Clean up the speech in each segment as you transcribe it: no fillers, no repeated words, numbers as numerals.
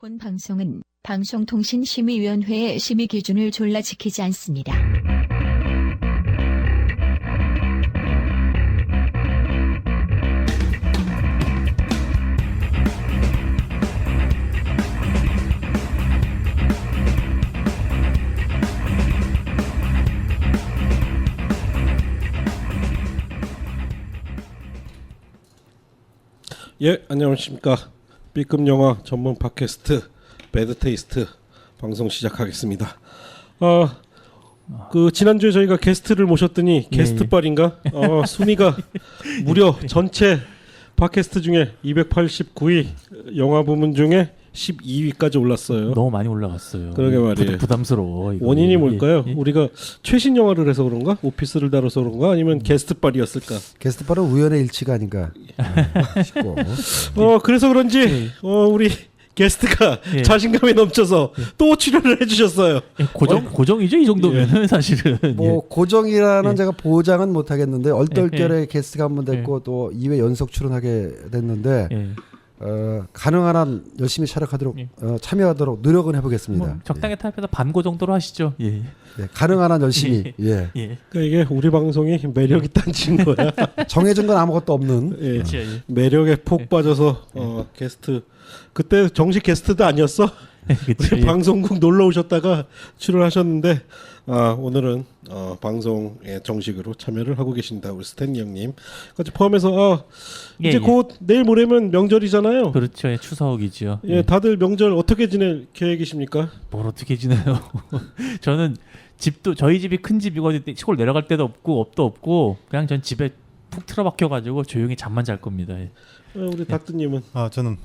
본 방송은 방송통신심의위원회의 심의 기준을 졸라 지키지 않습니다. 예, 안녕하십니까. B급 영화 전문 팟캐스트 배드테이스트 방송 시작하겠습니다. 그 지난주에 저희가 게스트를 모셨더니 게스트빨인가? 순위가 무려 전체 팟캐스트 중에 289위, 영화 부문 중에 12위까지 올랐어요. 너무 많이 올라갔어요. 그러게 말이에요. 부담스러워. 이거. 원인이 뭘까요? 예? 우리가 최신 영화를 해서 그런가? 오피스를 다뤄서 그런가? 아니면 게스트빨이었을까? 게스트빨은 우연의 일치가 아닌가 싶고. 그래서 그런지 우리 게스트가 예. 자신감이 넘쳐서 또 출연을 해주셨어요. 고정이죠 이 정도면은 사실은. 뭐 고정이라는 예. 제가 보장은 못 하겠는데 얼떨결에 게스트가 한 번 됐고 또 2회 연속 출연하게 됐는데 예. 가능한 한 열심히 촬영하도록 참여하도록 노력은 해보겠습니다. 뭐 적당히 타협해서 반고 정도로 하시죠. 예. 예, 가능한 한 열심히. 예. 예. 그러니까 이게 우리 방송이 매력이 딴친 거야. 정해진 건 아무것도 없는. 예. 그렇죠. 예. 매력에 푹 빠져서 게스트 그때 정식 게스트도 아니었어. 그렇죠. 우리 방송국 놀러 오셨다가 출연하셨는데 오늘은 방송에 정식으로 참여를 하고 계신다. 우리 스탠리 형님까지 포함해서 이제 곧 내일 모레면 명절이잖아요. 그렇죠. 예, 추석이죠. 예, 다들 명절 어떻게 지낼 계획이십니까? 뭘 어떻게 지내요? 저는 집도 저희 집이 큰 집이고 시골 내려갈 데도 없고 그냥 전 집에 푹 틀어박혀 가지고 조용히 잠만 잘 겁니다. 예. 우리 닥터님은 저는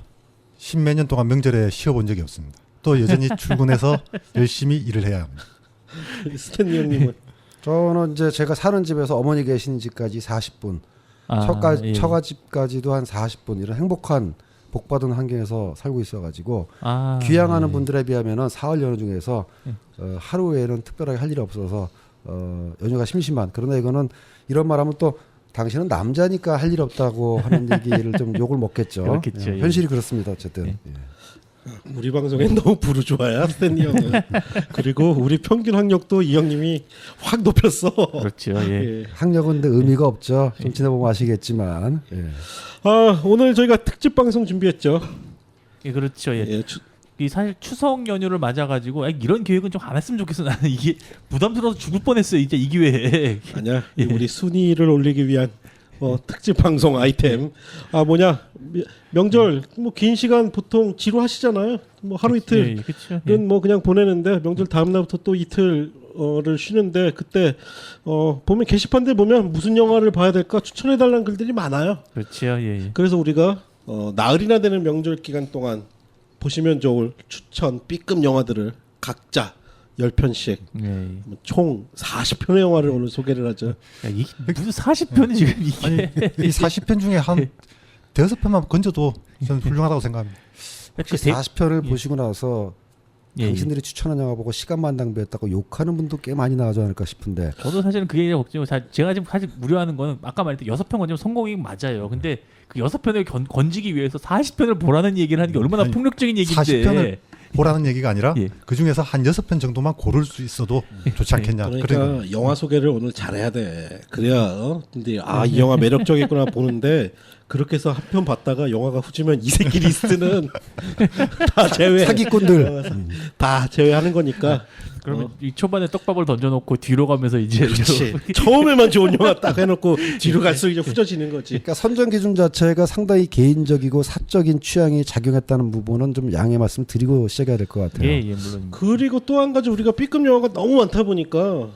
십몇 년 동안 명절에 쉬어본 적이 없습니다. 또 여전히 출근해서 열심히 일을 해야 합니다. 스탠리 형님은 저는 이제 제가 사는 집에서 어머니 계신 집까지 40분, 예. 처가집까지도 한 40분 이런 행복한 복받은 환경에서 살고 있어가지고 예. 귀향하는 분들에 비하면은 사흘 연휴 중에서 하루에는 특별하게 할 일이 없어서 연휴가 심심한. 그러나 이거는 이런 말하면 또 당신은 남자니까 할 일 없다고 하는 얘기를 좀 욕을 먹겠죠. 그렇겠죠. 예. 현실이 그렇습니다. 어쨌든. 예. 우리 방송엔 너무 부르주아야 스탠리 형은. 그리고 우리 평균 학력도 이 형님이 확 높였어. 그렇죠. 예. 예. 학력은 근데 의미가 없죠. 좀 지나보면 아시겠지만. 예. 오늘 저희가 특집 방송 준비했죠. 예, 그렇죠. 예. 예, 이 사실 추석 연휴를 맞아가지고 이런 계획은 좀 안 했으면 좋겠어. 나는 이게 부담스러워서 죽을 뻔했어요. 이제 이 기회에. 아니야. 예. 우리 순위를 올리기 위한 특집 방송 아이템. 명절 뭐 긴 시간 보통 지루하시잖아요. 뭐 하루 이틀은 그렇죠. 예. 뭐 그냥 보내는데 명절 다음 날부터 또 이틀을 쉬는데 그때 보면 게시판들 보면 무슨 영화를 봐야 될까 추천해 달라는 글들이 많아요. 그렇죠. 예. 그래서 우리가 나흘이나 되는 명절 기간 동안 보시면 좋을 추천 B급 영화들을 각자 10편씩 예. 총 40편의 영화를 오늘 소개를 하죠. 야, 이게 무슨 40편이 지금 이게. 아니, 이 40편 중에 한 5편만 건져도 저는 훌륭하다고 생각합니다. 혹시 40편을 예. 보시고 나서 예, 당신들이 추천한 영화 보고 시간만 낭비했다고 욕하는 분도 꽤 많이 나오지 않을까 싶은데. 저도 사실은 그게 걱정이고 제가 지금 사실 무료하는 거는 아까 말했던 6편 건지면 성공이 맞아요. 근데 그 6편을 건지기 위해서 40편을 보라는 얘기를 하는 게 얼마나 아니, 폭력적인 얘기인데. 40편을 보라는 얘기가 아니라 예. 그 중에서 한 6편 정도만 고를 수 있어도 좋지 않겠냐. 그러니까 영화 소개를 오늘 잘해야 돼. 그래야 근데 이 영화 매력적이구나 보는데 그렇게 해서 한 편 봤다가 영화가 후지면 이 새끼 리스트는 다 제외. 사기꾼들. 다 제외하는 거니까. 그러면 이 초반에 떡밥을 던져놓고 뒤로 가면서 이제 그렇지. 처음에만 좋은 영화 딱 해놓고 뒤로 갈수록 이제 후져지는 거지. 그러니까 선정 기준 자체가 상당히 개인적이고 사적인 취향이 작용했다는 부분은 좀 양해 말씀 드리고 시작해야 될 것 같아요. 예, 물론. 그리고 또 한 가지 우리가 B급 영화가 너무 많다 보니까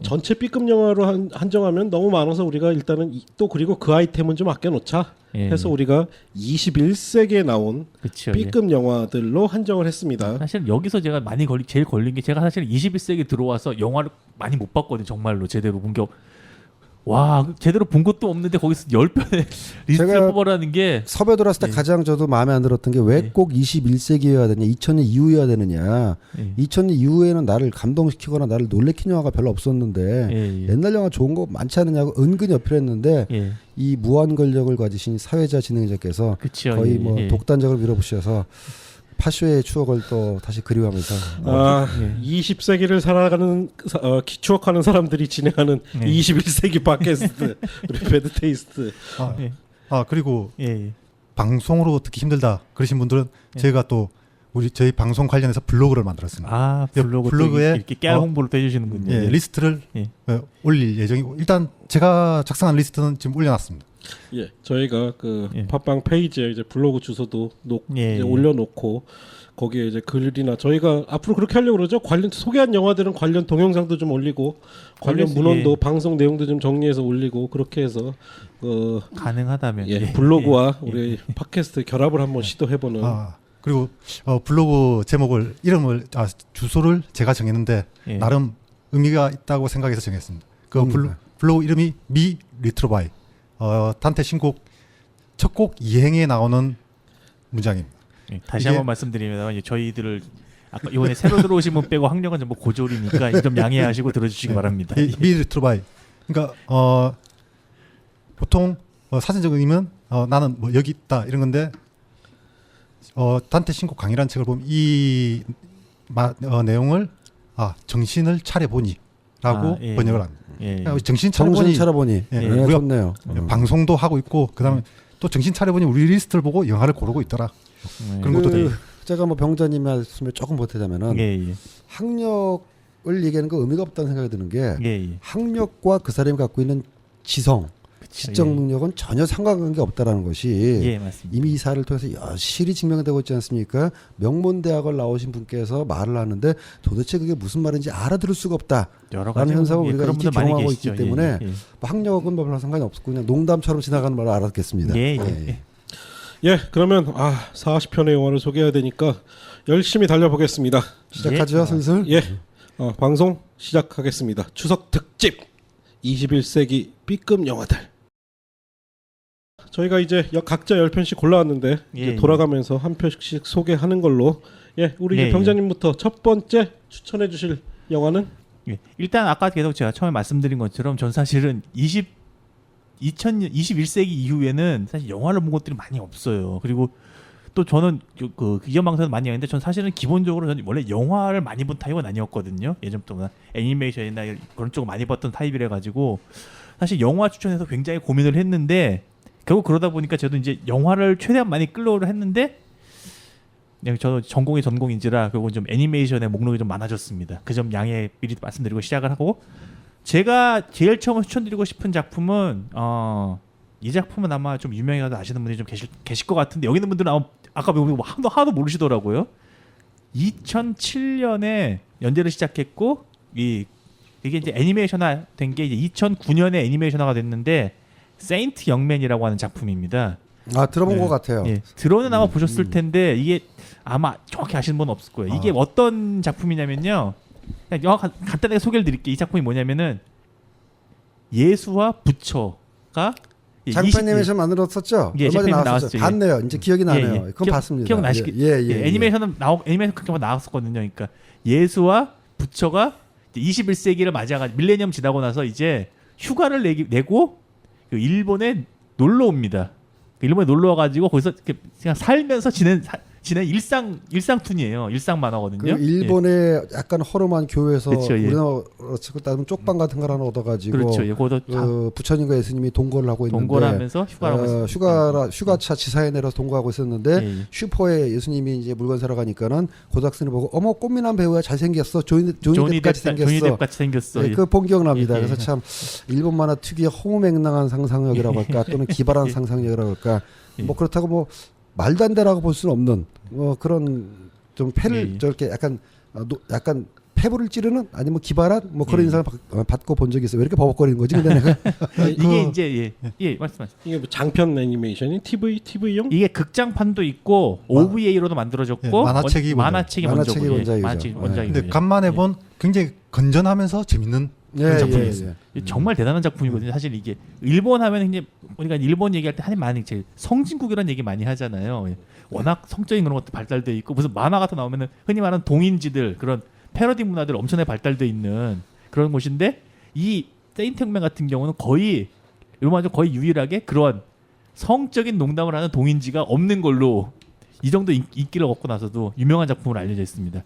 전체 B급 영화로 한정하면 너무 많아서 우리가 일단은 또 그리고 그 아이템은 좀 아껴놓자 해서 우리가 21세기에 나온 그쵸, B급 영화들로 한정을 했습니다. 사실 여기서 제가 많이 제일 걸린 게 제가 사실 21세기 들어와서 영화를 많이 못 봤거든요. 정말로 제대로 본 게 제대로 본 것도 없는데 거기서 10편의 리스트를 뽑아라는 게 섭외 들어왔을 때 가장 저도 마음에 안 들었던 게 왜 꼭 21세기여야 되냐, 2000년 이후여야 되느냐. 2000년 이후에는 나를 감동시키거나 나를 놀래킨 영화가 별로 없었는데 옛날 영화 좋은 거 많지 않느냐고 은근히 어필했는데 이 무한 권력을 가지신 사회자 진행자께서 그쵸, 거의 독단적으로 밀어붙여서 파쇼의 추억을 또 다시 그리워하면서 20세기를 살아가는 추억하는 사람들이 진행하는 21세기 팟캐스트 우리 배드 테이스트. 그리고 방송으로 듣기 힘들다 그러신 분들은 저희가 또 저희 방송 관련해서 블로그를 만들었습니다. 블로그에 이렇게 깨알 홍보를 또 해주시는군요. 리스트를 올릴 예정이고 일단 제가 작성한 리스트는 지금 올려놨습니다. 저희가 그 팟빵 페이지에 이제 블로그 주소도 이제 올려놓고 거기에 이제 글이나 저희가 앞으로 그렇게 하려고 그러죠. 관련 소개한 영화들은 관련 동영상도 좀 올리고 관련 문헌도 방송 내용도 좀 정리해서 올리고 그렇게 해서 가능하다면 블로그와 우리 팟캐스트 결합을 한번 시도해보는. 그리고 블로그 제목을 주소를 제가 정했는데 나름 의미가 있다고 생각해서 정했습니다. 그 블로그 이름이 미 리트로바이. 단테 신곡 첫 곡 이행에 나오는 문장입니다. 다시 한번 말씀드리면 저희들을 아까 이번에 새로 들어오신 분 빼고 학력은 좀 고졸이니까 좀 양해하시고 들어주시기 바랍니다. 미 리트로바이. 그러니까 보통 사전적 의미는 나는 뭐 여기 있다 이런 건데 단테 신곡 강의라는 책을 보면 이 내용을 정신을 차려보니라고 번역을 합니다. 정신 차려보니 우리가 좋네요. 방송도 하고 있고 그다음에 또 정신 차려보니 우리 리스트를 보고 영화를 고르고 있더라. 그런 것도 되게. 제가 뭐 병자님 말씀을 조금 보태자면은 학력을 얘기하는 거 의미가 없다는 생각이 드는 게 학력과 그 사람이 갖고 있는 지성, 지적 능력은 전혀 상관관계 없다라는 것이 이미 이 사를 통해서 여실히 증명되고 있지 않습니까? 명문대학을 나오신 분께서 말을 하는데 도대체 그게 무슨 말인지 알아들을 수가 없다라는 현상을 우리가 이렇게 경험하고 있기 때문에 학력은 별로 상관이 없고 그냥 농담처럼 지나가는 말을 알았겠습니다. 그러면 40편의 영화를 소개해야 되니까 열심히 달려보겠습니다. 시작하죠, 슬슬. 방송 시작하겠습니다. 추석 특집 21세기 B급 영화들. 저희가 이제 각자 10편씩 골라왔는데 이제 돌아가면서 한 편씩 소개하는 걸로. 우리 병장님부터 첫 번째 추천해 주실 영화는? 일단 아까 계속 제가 처음에 말씀드린 것처럼 전 사실은 21세기 이후에는 사실 영화를 본 것들이 많이 없어요. 그리고 또 저는 그 기념방송에서 많이 하는데 전 사실은 기본적으로 저는 원래 영화를 많이 본 타입은 아니었거든요. 예전부터 애니메이션이나 그런 쪽을 많이 봤던 타입이라 가지고 사실 영화 추천해서 굉장히 고민을 했는데 결국 그러다 보니까 저도 이제 영화를 최대한 많이 끌려고 했는데 그냥 저도 전공인지라 결국은 좀 애니메이션의 목록이 좀 많아졌습니다. 그 점 양해 미리 말씀드리고 시작을 하고 제가 제일 처음 추천드리고 싶은 작품은 이 작품은 아마 좀 유명해서 아시는 분들이 좀 계실 것 같은데 여기 있는 분들은 아까 하나도 모르시더라고요. 2007년에 연재를 시작했고 이게 이제 애니메이션화 된 게 이제 2009년에 애니메이션화가 됐는데 세인트 영맨이라고 하는 작품입니다. 들어본 것 같아요. 들어는 아마 보셨을 텐데 이게 아마 정확히 아시는 분은 없을 거예요. 이게 어떤 작품이냐면요. 그냥 간단하게 소개를 드릴게요. 이 작품이 뭐냐면은 예수와 부처가 장편 애니메이션 만들었었죠? 얼마 전에 나왔었죠. 봤네요. 이제 기억이 나네요. 그건 봤습니다. 기억나시겠죠? 애니메이션 그렇게 나왔었거든요. 그러니까 예수와 부처가 21세기를 맞아가 밀레니엄 지나고 나서 이제 휴가를 내고 일본에 놀러 옵니다. 일본에 놀러 와가지고 거기서 그냥 살면서 지낸 일상툰이에요. 일상 만화거든요. 그 일본의 약간 허름한 교회에서 우리나라로 치고 따지면 쪽방 같은 걸 하나 얻어가지고 부처님과 예수님이 동거를 하고 있는데 동거를 하면서 휴가차 지사에 내려서 동거하고 있었는데 슈퍼에 예수님이 이제 물건 사러 가니까는 고등학생을 보고 어머 꽃미남 배우야 잘생겼어 조니 뎁같이 생겼어. 그 본 기억납니다. 그래서 참 일본 만화 특유의 허무맹랑한 상상력이라고 할까 또는 기발한 상상력이라고 할까 뭐 그렇다고 뭐 말도 안 되라고 볼 수는 없는 그런 좀 패를 저렇게 약간 패부를 찌르는 아니면 기발한 뭐 그런 인상을 받고 본 적이 있어요. 왜 이렇게 버벅거리는 거지? 근데 내가 이게 이제 말씀하세요. 이게 뭐 장편 애니메이션이 TV용? 이게 극장판도 있고 OVA로도 만들어졌고 만화책이 원작이죠. 근데 간만에 본 굉장히 건전하면서 재밌는 그런 작품이었어요. 정말 대단한 작품이거든요. 사실 이게 일본 하면 이제 우리가 일본 얘기할 때 많이 이제 성진국이라는 얘기 많이 하잖아요. 워낙 성적인 그런 것도 발달돼 있고 무슨 만화 같은 나오면은 흔히 말하는 동인지들 그런 패러디 문화들 엄청나게 발달돼 있는 그런 곳인데 이 세인트 영맨 같은 경우는 거의 유일하게 그런 성적인 농담을 하는 동인지가 없는 걸로 이 정도 인기를 얻고 나서도 유명한 작품으로 알려져 있습니다.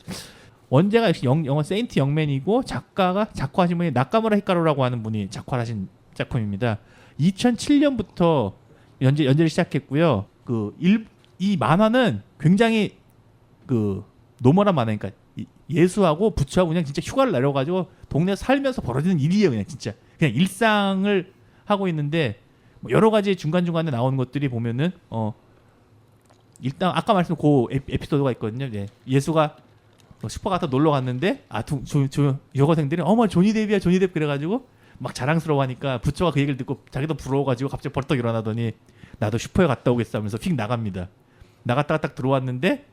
원제가 역시 영화 세인트 영맨이고 작화하신 분이 나카무라 히카루라고 하는 분이 작화를 하신 작품입니다. 2007년부터 연재를 시작했고요. 이 만화는 굉장히 노멀한 만화, 그러니까 예수하고 부처하고 그냥 진짜 휴가를 내려가지고 동네 살면서 벌어지는 일이에요. 그냥 진짜 그냥 일상을 하고 있는데 뭐 여러 가지 중간중간에 나오는 것들이 보면은 일단 아까 말씀드린 그 에피소드가 있거든요. 네. 예수가 슈퍼 갔다 놀러 갔는데 여고생들이 어머 조니 뎁이야 조니 뎁 그래가지고 막 자랑스러워하니까 부처가 그 얘기를 듣고 자기도 부러워가지고 갑자기 벌떡 일어나더니 나도 슈퍼에 갔다 오겠어 하면서 휙 나갑니다. 나갔다가 딱 들어왔는데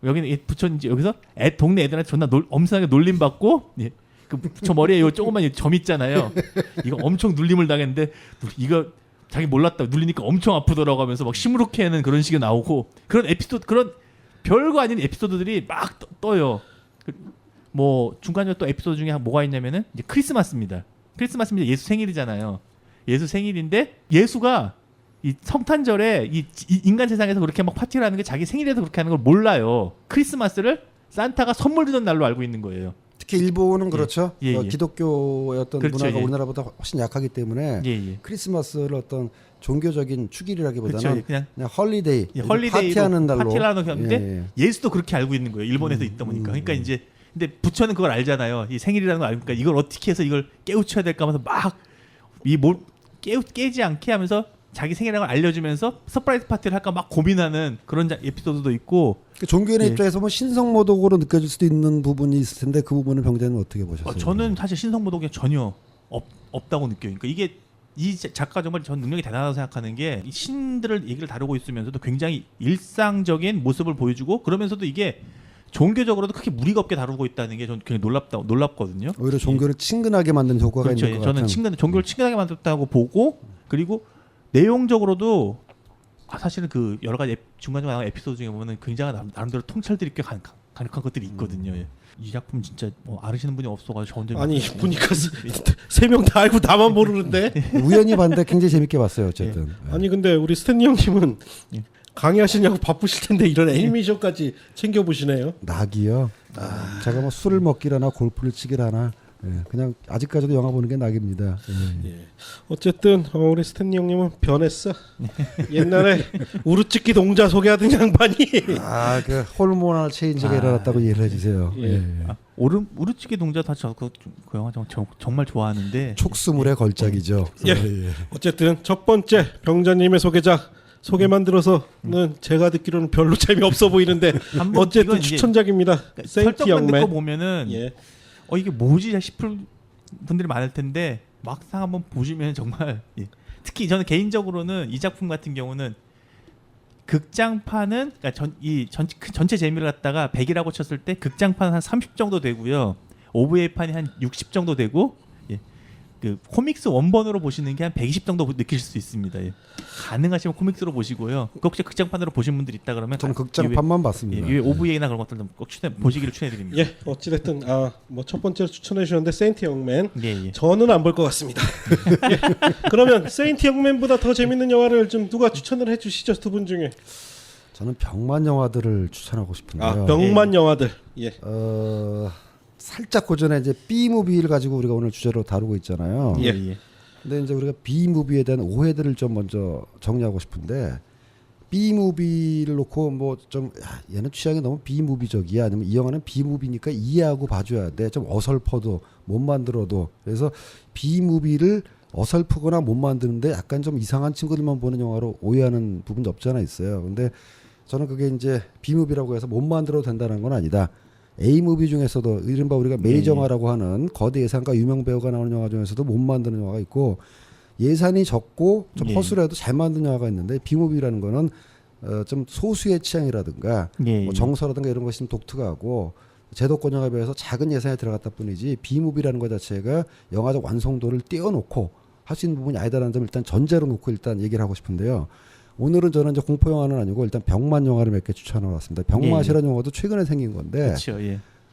여기는 부처는 이제 여기서 동네 애들한테 존나 엄청나게 놀림 받고 예. 그 부처 머리에 요 조그만 점 있잖아요. 이거 엄청 눌림을 당했는데 이거 자기 몰랐다 눌리니까 엄청 아프더라고 하면서 막 시무룩해하는 그런 식이 나오고 그런 에피소드 그런 별거 아닌 에피소드들이 막 떠요. 뭐 중간에 또 에피소드 중에 뭐가 있냐면은 이제 크리스마스입니다. 크리스마스입니다. 예수 생일이잖아요. 예수 생일인데 예수가 이 성탄절에 이 인간 세상에서 그렇게 막 파티를 하는 게 자기 생일에도 그렇게 하는 걸 몰라요. 크리스마스를 산타가 선물 주는 날로 알고 있는 거예요. 특히 일본은 그렇죠. 예, 예. 기독교의 어떤 그렇죠, 문화가 예. 우리나라보다 훨씬 약하기 때문에 크리스마스를 어떤 종교적인 축일이라기보다는 그렇죠. 그냥 헐리데이, 파티하는 날로 파티를 하는데 예수도 그렇게 알고 있는 거예요. 일본에서 있다 보니까. 그러니까 이제 근데 부처는 그걸 알잖아요. 이 생일이라는 걸 알니까 이걸 어떻게 해서 이걸 깨우쳐야 될까 하면서 막 깨지 않게 하면서 자기 생일이라는 걸 알려주면서 서프라이즈 파티를 할까 막 고민하는 그런 에피소드도 있고. 종교인의 입장에서 보면 신성모독으로 느껴질 수도 있는 부분이 있을 텐데 그 부분은 병자는 어떻게 보셨어요? 저는 사실 신성모독이 전혀 없다고 느껴요. 그러니까 이게 이 작가 정말 전 능력이 대단하다고 생각하는 게 이 신들을 얘기를 다루고 있으면서도 굉장히 일상적인 모습을 보여주고 그러면서도 이게 종교적으로도 크게 무리가 없게 다루고 있다는 게 저는 굉장히 놀랍거든요. 오히려 종교를 친근하게 만든 효과가 그렇죠. 있는 것 같아요. 저는 종교를 친근하게 만들었다고 보고 그리고 내용적으로도 사실은 그 여러 가지 중간중간 나오는 에피소드 중에 보면은 굉장히 나름대로 통찰들이 꽤 강력한 것들이 있거든요. 예. 이 작품 진짜 아시는 분이 없어가지고 저 혼자 아니 보니까 세 명 다 알고 나만 모르는데 우연히 봤는데 굉장히 재밌게 봤어요. 어쨌든. 아니 근데 우리 스탠리 형님은 강의하시냐고 바쁘실 텐데 이런 애니메이션까지 챙겨보시네요. 낙이요. 제가 뭐 술을 먹기라나 골프를 치기라나 그냥 아직까지도 영화 보는 게 낙입니다. 예. 어쨌든 우리 스탠리 형님은 변했어. 옛날에 우루찌끼 동자 소개하던 양반이 그 호르모널 체인지가 일어났다고 이해를 해주세요. 우루찌기 동자 다 그 영화 정말 좋아하는데 촉수물의 걸작이죠. 어쨌든 첫 번째 병자님의 소개만 들어서는 제가 듣기로는 별로 재미없어 보이는데 어쨌든 추천작입니다. 세인트 영맨. 설정만 듣고 보면은 이게 뭐지 싶을 분들이 많을 텐데 막상 한번 보시면 정말 특히 저는 개인적으로는 이 작품 같은 경우는 극장판은 그러니까 전체 재미를 갖다가 100이라고 쳤을 때 극장판은 한 30 정도 되고요. OVA판이 한 60 정도 되고 그 코믹스 원본으로 보시는 게 한 120 정도 느끼실 수 있습니다. 가능하시면 코믹스로 보시고요. 혹시 극장판으로 보신 분들 있다 그러면 저는 극장판만 봤습니다. OVA나 그런 것들 꼭 보시기를 추천해드립니다. 예, 어찌됐든 뭐 첫 번째로 추천해 주셨는데 세인트 영맨 저는 안 볼 것 같습니다. 그러면 세인트 영맨보다 더 재밌는 영화를 좀 누가 추천을 해주시죠, 두 분 중에. 저는 병만 영화들을 추천하고 싶은데요. 병만 영화들. 살짝 고전에 이제 B 무비를 가지고 우리가 오늘 주제로 다루고 있잖아요. 근데 이제 우리가 B 무비에 대한 오해들을 좀 먼저 정리하고 싶은데 B 무비를 놓고 뭐 좀 얘는 취향이 너무 B 무비적이야 아니면 이 영화는 B 무비니까 이해하고 봐줘야 돼. 좀 어설퍼도 못 만들어도 그래서 B 무비를 어설프거나 못 만드는데 약간 좀 이상한 친구들만 보는 영화로 오해하는 부분도 없지 않아 있어요. 근데 저는 그게 이제 B 무비라고 해서 못 만들어도 된다는 건 아니다. A 무비 중에서도 이른바 우리가 메이저 영화라고 하는 거대 예산과 유명 배우가 나오는 영화 중에서도 못 만드는 영화가 있고 예산이 적고 좀 허술해도 잘 만든 영화가 있는데 B 무비라는 거는 좀 소수의 취향이라든가 뭐 정서라든가 이런 것이 좀 독특하고 제도권 영화에 비해서 작은 예산이 들어갔다 뿐이지 B 무비라는 것 자체가 영화적 완성도를 띄워놓고 할 수 있는 부분이 아니다라는 점을 일단 전제로 놓고 일단 얘기를 하고 싶은데요. 오늘은 저는 이제 공포 영화는 아니고 일단 병맛 영화를 몇 개 추천해 왔습니다. 병맛이라는 영화도 최근에 생긴 건데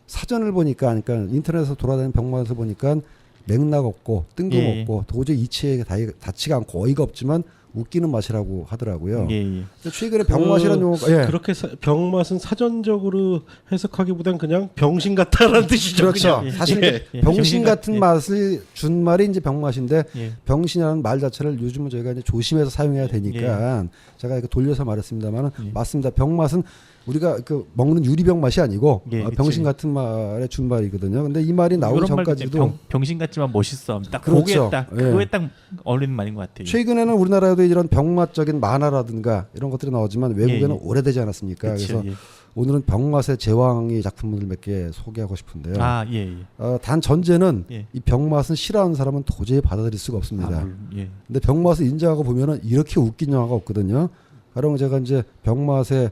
사전을 보니까 그러니까 인터넷에서 돌아다니는 병맛을 보니까 맥락 없고 뜬금없고 도저히 이치에 닿지가 않고 어이가 없지만 웃기는 맛이라고 하더라고요. 예. 근데 최근에 병맛이라는 용어가 그렇게 병맛은 사전적으로 해석하기보단 그냥 병신 같다라는 뜻이죠. 그렇죠. 그냥. 사실 예. 병신 같은 예. 맛을 준 말이 이제 병맛인데 예. 병신이라는 말 자체를 요즘은 저희가 이제 조심해서 사용해야 되니까 제가 이렇게 돌려서 말했습니다만은 맞습니다. 병맛은 우리가 그 먹는 유리병 맛이 아니고 병신 같은 말의 준 말이거든요. 근데 이 말이 나오기 전까지도 병신 같지만 멋있어. 딱 그렇죠. 그거에 딱 그거에 딱 어울리는 말인 것 같아요. 최근에는 우리나라에도 이런 병맛적인 만화라든가 이런 것들이 나오지만 외국에는 예. 오래되지 않았습니까? 그쵸, 그래서 오늘은 병맛의 제왕의 작품을 몇 개 소개하고 싶은데요. 예. 단 전제는 예. 이 병맛은 싫어하는 사람은 도저히 받아들일 수가 없습니다. 예. 근데 병맛을 인정하고 보면은 이렇게 웃긴 영화가 없거든요. 가령 제가 이제 병맛의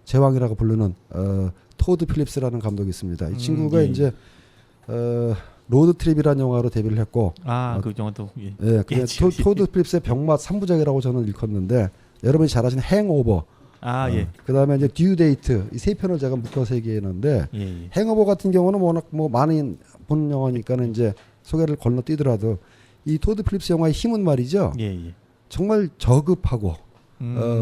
제왕이라고 부르는 토드 필립스라는 감독이 있습니다. 이 친구가 이제 로드 트립이라는 영화로 데뷔를 했고 그 영화도 그게 토드 필립스의 병맛 3부작이라고 저는 일컫는데 여러분이 잘 아시는 행오버 그다음에 이제 듀 데이트 이 세 편을 제가 묶어서 얘기했는데 행오버 같은 경우는 워낙 뭐 많이 본 영화니까는 이제 소개를 건너뛰더라도 이 토드 필립스 영화의 힘은 말이죠. 정말 저급하고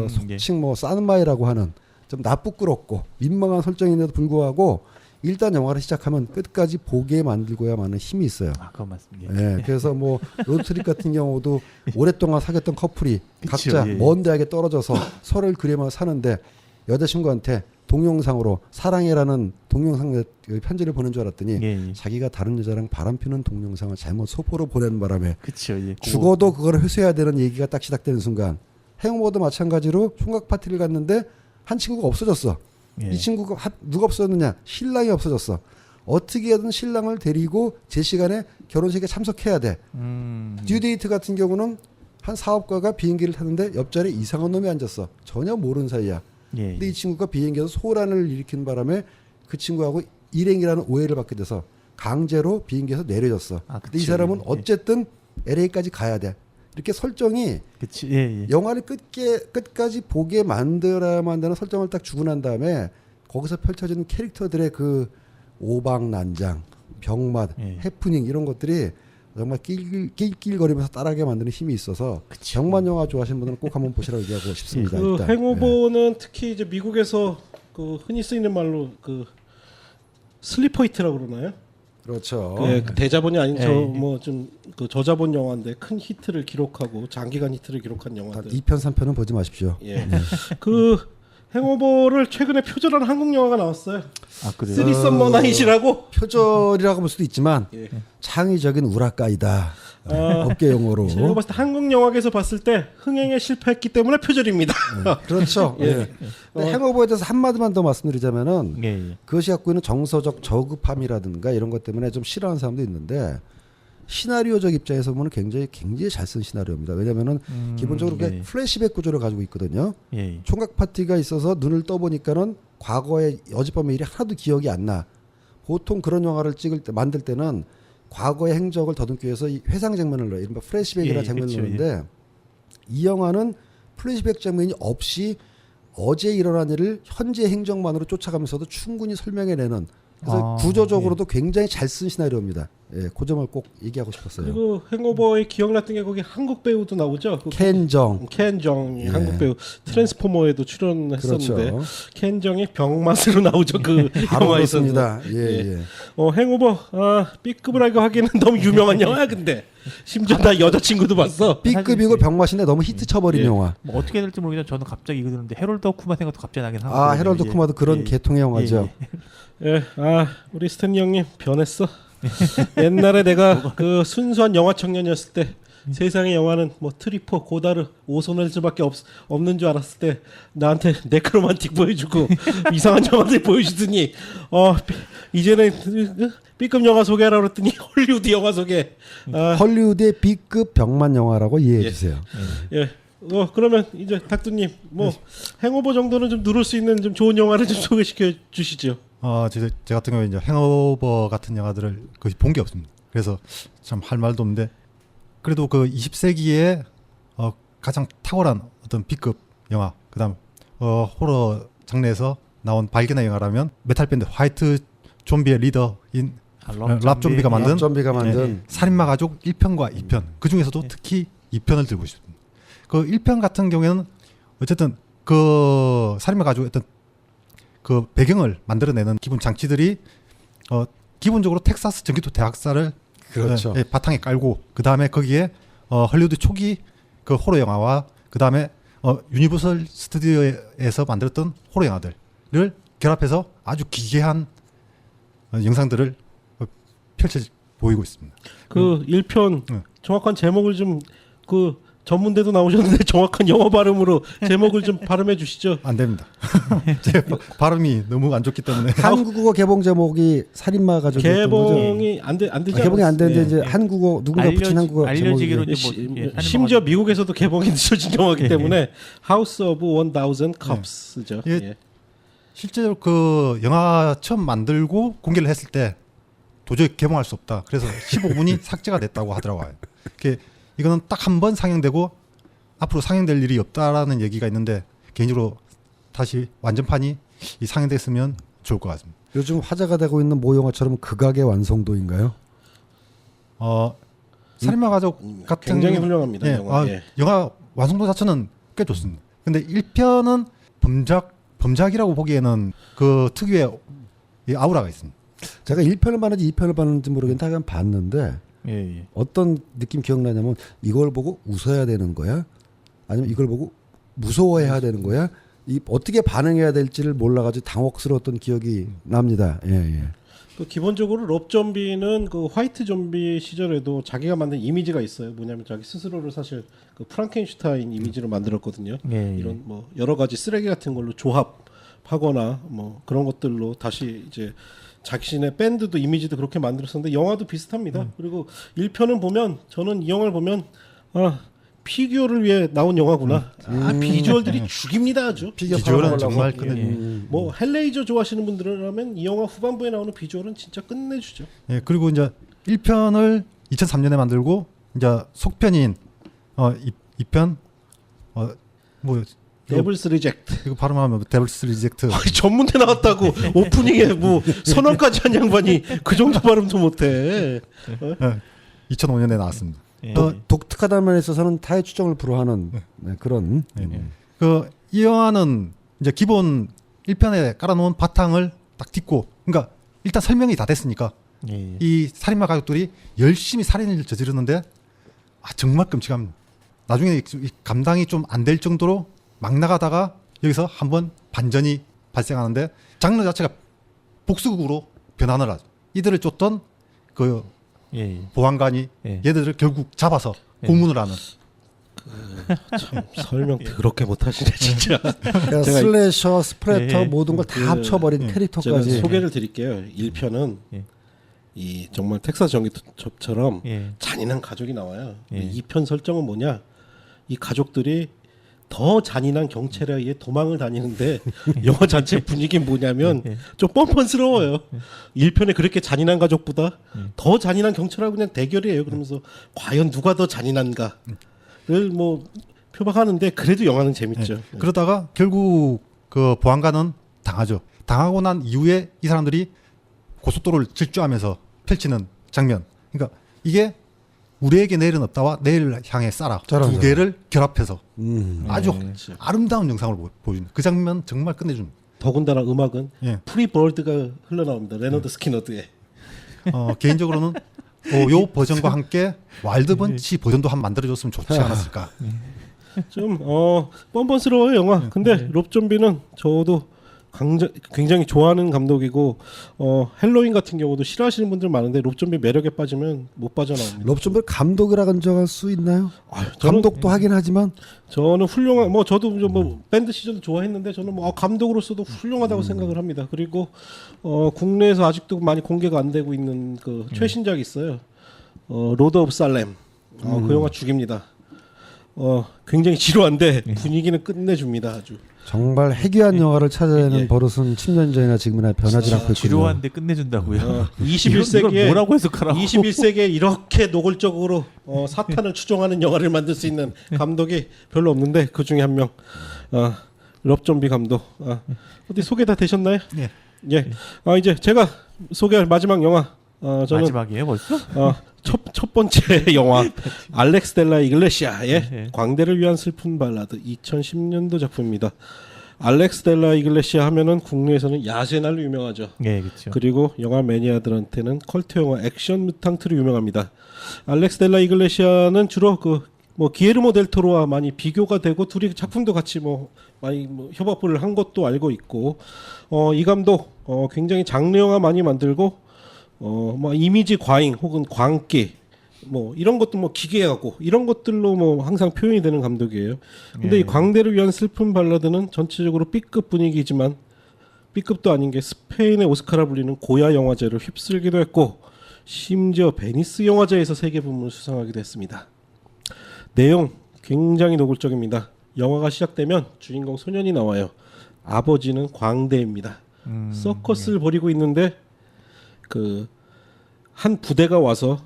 속칭 뭐 싼마이라고 하는 좀 나쁘끄럽고 민망한 설정인데도 불구하고 일단 영화를 시작하면 끝까지 보게 만들고야만은 힘이 있어요. 그건 맞습니다. 그래서 뭐 로드트립 같은 경우도 오랫동안 사귀었던 커플이 각자 먼 대학에 떨어져서 서로를 그리며 사는데 여자친구한테 동영상으로 사랑해라는 동영상 편지를 보낸 줄 알았더니 자기가 다른 여자랑 바람피는 동영상을 잘못 소포로 보낸 바람에 죽어도 그걸 회수해야 되는 얘기가 딱 시작되는 순간 행오버도 마찬가지로 총각 파티를 갔는데 한 친구가 없어졌어. 이 친구가 누가 없어졌느냐? 신랑이 없어졌어. 어떻게든 신랑을 데리고 제 시간에 결혼식에 참석해야 돼. 듀데이트 같은 경우는 한 사업가가 비행기를 타는데 옆자리에 이상한 놈이 앉았어. 전혀 모르는 사이야. 근데 이 친구가 비행기에서 소란을 일으킨 바람에 그 친구하고 일행이라는 오해를 받게 돼서 강제로 비행기에서 내려졌어. 근데 이 사람은 어쨌든 LA까지 가야 돼. 이렇게 설정이 영화를 끝까지 보게 만들어야만 되는 설정을 딱 주고 난 다음에 거기서 펼쳐지는 캐릭터들의 그 오방난장, 병맛, 해프닝 이런 것들이 정말 낄낄거리면서 따라하게 만드는 힘이 있어서 병맛 영화 좋아하시는 분들은 꼭 한번 보시라고 얘기하고 싶습니다. 그 행오버는 특히 이제 미국에서 그 흔히 쓰이는 말로 그 슬리퍼 히트라고 그러나요? 그렇죠. 그 대자본이 아닌 뭐좀 그 저자본 영화인데 큰 히트를 기록하고 장기간 히트를 기록한 영화들. 2편 3편은 보지 마십시오. 그 행오버를 최근에 표절한 한국 영화가 나왔어요. 그래요? 쓰리 썸머 나잇이라고. 표절이라고 볼 수도 있지만 창의적인 우라카이다. 업계 용어로. 제가 봤을 때 한국 영화계에서 봤을 때 흥행에 실패했기 때문에 표절입니다. 그렇죠. 행오버에 대해서 한마디만 더 말씀드리자면은 그것이 갖고 있는 정서적 저급함이라든가 이런 것 때문에 좀 싫어하는 사람도 있는데 시나리오적 입장에서 보면 굉장히 잘 쓴 시나리오입니다. 왜냐하면은 기본적으로 플래시백 구조를 가지고 있거든요. 총각 파티가 있어서 눈을 떠보니까는 과거의 어젯밤의 일이 하나도 기억이 안 나. 보통 그런 영화를 만들 때는 과거의 행적을 더듬기 위해서 이 회상 장면을 넣어요. 이른바 플래시백이라는 장면을 넣는데 이 영화는 플래시백 장면이 없이 어제 일어난 일을 현재 행적만으로 쫓아가면서도 충분히 설명해내는 그래서 구조적으로도 굉장히 잘 쓴 시나리오입니다. 그 점을 꼭 얘기하고 싶었어요. 그리고 행오버의 기억났던 게 거기 한국 배우도 나오죠. 켄정이 한국 배우 트랜스포머에도 출연했었는데 그렇죠. 켄정이 병맛으로 나오죠. 그 영화에서입니다. 행오버 B급을 하고 하기에는 너무 유명한 영화야. 근데 심지어 나 여자친구도 봤어. B급이고 병맛인데 너무 히트 쳐버린 영화. 뭐 어떻게 될지 모르겠지만 저는 갑자기 이거 듣는데 해롤드 호쿠마 생각도 갑자기 나긴 하거든요. 해롤드 호쿠마도 그런 계통의 영화죠. 우리 스탠리 형님 변했어. 옛날에 내가 그 순수한 영화 청년이었을 때 세상의 영화는 뭐 트리퍼, 고다르, 오소넬즈밖에 없는 줄 알았을 때 나한테 네크로만틱 보여주고 이상한 영화들 보여주더니 이제는 B급 영화 소개하라고 그랬더니 헐리우드 영화 소개. 헐리우드의 B급 병만 영화라고 이해해 주세요. 그러면 이제 닥두님 뭐 행오버 정도는 좀 누를 수 있는 좀 좋은 영화를 좀 소개시켜 주시죠. 제 같은 경우에 이제 행오버 같은 영화들을 거의 본 게 없습니다. 그래서 참 할 말도 없는데 그래도 그 20세기에 가장 탁월한 어떤 B급 영화, 그다음 호러 장르에서 나온 발견의 영화라면 메탈 밴드 화이트 좀비의 리더인 랍 좀비가 만든 살인마 살인마 가족 1편과 2편 그 중에서도 특히 2편을 들고 싶습니다. 그 1편 같은 경우에는 어쨌든 그 살인마 가지고 어떤 그 배경을 만들어내는 기본 장치들이 기본적으로 텍사스 전기토 대학살을 그렇죠. 바탕에 깔고 그 다음에 거기에 헐리우드 초기 그 호러 영화와 그 다음에 유니버설 스튜디오에서 만들었던 호러 영화들을 결합해서 아주 기괴한 영상들을 펼쳐 보이고 있습니다. 그 1편 정확한 제목을 좀 그 전문대도 나오셨는데 정확한 영어 발음으로 제목을 좀 발음해 주시죠. 안 됩니다. 제 발음이 너무 안 좋기 때문에. 한국어 개봉 제목이 살인마 가족이었던 거죠. 개봉이 안 되지 개봉이 안 되는데 예. 이제 한국어 누군가 붙인 한국어 알려지기로 제목이 이제 뭐, 심지어 미국에서도 개봉이 늦어진 영화이기 때문에 House of 1000 Cups죠. 예. 예. 실제로 그 영화 처음 만들고 공개를 했을 때 도저히 개봉할 수 없다. 그래서 15분이 삭제가 됐다고 하더라고요. 이거는 딱 한 번 상영되고 앞으로 상영될 일이 없다라는 얘기가 있는데 개인적으로 다시 완전판이 상영됐으면 좋을 것 같습니다. 요즘 화제가 되고 있는 모 영화처럼 극악의 완성도인가요? 살인마 가족 같은 굉장히 훌륭합니다. 영화. 예. 영화 완성도 자체는 꽤 좋습니다. 근데 1편은 범작이라고 보기에는 그 특유의 이 아우라가 있습니다. 제가 1편을 봤는지 2편을 봤는지 모르겠는데 하여간 봤는데 예. 어떤 느낌 기억나냐면 이걸 보고 웃어야 되는 거야? 아니면 이걸 보고 무서워해야 되는 거야? 어떻게 반응해야 될지를 몰라가지고 당혹스러웠던 기억이 납니다. 예. 그 기본적으로 롭 좀비는 그 화이트 좀비 시절에도 자기가 만든 이미지가 있어요. 뭐냐면 자기 스스로를 사실 그 프랑켄슈타인 이미지로 만들었거든요. 이런 뭐 여러 가지 쓰레기 같은 걸로 조합하거나 뭐 그런 것들로 다시 이제 자신의 밴드도 이미지도 그렇게 만들었었는데 영화도 비슷합니다. 그리고 1편은 보면 저는 이 영화를 보면 피규어를 위해 나온 영화구나. 비주얼들이 죽입니다 아주. 비주얼은 정말 끝내. 뭐 헬레이저 좋아하시는 분들이라면 이 영화 후반부에 나오는 비주얼은 진짜 끝내주죠. 예, 그리고 이제 1편을 2003년에 만들고 이제 속편인 2편 뭐 데블스 리젝트. 이거 발음하면 데블스 리젝트. 전문대 나왔다고 오프닝에 뭐 선언까지 한 양반이 그 정도 발음도 못해. 2005년에 나왔습니다. 독특하다는 면에 있어서는 타의 추정을 불허하는 그런. 이 영화는 이제 기본 1편에 깔아놓은 바탕을 딱 딛고, 그러니까 일단 설명이 다 됐으니까 이 살인마 가족들이 열심히 살인을 저지르는데 정말 끔찍합니다. 나중에 감당이 좀 안 될 정도로 막 나가다가 여기서 한번 반전이 발생하는데 장르 자체가 복수극으로 변환을 하죠. 이들을 쫓던 그 보안관이 얘들을 결국 잡아서 고문을 하는. 참 설명 그렇게 못하시네 진짜. 그러니까 슬래셔, 스프레터 모든 걸 다 합쳐버린 캐릭터까지. 제가 소개를 드릴게요. 1편은 이 정말 텍사스 전기톱처럼 잔인한 가족이 나와요. 2편 설정은 뭐냐? 이 가족들이 더 잔인한 경찰에 의해 도망을 다니는데 영화 자체 분위기는 뭐냐면 좀 뻔뻔스러워요. 1편에 그렇게 잔인한 가족보다 더 잔인한 경찰하고 그냥 대결이에요. 그러면서 과연 누가 더 잔인한가를 뭐 표방하는데 그래도 영화는 재밌죠. 그러다가 결국 그 보안관은 당하죠. 당하고 난 이후에 이 사람들이 고속도로를 질주하면서 펼치는 장면. 그러니까 이게 우리에게 내일은 없다와 내일을 향해 쏴라. 두 개를 결합해서 아주 아름다운 영상을 보여줍니다. 그 장면 정말 끝내줍니다. 더군다나 음악은 프리버드가 흘러나옵니다. 레너드 스키너드의. 개인적으로는 요 버전과 함께 와일드번치 버전도 한 만들어줬으면 좋지 않았을까. 좀 뻔뻔스러워요 영화. 근데 롭 좀비는 저도 굉장히 좋아하는 감독이고 헬로윈 같은 경우도 싫어하시는 분들 많은데 롭 좀비 매력에 빠지면 못 빠져나옵니다. 롭 좀비 감독이라 인정할 수 있나요? 감독도 하긴 하지만 저는 훌륭한 저도 뭐 밴드 시절도 좋아했는데 저는 뭐 감독으로서도 훌륭하다고 생각을 합니다. 그리고 국내에서 아직도 많이 공개가 안 되고 있는 그 최신작이 있어요. 로드 오브 살렘. 그 영화 죽입니다. 굉장히 지루한데 분위기는 끝내줍니다. 아주. 정말 해괴한 영화를 찾아내는 버릇은 10년 전이나 지금이나 변하지 않고 있군요. 지루한데 끝내준다고요. 21세기에 뭐라고 해석하라고? 21세기에 이렇게 노골적으로 사탄을 추종하는 영화를 만들 수 있는 감독이 별로 없는데 그 중에 한 명, 롭 좀비 감독. 어디 소개 다 되셨나요? 네. 예. 이제 제가 소개할 마지막 영화 저는 마지막이에요 벌써? 첫 번째 영화 알렉스 델라 이글레시아의 광대를 위한 슬픈 발라드 2010년도 작품입니다. 알렉스 델라 이글레시아 하면은 국내에서는 야생날로 유명하죠. 네, 그렇죠. 그리고 영화 매니아들한테는 컬트 영화 액션 무탕트로 유명합니다. 알렉스 델라 이글레시아는 주로 뭐 기에르모 델 토로와 많이 비교가 되고 둘이 작품도 같이 뭐 많이 협업을 한 것도 알고 있고 이 감독 굉장히 장르 영화 많이 만들고 뭐 이미지 과잉 혹은 광기 뭐 이런 것도 뭐 기괴하고 이런 것들로 뭐 항상 표현이 되는 감독이에요. 근데 이 광대를 위한 슬픈 발라드는 전체적으로 B급 분위기지만 B급도 아닌 게 스페인의 오스카라 불리는 고야 영화제를 휩쓸기도 했고 심지어 베니스 영화제에서 세계 부문을 수상하기도 했습니다. 내용 굉장히 노골적입니다. 영화가 시작되면 주인공 소년이 나와요. 아버지는 광대입니다. 서커스를 벌이고 있는데 한 부대가 와서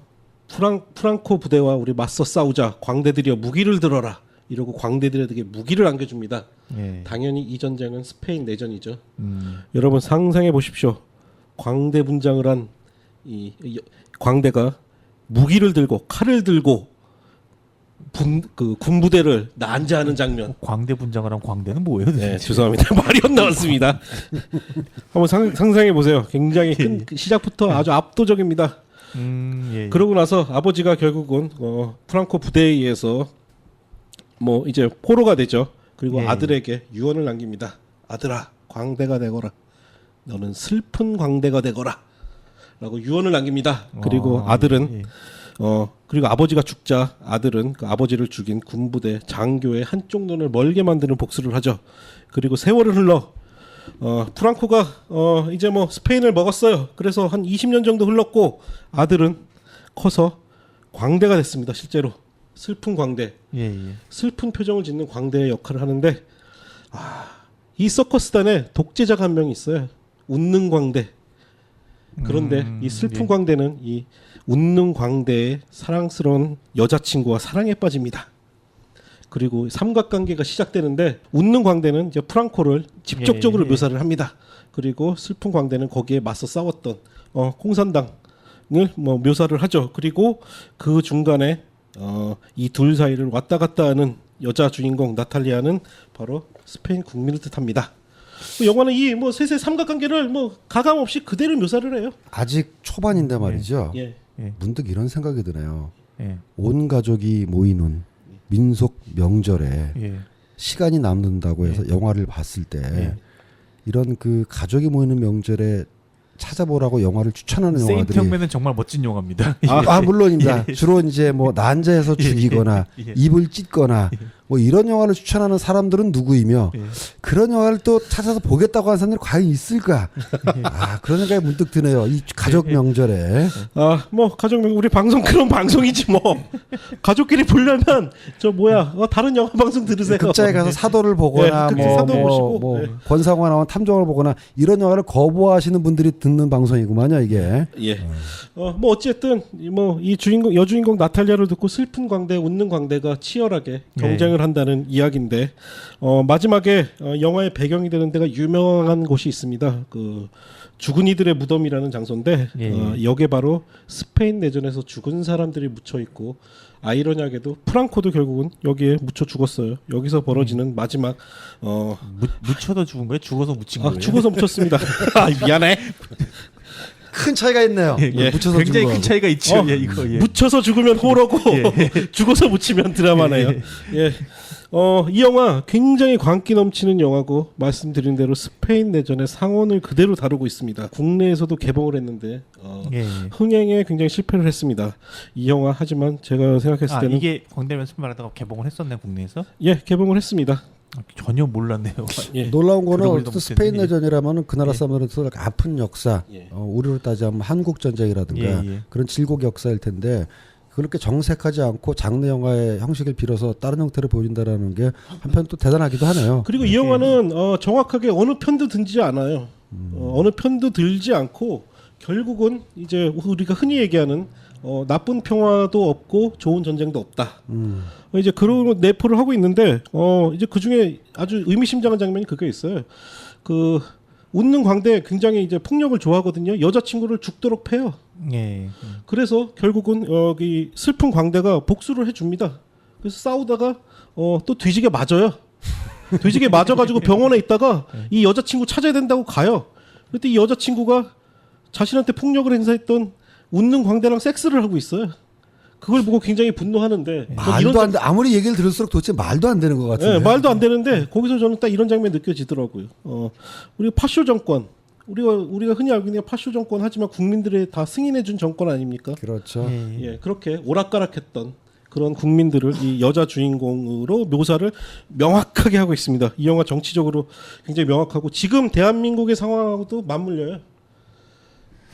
프랑코 부대와 우리 맞서 싸우자 광대들이여 무기를 들어라 이러고 광대들에게 무기를 안겨줍니다. 당연히 이 전쟁은 스페인 내전이죠. 여러분 상상해 보십시오. 광대 분장을 한 이 광대가 무기를 들고 칼을 들고 군부대를 난자하는 장면. 광대 분장을 한 광대는 뭐예요? 네, 죄송합니다. 말이 안 나왔습니다. 한번 상상해 보세요. 굉장히 시작부터 아주 압도적입니다. 그러고 나서 아버지가 결국은 프랑코 부대에 의해서 뭐 이제 포로가 되죠. 그리고 아들에게 유언을 남깁니다. 아들아, 광대가 되거라. 너는 슬픈 광대가 되거라. 라고 유언을 남깁니다. 그리고 아들은 그리고 아버지가 죽자 아들은 그 아버지를 죽인 군부대 장교의 한쪽 눈을 멀게 만드는 복수를 하죠. 그리고 세월을 흘러 프랑코가 이제 뭐 스페인을 먹었어요. 그래서 한 20년 정도 흘렀고 아들은 커서 광대가 됐습니다. 실제로 슬픈 광대, 슬픈 표정을 짓는 광대의 역할을 하는데 이 서커스단에 독재자가 한 명 있어요. 웃는 광대. 그런데 이 슬픈 광대는 이 웃는 광대의 사랑스러운 여자친구와 사랑에 빠집니다. 그리고 삼각관계가 시작되는데 웃는 광대는 이제 프랑코를 직접적으로 묘사를 합니다. 그리고 슬픈 광대는 거기에 맞서 싸웠던 공산당을 뭐 묘사를 하죠. 그리고 그 중간에 이 둘 사이를 왔다 갔다 하는 여자 주인공 나탈리아는 바로 스페인 국민을 뜻합니다. 영화는 이 뭐 셋의 삼각관계를 뭐 가감 없이 그대로 묘사를 해요. 아직 초반인데 말이죠. 문득 이런 생각이 드네요. 온 가족이 모이는 민속 명절에 시간이 남는다고 해서 영화를 봤을 때 이런 그 가족이 모이는 명절에 찾아보라고 영화를 추천하는 영화들이 세인트형맨은 정말 멋진 영화입니다. 물론입니다. 주로 이제 뭐 난자에서 죽이거나 입을 찢거나 뭐 이런 영화를 추천하는 사람들은 누구이며 그런 영화를 또 찾아서 보겠다고 하는 사람들이 과연 있을까? 그런 생각이 문득 드네요. 이 가족 명절에 뭐 가족 우리 방송 그런 방송이지 뭐 가족끼리 보려면 다른 영화 방송 들으세요. 극장에 가서 사도를 보거나 뭐 권상우가 나온 탐정을 보거나 이런 영화를 거부하시는 분들이 듣는 방송이구만요 이게. 뭐 어쨌든 뭐 이 여주인공 나탈리아를 듣고 슬픈 광대, 웃는 광대가 치열하게 경쟁을 한다는 이야기인데 마지막에 영화의 배경이 되는 데가 유명한 곳이 있습니다. 그 죽은 이들의 무덤이라는 장소인데 여기에 바로 스페인 내전에서 죽은 사람들이 묻혀 있고 아이러니하게도 프랑코도 결국은 여기에 묻혀 죽었어요. 여기서 벌어지는 마지막 묻혀서 죽은 거예요? 죽어서 묻힌 거예요? 죽어서 묻혔습니다. 미안해. 큰 차이가 있네요. 묻혀서 굉장히 큰 차이가 있죠. 묻혀서 죽으면 호러고 죽어서 묻히면 드라마네요. 이 영화 굉장히 광기 넘치는 영화고 말씀드린 대로 스페인 내전의 상언을 그대로 다루고 있습니다. 국내에서도 개봉을 했는데 흥행에 굉장히 실패를 했습니다. 이 영화 하지만 제가 생각했을 때는 이게 광대면 슬픈 발라드가 개봉을 했었나요 국내에서? 개봉을 했습니다. 전혀 몰랐네요. 놀라운 거는 스페인 내전이라면 그 나라 사람들은 아픈 역사, 우리로 따지면 한국 전쟁이라든가 그런 질곡 역사일 텐데 그렇게 정색하지 않고 장르 영화의 형식을 빌어서 다른 형태를 보여준다라는 게 한편 또 대단하기도 하네요. 그리고 이 영화는 정확하게 어느 편도 들지 않아요. 어느 편도 들지 않고 결국은 이제 우리가 흔히 얘기하는 나쁜 평화도 없고 좋은 전쟁도 없다. 이제 그런 내포를 하고 있는데 이제 그 중에 아주 의미심장한 장면이 그게 있어요. 그 웃는 광대 굉장히 이제 폭력을 좋아하거든요. 여자친구를 죽도록 패요. 예. 그래서 결국은 여기 슬픈 광대가 복수를 해줍니다. 그래서 싸우다가 또 뒤지게 맞아요. 뒤지게 맞아가지고 병원에 있다가 이 여자친구 찾아야 된다고 가요. 그때 이 여자친구가 자신한테 폭력을 행사했던 웃는 광대랑 섹스를 하고 있어요. 그걸 보고 굉장히 분노하는데 말도 안 돼. 아무리 얘기를 들을수록 도대체 말도 안 되는 것 같은데. 네, 말도 안 되는데 거기서 저는 딱 이런 장면이 느껴지더라고요. 우리가 파쇼 정권, 우리가 흔히 알고 있는 파쇼 정권 하지만 국민들의 다 승인해준 정권 아닙니까? 그렇죠. 예, 그렇게 오락가락했던 그런 국민들을 이 여자 주인공으로 묘사를 명확하게 하고 있습니다. 이 영화 정치적으로 굉장히 명확하고 지금 대한민국의 상황하고도 맞물려요.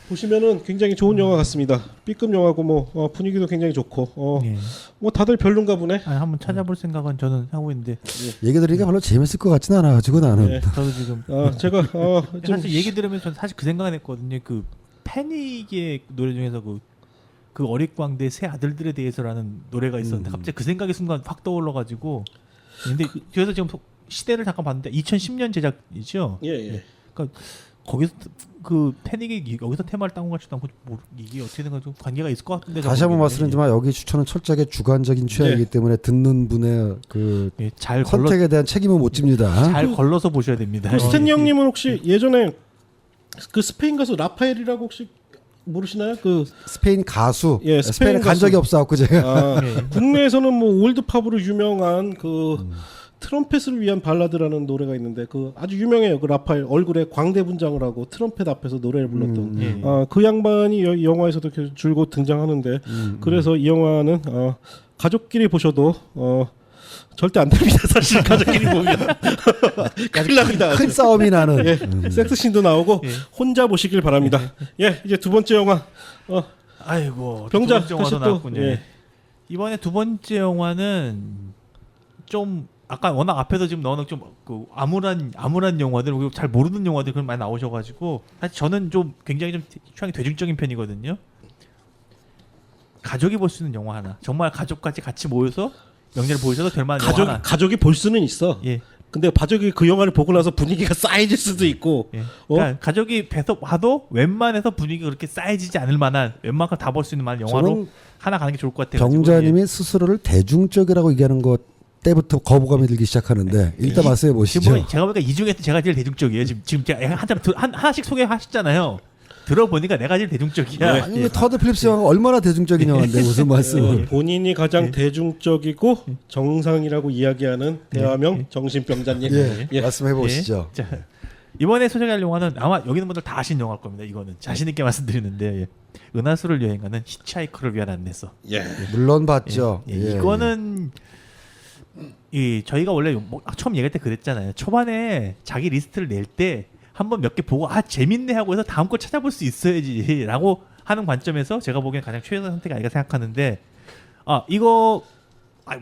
보시면은 굉장히 좋은 영화 같습니다. B급 영화고 뭐 분위기도 굉장히 좋고 예. 뭐 다들 별론가 보네. 아니, 한번 찾아볼 생각은 저는 하고 있는데 얘기 들으니까 별로 재밌을 것 같진 않아가지고 나는. 예. 저도 지금 제가 좀 사실 얘기 들으면서 저는 사실 그 생각을 했거든요. 그 패닉의 노래 중에서 그 어릿광대 새 아들들에 대해서라는 노래가 있었는데 갑자기 그 생각이 순간 확 떠올라가지고 근데 그래서 지금 시대를 잠깐 봤는데 2010년 제작이죠. 예. 그러니까 거기서 그 패닉이 여기서 테마를 따온 것 같지도 않고 뭐 이게 어떻게 된 건지 관계가 있을 것 같은데 다시 한번 말씀드리지만 여기 추천은 철저하게 주관적인 취향이기 때문에 듣는 분의 그 예, 잘 선택에 대한 책임은 못 집니다. 잘 걸러서 보셔야 됩니다. 그 스탠리 형님은 혹시 예전에 그 스페인 가수 라파엘이라고 혹시 모르시나요? 그 스페인 가수. 예, 스페인에 간 가수. 적이 없어갖고 제가. 국내에서는 뭐 올드팝으로 유명한 그 트럼펫을 위한 발라드라는 노래가 있는데 그 아주 유명해요. 그 라파엘 얼굴에 광대 분장을 하고 트럼펫 앞에서 노래를 불렀던 그 양반이 이 영화에서도 계속 줄곧 등장하는데 그래서 이 영화는 가족끼리 보셔도 절대 안 됩니다. 사실 가족끼리 보면 큰일 납니다. 큰 싸움이 나는. 예, 섹스신도 나오고 혼자 보시길 바랍니다. 예, 이제 두 번째 영화 아이고 병자 두 번째 영화도 다시 또, 나왔군요. 예. 이번에 두 번째 영화는 좀 아까 워낙 앞에서 지금 넣어놓은 좀 그 암울한 영화들 그리고 잘 모르는 영화들 그런 많이 나오셔가지고 사실 저는 좀 굉장히 좀 취향이 대중적인 편이거든요. 가족이 볼 수 있는 영화 하나 정말 가족까지 같이 모여서 명절 보셔도 될 만한 영화 하나. 가족이 볼 수는 있어. 예. 근데 가족이 그 영화를 보고 나서 분위기가 쌓여질 수도 있고. 예. 그러니까 가족이 봐도 웬만해서 분위기가 그렇게 쌓여지지 않을 만한 웬만큼 다 볼 수 있는 만한 영화로 하나 가는 게 좋을 것 같아요. 병자님이 스스로를 대중적이라고 얘기하는 것 때부터 거부감이 들기 시작하는데 일단 말씀해 보시죠. 지금 뭐 제가 보니까 이 중에서 제가 제일 대중적이에요. 지금 제가 하나씩 소개하셨잖아요. 들어보니까 내가 제일 대중적이야. 아니 터드 필립스 영화가 얼마나 대중적인 영화인데 무슨 말씀을. 본인이 가장 대중적이고 정상이라고 이야기하는 대화명 정신병자님. 예. 말씀해 보시죠. 자, 이번에 소개할 영화는 아마 여기 있는 분들 다 아시는 영화일 겁니다. 이거는 자신 있게 말씀드리는데 은하수를 여행하는 히치하이커를 위한 안내서. 예. 물론 봤죠. 이거는 저희가 원래 처음 얘기할 때 그랬잖아요. 초반에 자기 리스트를 낼 때 한번 몇 개 보고 재밌네 하고 해서 다음 거 찾아볼 수 있어야지라고 하는 관점에서 제가 보기엔 가장 최선의 선택이 아닐까 생각하는데 이거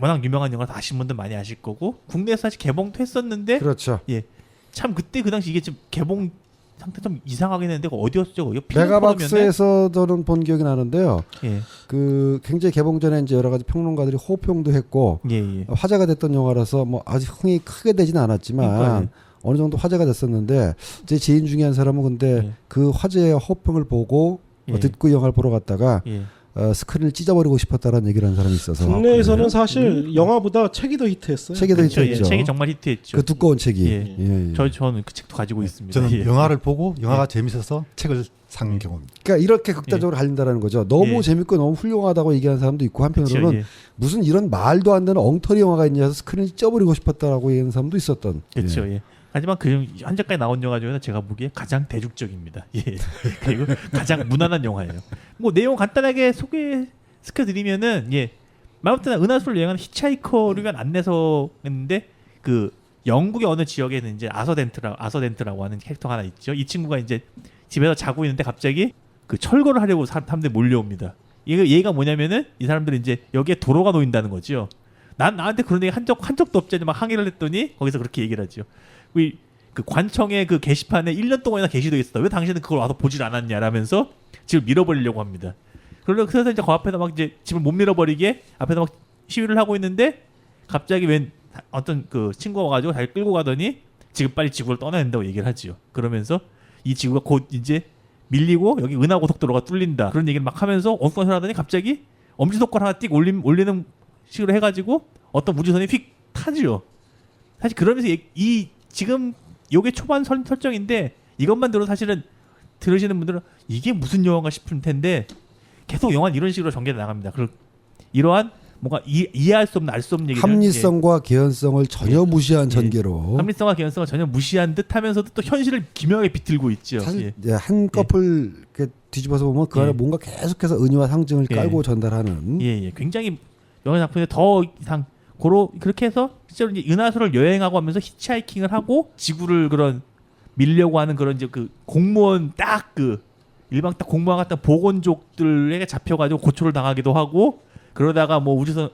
워낙 유명한 영화 다 아시는 분들 많이 아실 거고 국내에서 사실 개봉도 했었는데 그렇죠. 참 그때 그 당시 이게 좀 개봉 상태 좀 이상하긴 했는데 어디였죠? 메가박스에서 저는 본 기억이 나는데요. 예. 그 굉장히 개봉 전에 이제 여러 가지 평론가들이 호평도 했고 화제가 됐던 영화라서 뭐 아직 흥이 크게 되지는 않았지만 어느 정도 화제가 됐었는데 제 지인 중에 한 사람은 근데 그 화제의 호평을 보고 듣고 영화를 보러 갔다가 스크린을 찢어버리고 싶었다라는 얘기를 하는 사람이 있어서 국내에서는 사실 영화보다 책이 더 히트했어요. 책이 더 히트했죠. 책이 정말 히트했죠. 그 두꺼운 책이. 저는 그 책도 가지고 있습니다. 저는 영화를 보고 영화가 재밌어서 책을 산 경우입니다. 그러니까 이렇게 극단적으로 갈린다라는 거죠. 너무 재밌고 너무 훌륭하다고 얘기하는 사람도 있고 한편으로는 무슨 이런 말도 안 되는 엉터리 영화가 있냐 해서 스크린을 찢어버리고 싶었다라고 얘기하는 사람도 있었던. 그렇죠. 하지만 그 현재까지 나온 영화 중에서 제가 보기에 가장 대중적입니다. 그리고 가장 무난한 영화예요. 뭐 내용 간단하게 시켜드리면은 말부터 은하수를 여행하는 히치하이커를 위한 안내서인데 그 영국의 어느 지역에는 이제 아서덴트라고 하는 캐릭터가 하나 있죠. 이 친구가 이제 집에서 자고 있는데 갑자기 그 철거를 하려고 사람들이 몰려옵니다. 얘가 뭐냐면은 이 사람들이 이제 여기에 도로가 놓인다는 거죠. 난 나한테 그런 얘기 한 적도 없지 막 항의를 했더니 거기서 그렇게 얘기를 하죠. 그 관청의 그 게시판에 1년 동안이나 게시되어 있었다. 왜 당신은 그걸 와서 보질 않았냐라면서 집을 밀어버리려고 합니다. 그래서 이제 그 앞에다 막 이제 집을 못 밀어버리게 앞에다 막 시위를 하고 있는데 갑자기 웬 어떤 그 친구가 와가지고 자기 끌고 가더니 지금 빨리 지구를 떠나야 된다고 얘기를 하지요. 그러면서 이 지구가 곧 이제 밀리고 여기 은하고속도로가 뚫린다 그런 얘기를 막 하면서 엉뚱한 소리 하더니 갑자기 엄지손가락 하나 띡 올리는 식으로 해가지고 어떤 우주선이 휙 타지요. 사실 그러면서 이 지금 요게 초반 설정인데 이것만 들어도 사실은 들으시는 분들은 이게 무슨 영화가 싶을 텐데 계속 영화는 이런 식으로 전개돼 나갑니다. 이러한 뭔가 이해할 수 없는 알 수 없는 얘기를 합리성과 개연성을 전혀 무시한 전개로 합리성과 개연성을 전혀 무시한 듯 하면서도 또 현실을 기묘하게 비틀고 있죠. 사실 한꺼풀 이렇게 뒤집어서 보면 그 안에 뭔가 계속해서 은유와 상징을 깔고 전달하는 굉장히 영화 작품에 더 이상 그렇게 해서 실제로 이제 은하수를 여행하고 하면서 히치하이킹을 하고 지구를 그런 밀려고 하는 그런 이제 그 공무원 일방 딱 공무원 같은 보건족들에게 잡혀가지고 고초를 당하기도 하고 그러다가 뭐 우주선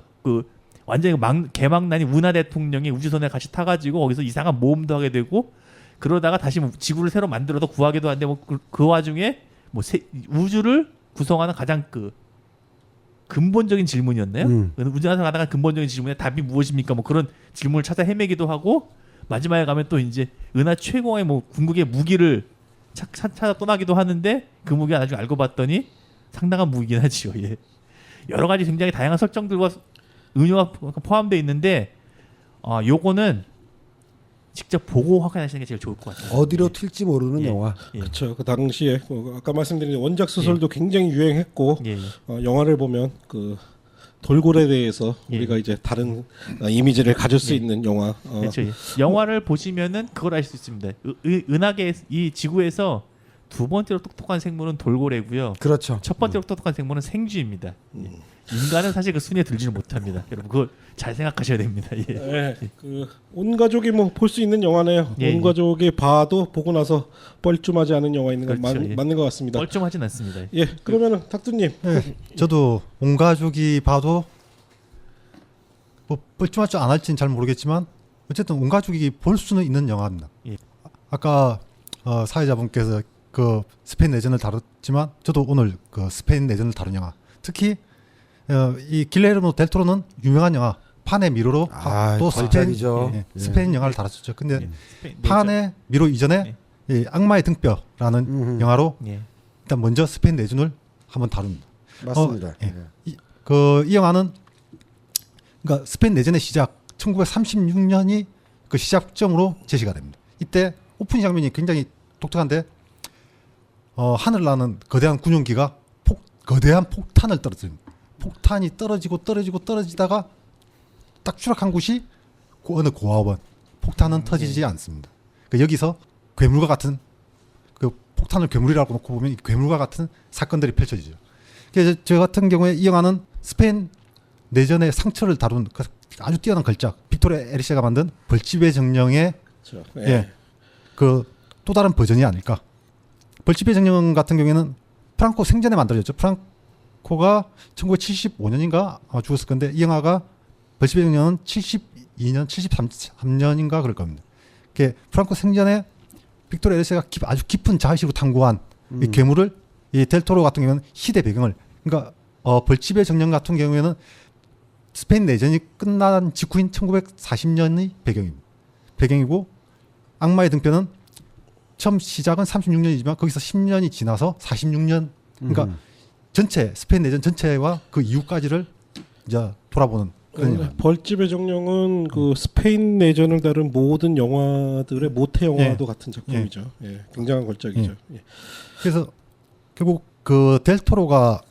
완전히 개망난이 운하 대통령이 우주선에 같이 타가지고 거기서 이상한 모험도 하게 되고 그러다가 다시 뭐 지구를 새로 만들어서 구하기도 하는데 뭐 그 와중에 뭐 우주를 구성하는 가장 근본적인 질문이었나요? 우주에서 가다가 근본적인 질문에 답이 무엇입니까? 뭐 그런 질문을 찾아 헤매기도 하고 마지막에 가면 또 이제 은하 최고의 뭐 궁극의 무기를 찾아 떠나기도 하는데 그 무기가 나중에 알고 봤더니 상당한 무기긴 하지요. 예. 여러 가지 굉장히 다양한 설정들과 은유가 포함되어 있는데 요거는 직접 보고 확인하시는 게 제일 좋을 것 같아요. 어디로 튈지 모르는 영화. 그렇죠. 그 당시에 아까 말씀드린 원작 소설도 굉장히 유행했고 영화를 보면 그 돌고래에 대해서 우리가 이제 다른 이미지를 가질 수 있는 영화. 그렇죠. 영화를 보시면은 그걸 알 수 있습니다. 은하계 이 지구에서 두 번째로 똑똑한 생물은 돌고래고요. 그렇죠. 첫 번째로 똑똑한 생물은 생쥐입니다. 인간은 사실 그 순위에 들지는 못합니다. 여러분 그걸 잘 생각하셔야 됩니다. 온 가족이 뭐 볼 수 있는 영화네요. 온 가족이 봐도 보고 나서 뻘쭘하지 않은 영화 있는 건 맞는 것 같습니다. 뻘쭘하진 않습니다. 그러면은 탁두님. 저도 온 가족이 봐도 뭐 뻘쭘할지 안 할지는 잘 모르겠지만 어쨌든 온 가족이 볼 수는 있는 영화입니다. 아까 사회자분께서 그 스페인 내전을 다뤘지만 저도 오늘 그 스페인 내전을 다룬 영화 특히 이 길레르모 델 토로는 유명한 영화 판의 미로로 또 스페인 영화를 다뤘었죠. 근데 판의 미로 이전에 이 악마의 등뼈라는 영화로 일단 먼저 스페인 내전을 한번 다룹니다. 맞습니다. 이 영화는 그러니까 스페인 내전의 시작 1936년이 그 시작점으로 제시가 됩니다. 이때 오프닝 장면이 굉장히 독특한데 하늘 나는 거대한 군용기가 거대한 폭탄을 떨어뜨립니다. 폭탄이 떨어지다가 딱 추락한 곳이 어느 고아원. 폭탄은 터지지 않습니다. 여기서 괴물과 같은 그 폭탄을 괴물이라고 놓고 보면 괴물과 같은 사건들이 펼쳐지죠. 그래서 저 같은 경우에 이 영화는 스페인 내전의 상처를 다룬 아주 뛰어난 걸작 빅토르 에리세가 만든 벌집의 정령의 그 또 다른 버전이 아닐까. 벌집의 정령 같은 경우에는 프랑코 생전에 만들어졌죠. 프랑코가 1975년인가 죽었을 건데 이 영화가 벌집의 정령은 72년, 73년인가 그럴 겁니다. 프랑코 생전에 빅토르 에리세가 아주 깊은 자의식으로 탐구한 이 괴물을 이 델토로 같은 경우는 시대 배경을 그러니까 벌집의 정령 같은 경우에는 스페인 내전이 끝난 직후인 1940년의 배경이고 악마의 등뼈는 처음 시작은 36년이지만 거기서 10년이 지나서 46년 그러니까 전체 스페인 내전 전체와 그 이후까지를 이제 돌아보는 그런 영화. 벌집의 정령은 그 스페인 내전을 다룬 모든 영화들의 모태 영화도 같은 작품이죠. 굉장한 걸작이죠. 그래서 결국 그 델토로가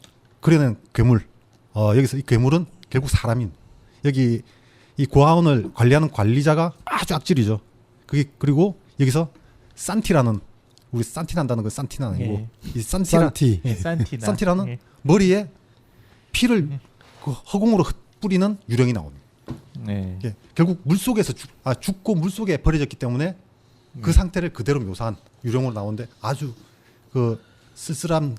그려낸 괴물 여기서 이 괴물은 결국 사람인 여기 이 고아원을 관리하는 관리자가 아주 악질이죠. 그리고 여기서 산티라는 우리 산티난다는 거 산티는 아니고 이 산티라는 머리에 피를 그 허공으로 뿌리는 유령이 나옵니다. 결국 물 속에서 죽고 물 속에 버려졌기 때문에 그 상태를 그대로 묘사한 유령으로 나오는데 아주 그 쓸쓸한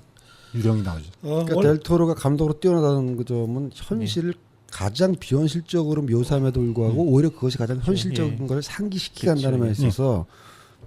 유령이 나오죠. 그러니까 델토로가 감독으로 뛰어나다는 그 점은 현실을 가장 비현실적으로 묘사함에도 불구하고 오히려 그것이 가장 현실적인 것을 상기시키게 한다는 면에 있어서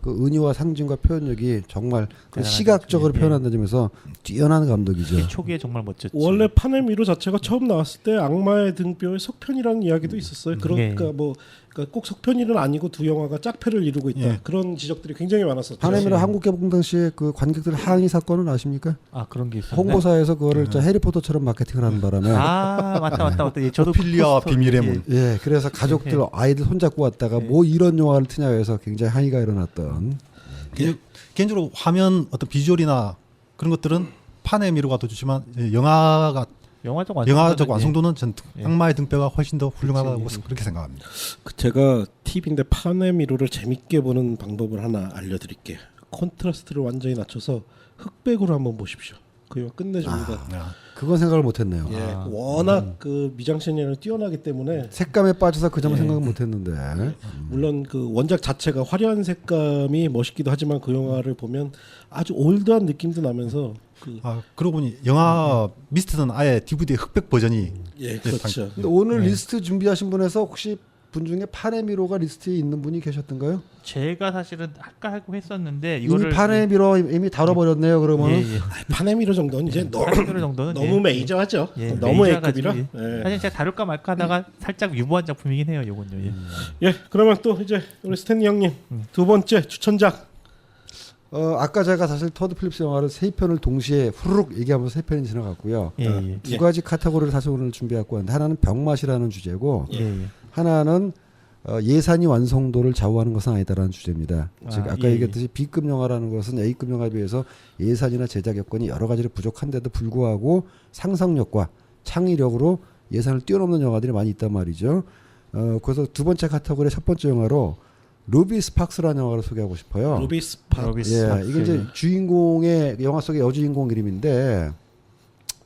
그 은유와 상징과 표현력이 정말 시각적으로 표현한다는 점에서 뛰어난 감독이죠. 초기에 정말 멋졌죠. 원래 판의 미로 자체가 처음 나왔을 때 악마의 등뼈의 속편이라는 이야기도 있었어요. 그러니까 뭐 그러니까 꼭 속편일은 아니고 두 영화가 짝패를 이루고 있다. 예. 그런 지적들이 굉장히 많았었죠. 파네미로 한국 개봉 당시에 그 관객들 항의 사건은 아십니까? 아 그런 게 있었네. 홍보사에서 그거를 저 해리포터처럼 마케팅을 하는 바람에 아 맞다. 예, 저도 오피리아와 포스터- 비밀의 예. 문. 예, 그래서 가족들 아이들 손잡고 왔다가 뭐 이런 영화를 트냐 해서 굉장히 항의가 일어났던. 개인적으로 화면 어떤 비주얼이나 그런 것들은 파네미로가 더 좋지만 영화적 완성도는 전 악마의 등뼈가 훨씬 더 훌륭하다고 그렇게 생각합니다. 제가 팁인데 파네미로를 재밌게 보는 방법을 하나 알려드릴게요. 콘트라스트를 완전히 낮춰서 흑백으로 한번 보십시오. 그 영화 끝내줍니다. 그건 생각을 못했네요. 예, 워낙 그 미장센이 뛰어나기 때문에 색감에 빠져서 그 점은 생각을 못했는데. 물론 그 원작 자체가 화려한 색감이 멋있기도 하지만 그 영화를 보면 아주 올드한 느낌도 나면서 그러고 보니 영화 미스트는 아예 DVD 흑백 버전이 예, 그렇죠. 근데 오늘 리스트 준비하신 분에서 혹시 분 중에 파네미로가 리스트에 있는 분이 계셨던가요? 제가 사실은 아까 하고 했었는데 이미 이거를 파네미로 이미 다뤄버렸네요. 그러면 예. 파네미로 정도는 이제 파네미로 정도는 너무 예. 메이저하죠. 예, 너무 메이저가지고, A급이라. 예. 예. 사실 제가 다룰까 말까 하다가 살짝 유보한 작품이긴 해요. 요건요. 예. 예, 그러면 또 이제 우리 스탠리 형님 두 번째 추천작. 아까 제가 사실 토드 필립스 영화를 세 편을 동시에 후루룩 얘기하면서 세 편이 지나갔고요. 예. 두 가지 카테고리를 사실 오늘 준비하고 왔는데 하나는 병맛이라는 주제고 예. 하나는 예산이 완성도를 좌우하는 것은 아니다라는 주제입니다. 즉 아까 얘기했듯이 B급 영화라는 것은 A급 영화에 비해서 예산이나 제작 여건이 여러 가지로 부족한데도 불구하고 상상력과 창의력으로 예산을 뛰어넘는 영화들이 많이 있단 말이죠. 그래서 두 번째 카테고리 첫 번째 영화로 루비 스팍스라는 영화를 소개하고 싶어요. 루비 스팍스. 예, 이게 이제 주인공의 영화 속의 여주인공 이름인데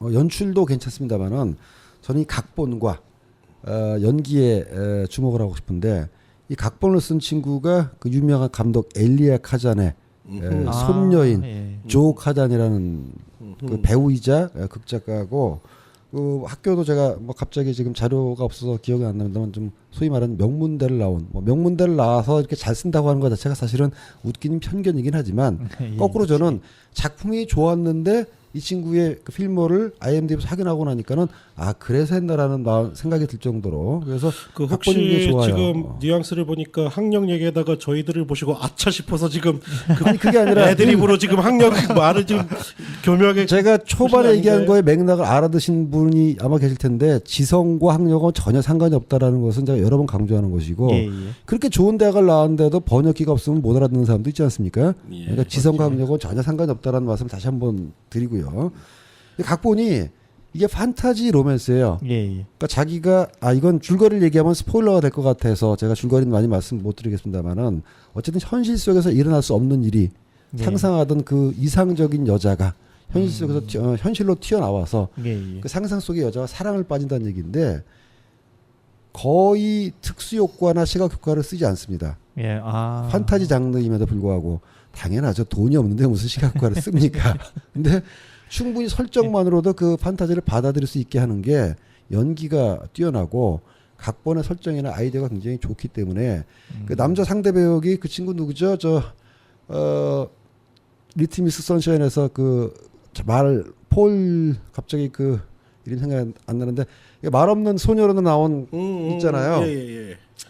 연출도 괜찮습니다만은 저는 이 각본과 연기에 주목을 하고 싶은데 이 각본을 쓴 친구가 그 유명한 감독 엘리아 카잔의 손녀인 조 카잔이라는 그 배우이자 극작가고 그 학교도 제가 뭐 갑자기 지금 자료가 없어서 기억이 안 납니다만 좀 소위 말하는 명문대를 나온 명문대를 나와서 이렇게 잘 쓴다고 하는 것 자체가 사실은 웃기는 편견이긴 하지만 거꾸로 저는 작품이 좋았는데 이 친구의 그 필모를 IMDb에서 확인하고 나니까는 그래서 했나라는 생각이 들 정도로 그래서 그 각본이 게 혹시 좋아요. 지금 뉘앙스를 보니까 학력 얘기에다가 저희들을 보시고 아차 싶어서 지금 아니 그게 아니라 애드립으로 지금 학력 말을 좀 교묘하게 제가 초반에 보시는 얘기한 아닌가요? 거에 맥락을 알아드신 분이 아마 계실 텐데 지성과 학력은 전혀 상관이 없다라는 것은 제가 여러 번 강조하는 것이고 그렇게 좋은 대학을 나왔는데도 번역기가 없으면 못 알아듣는 사람도 있지 않습니까? 그러니까 지성과 학력은 전혀 상관이 없다라는 말씀을 다시 한번 드리고요. 각본이 이게 판타지 로맨스예요. 그러니까 자기가 이건 줄거리를 얘기하면 스포일러가 될 것 같아서 제가 줄거리는 많이 말씀 못 드리겠습니다만은 어쨌든 현실 속에서 일어날 수 없는 일이 상상하던 그 이상적인 여자가 현실 속에서 현실로 튀어나와서 그 상상 속의 여자와 사랑을 빠진다는 얘기인데 거의 특수 효과나 시각 효과를 쓰지 않습니다. 판타지 장르임에도 불구하고 당연하죠. 돈이 없는데 무슨 시각 효과를 씁니까? 근데 충분히 설정만으로도 그 판타지를 받아들일 수 있게 하는 게 연기가 뛰어나고 각본의 설정이나 아이디어가 굉장히 좋기 때문에 그 남자 상대 배역이 그 친구 누구죠? 리틀 미스 선샤인에서 갑자기 그 이름 생각 안 나는데 말 없는 소녀로 나온 있잖아요.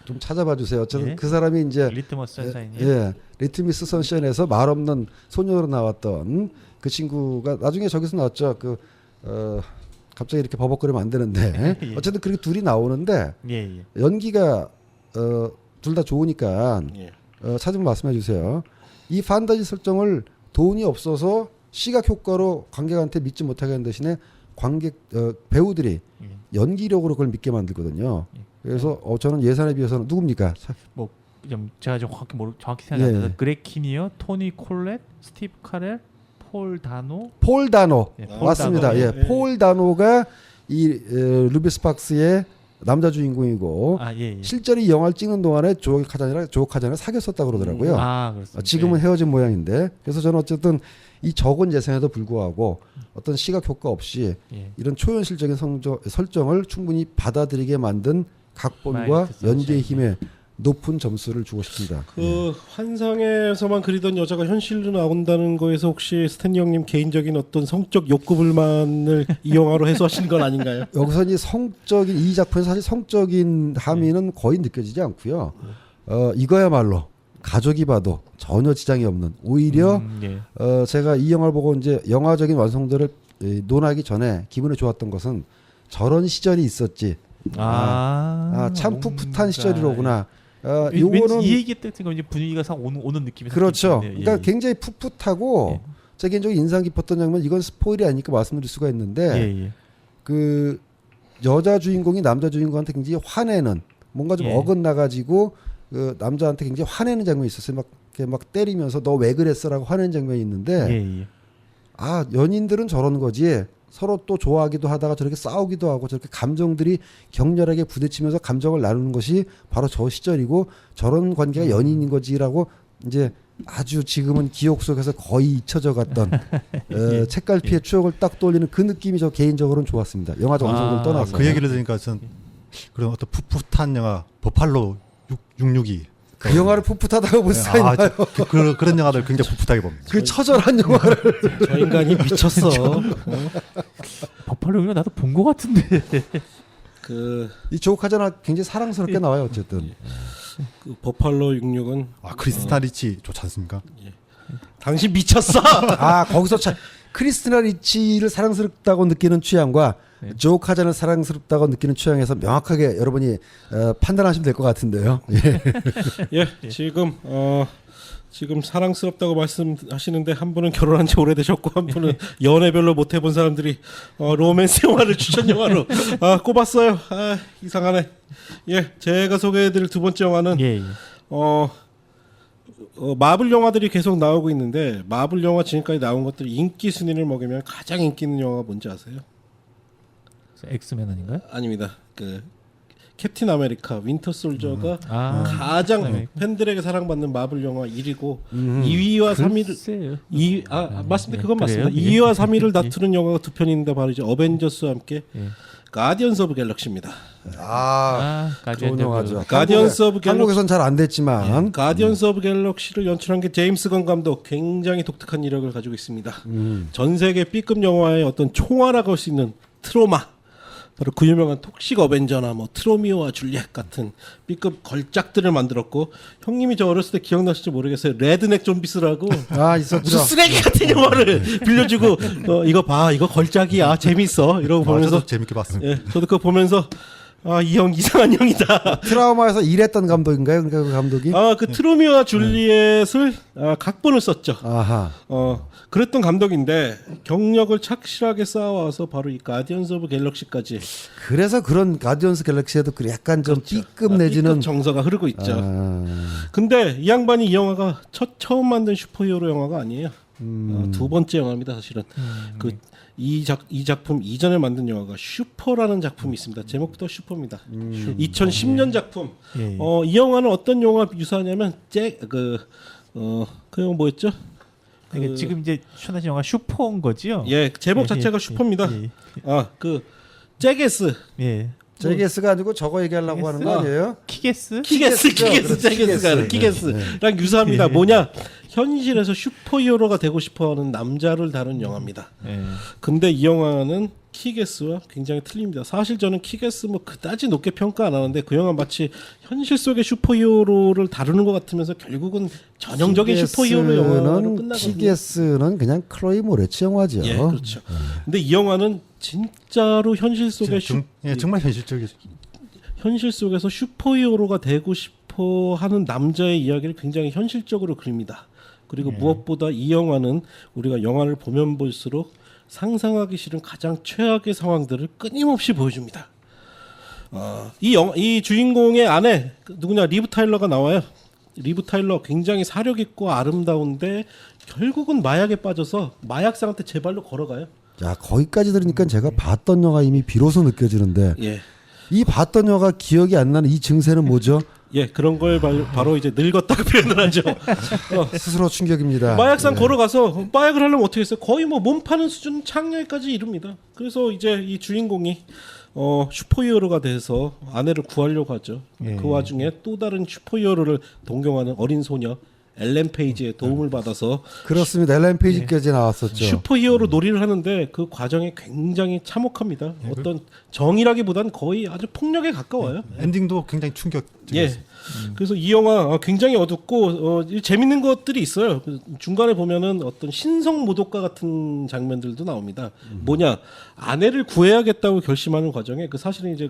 좀 찾아봐 주세요. 어쨌든 그 사람이 이제 리트머스 선샤인이요? 리틀 미스 선샤인에서 말 없는 소녀로 나왔던 그 친구가 나중에 저기서 나왔죠. 갑자기 이렇게 버벅거리면 안 되는데 어쨌든 그렇게 둘이 나오는데 연기가 둘 다 좋으니까 찾으면 말씀해 주세요. 이 판타지 설정을 돈이 없어서 시각 효과로 관객한테 믿지 못하게 하는 대신에 배우들이 연기력으로 그걸 믿게 만들거든요. 그래서 저는 예산에 비해서는 누굽니까? 뭐 제가 좀 정확히 생각이 안 나서 그렉 키니어, 토니 콜렛, 스티브 카렐, 폴 다노 맞습니다. 폴 다노가 이 루비 스팍스의 남자 주인공이고 실제로 이 영화를 찍는 동안에 조 카잔이랑 사귀었었다고 그러더라고요. 지금은 헤어진 모양인데 그래서 저는 어쨌든 이 적은 예산에도 불구하고 어떤 시각 효과 없이 이런 초현실적인 설정을 충분히 받아들이게 만든 각본과 연기의 힘에 높은 점수를 주고 싶습니다. 그 환상에서만 그리던 여자가 현실로 나온다는 거에서 혹시 스탠리 형님 개인적인 어떤 성적 욕구 불만을 이 영화로 해소하신 건 아닌가요? 여기서 이 작품에서 사실 성적인 함의는 거의 느껴지지 않고요. 이거야말로 가족이 봐도 전혀 지장이 없는 오히려 제가 이 영화를 보고 이제 영화적인 완성도를 논하기 전에 기분이 좋았던 것은 저런 시절이 있었지. 참 풋풋한 시절이로구나. 요거는 이 얘기 때 이제 분위기가 상 오는 느낌이 그렇죠. 있네요. 그러니까 굉장히 풋풋하고 제 개인적으로 인상 깊었던 장면 이건 스포일이 아니니까 말씀드릴 수가 있는데 그 여자 주인공이 남자 주인공한테 굉장히 화내는 뭔가 좀 어긋나가지고 그 남자한테 굉장히 화내는 장면이 있었어요. 막 때리면서 너 왜 그랬어라고 화내는 장면이 있는데 연인들은 저런 거지. 서로 또 좋아하기도 하다가 저렇게 싸우기도 하고 저렇게 감정들이 격렬하게 부딪히면서 감정을 나누는 것이 바로 저 시절이고 저런 관계가 연인인 거지라고 이제 아주 지금은 기억 속에서 거의 잊혀져 갔던 책갈피의 추억을 딱 떠올리는 그 느낌이 저 개인적으로는 좋았습니다. 영화적 완성도를 떠나서. 그 얘기를 들으니까 전 그런 어떤 풋풋한 영화 버팔로 662 그 영화를 풋풋하다고 볼 수가 있나요? 그런 영화들 굉장히 풋풋하게 봅니다. 그 처절한 영화를 저 인간이 미쳤어. 버팔로 나도 본 것 같은데. 이 조카잖아 굉장히 사랑스럽게 나와요 어쨌든. 그 버팔로 66은 크리스타 리치 좋지 않습니까? 당신 미쳤어. 거기서 크리스티나 리치를 사랑스럽다고 느끼는 취향과 조 카잔을 사랑스럽다고 느끼는 취향에서 명확하게 여러분이 판단하시면 될 것 같은데요. 지금 사랑스럽다고 말씀하시는데 한 분은 결혼한 지 오래되셨고 한 분은 연애 별로 못 해본 사람들이 로맨스 영화를 추천 영화로 꼽았어요. 이상하네. 제가 소개해드릴 두 번째 영화는 마블 영화들이 계속 나오고 있는데 마블 영화 지금까지 나온 것들 인기 순위를 먹으면 가장 인기 있는 영화가 뭔지 아세요? 엑스맨 아닌가요? 아닙니다. 그 캡틴 아메리카 윈터 솔저가 가장 팬들에게 사랑받는 마블 영화 1위고 2위와 3위를 맞습니다. 그건 그래요? 맞습니다. 2위와 3위를 다투는 영화가 두 편인데 바로 이제 어벤져스와 함께 가디언스 오브 갤럭시입니다. 좋은 영화죠. 가디언스 오브 갤럭시 한국에선 잘 안 됐지만 가디언스 오브 갤럭시를 연출한 게 제임스 건 감독 굉장히 독특한 이력을 가지고 있습니다. 전 세계 B급 영화의 어떤 총알이라고 할 수 있는 트로마 바로 그 유명한 톡식 어벤져나 뭐 트로미오와 줄리엣 같은 B급 걸작들을 만들었고 형님이 저 어렸을 때 기억나실지 모르겠어요. 레드넥 좀비스라고 있었죠. 무슨 쓰레기 같은 영화를 빌려주고 이거 봐 이거 걸작이야 재밌어 이러고 보면서 저도 재밌게 봤습니다. 저도 그거 보면서 이 형 이상한 형이다. 트라우마에서 일했던 감독인가요? 그러니까 그 감독이? 그 트로미오와 줄리엣을 각본을 썼죠. 아하. 그랬던 감독인데 경력을 착실하게 쌓아와서 바로 이 가디언스 오브 갤럭시까지. 그래서 그런 가디언스 갤럭시에도 약간 좀 B급 내지는 B급 정서가 흐르고 있죠. 근데 이 양반이 이 영화가 처음 만든 슈퍼히어로 영화가 아니에요. 두 번째 영화입니다, 사실은. 이 작품 이전에 만든 영화가 슈퍼라는 작품이 있습니다. 제목부터 슈퍼입니다. 2010년 작품. 이 영화는 어떤 영화 유사하냐면 그 영화 뭐였죠? 그러니까 지금 이제 추천하신 영화 슈퍼인 거지요? 제목 자체가 슈퍼입니다. 그 잭게스. 잭게스가 아니고 저거 얘기하려고 하는 거 아니에요? 키게스랑 유사합니다. 뭐냐? 현실에서 슈퍼히어로가 되고 싶어하는 남자를 다룬 영화입니다. 근데 이 영화는 키게스와 굉장히 틀립니다. 사실 저는 키게스 뭐 그다지 높게 평가 안 하는데 그 영화 마치 현실 속의 슈퍼히어로를 다루는 것 같으면서 결국은 전형적인 슈퍼히어로 영화로 끝나거든요. 키게스는 그냥 클로이 모레츠 영화죠. 그렇죠. 근데 이 영화는 진짜로 현실 속의 정말 현실적이죠. 현실 속에서 슈퍼히어로가 되고 싶어 하는 남자의 이야기를 굉장히 현실적으로 그립니다. 그리고 무엇보다 이 영화는 우리가 영화를 보면 볼수록 상상하기 싫은 가장 최악의 상황들을 끊임없이 보여줍니다. 이 주인공의 아내 누구냐 리브 타일러가 나와요. 리브 타일러 굉장히 사력 있고 아름다운데 결국은 마약에 빠져서 마약상한테 제 발로 걸어가요. 야 거기까지 들으니까 제가 봤던 영화 이미 비로소 느껴지는데 이 봤던 영화가 기억이 안 나는 이 증세는 뭐죠? 그런 걸 바로 이제 늙었다고 표현을 하죠. 스스로 충격입니다. 마약상 걸어가서 마약을 하려면 어떻게 했어요? 거의 뭐 몸 파는 수준 창렬까지 이릅니다. 그래서 이제 이 주인공이 슈퍼히어로가 돼서 아내를 구하려고 하죠. 예. 그 와중에 또 다른 슈퍼히어로를 동경하는 어린 소녀 엘렌 페이지의 도움을 받아서 그렇습니다. 엘렌 페이지까지 나왔었죠. 슈퍼히어로 놀이를 하는데 그 과정이 굉장히 참혹합니다. 어떤 정의라기보단 거의 아주 폭력에 가까워요. 엔딩도 굉장히 충격적이었어요. 예. 그래서 이 영화 굉장히 어둡고 재밌는 것들이 있어요. 중간에 보면은 어떤 신성 모독과 같은 장면들도 나옵니다. 뭐냐, 아내를 구해야겠다고 결심하는 과정에 그 사실은 이제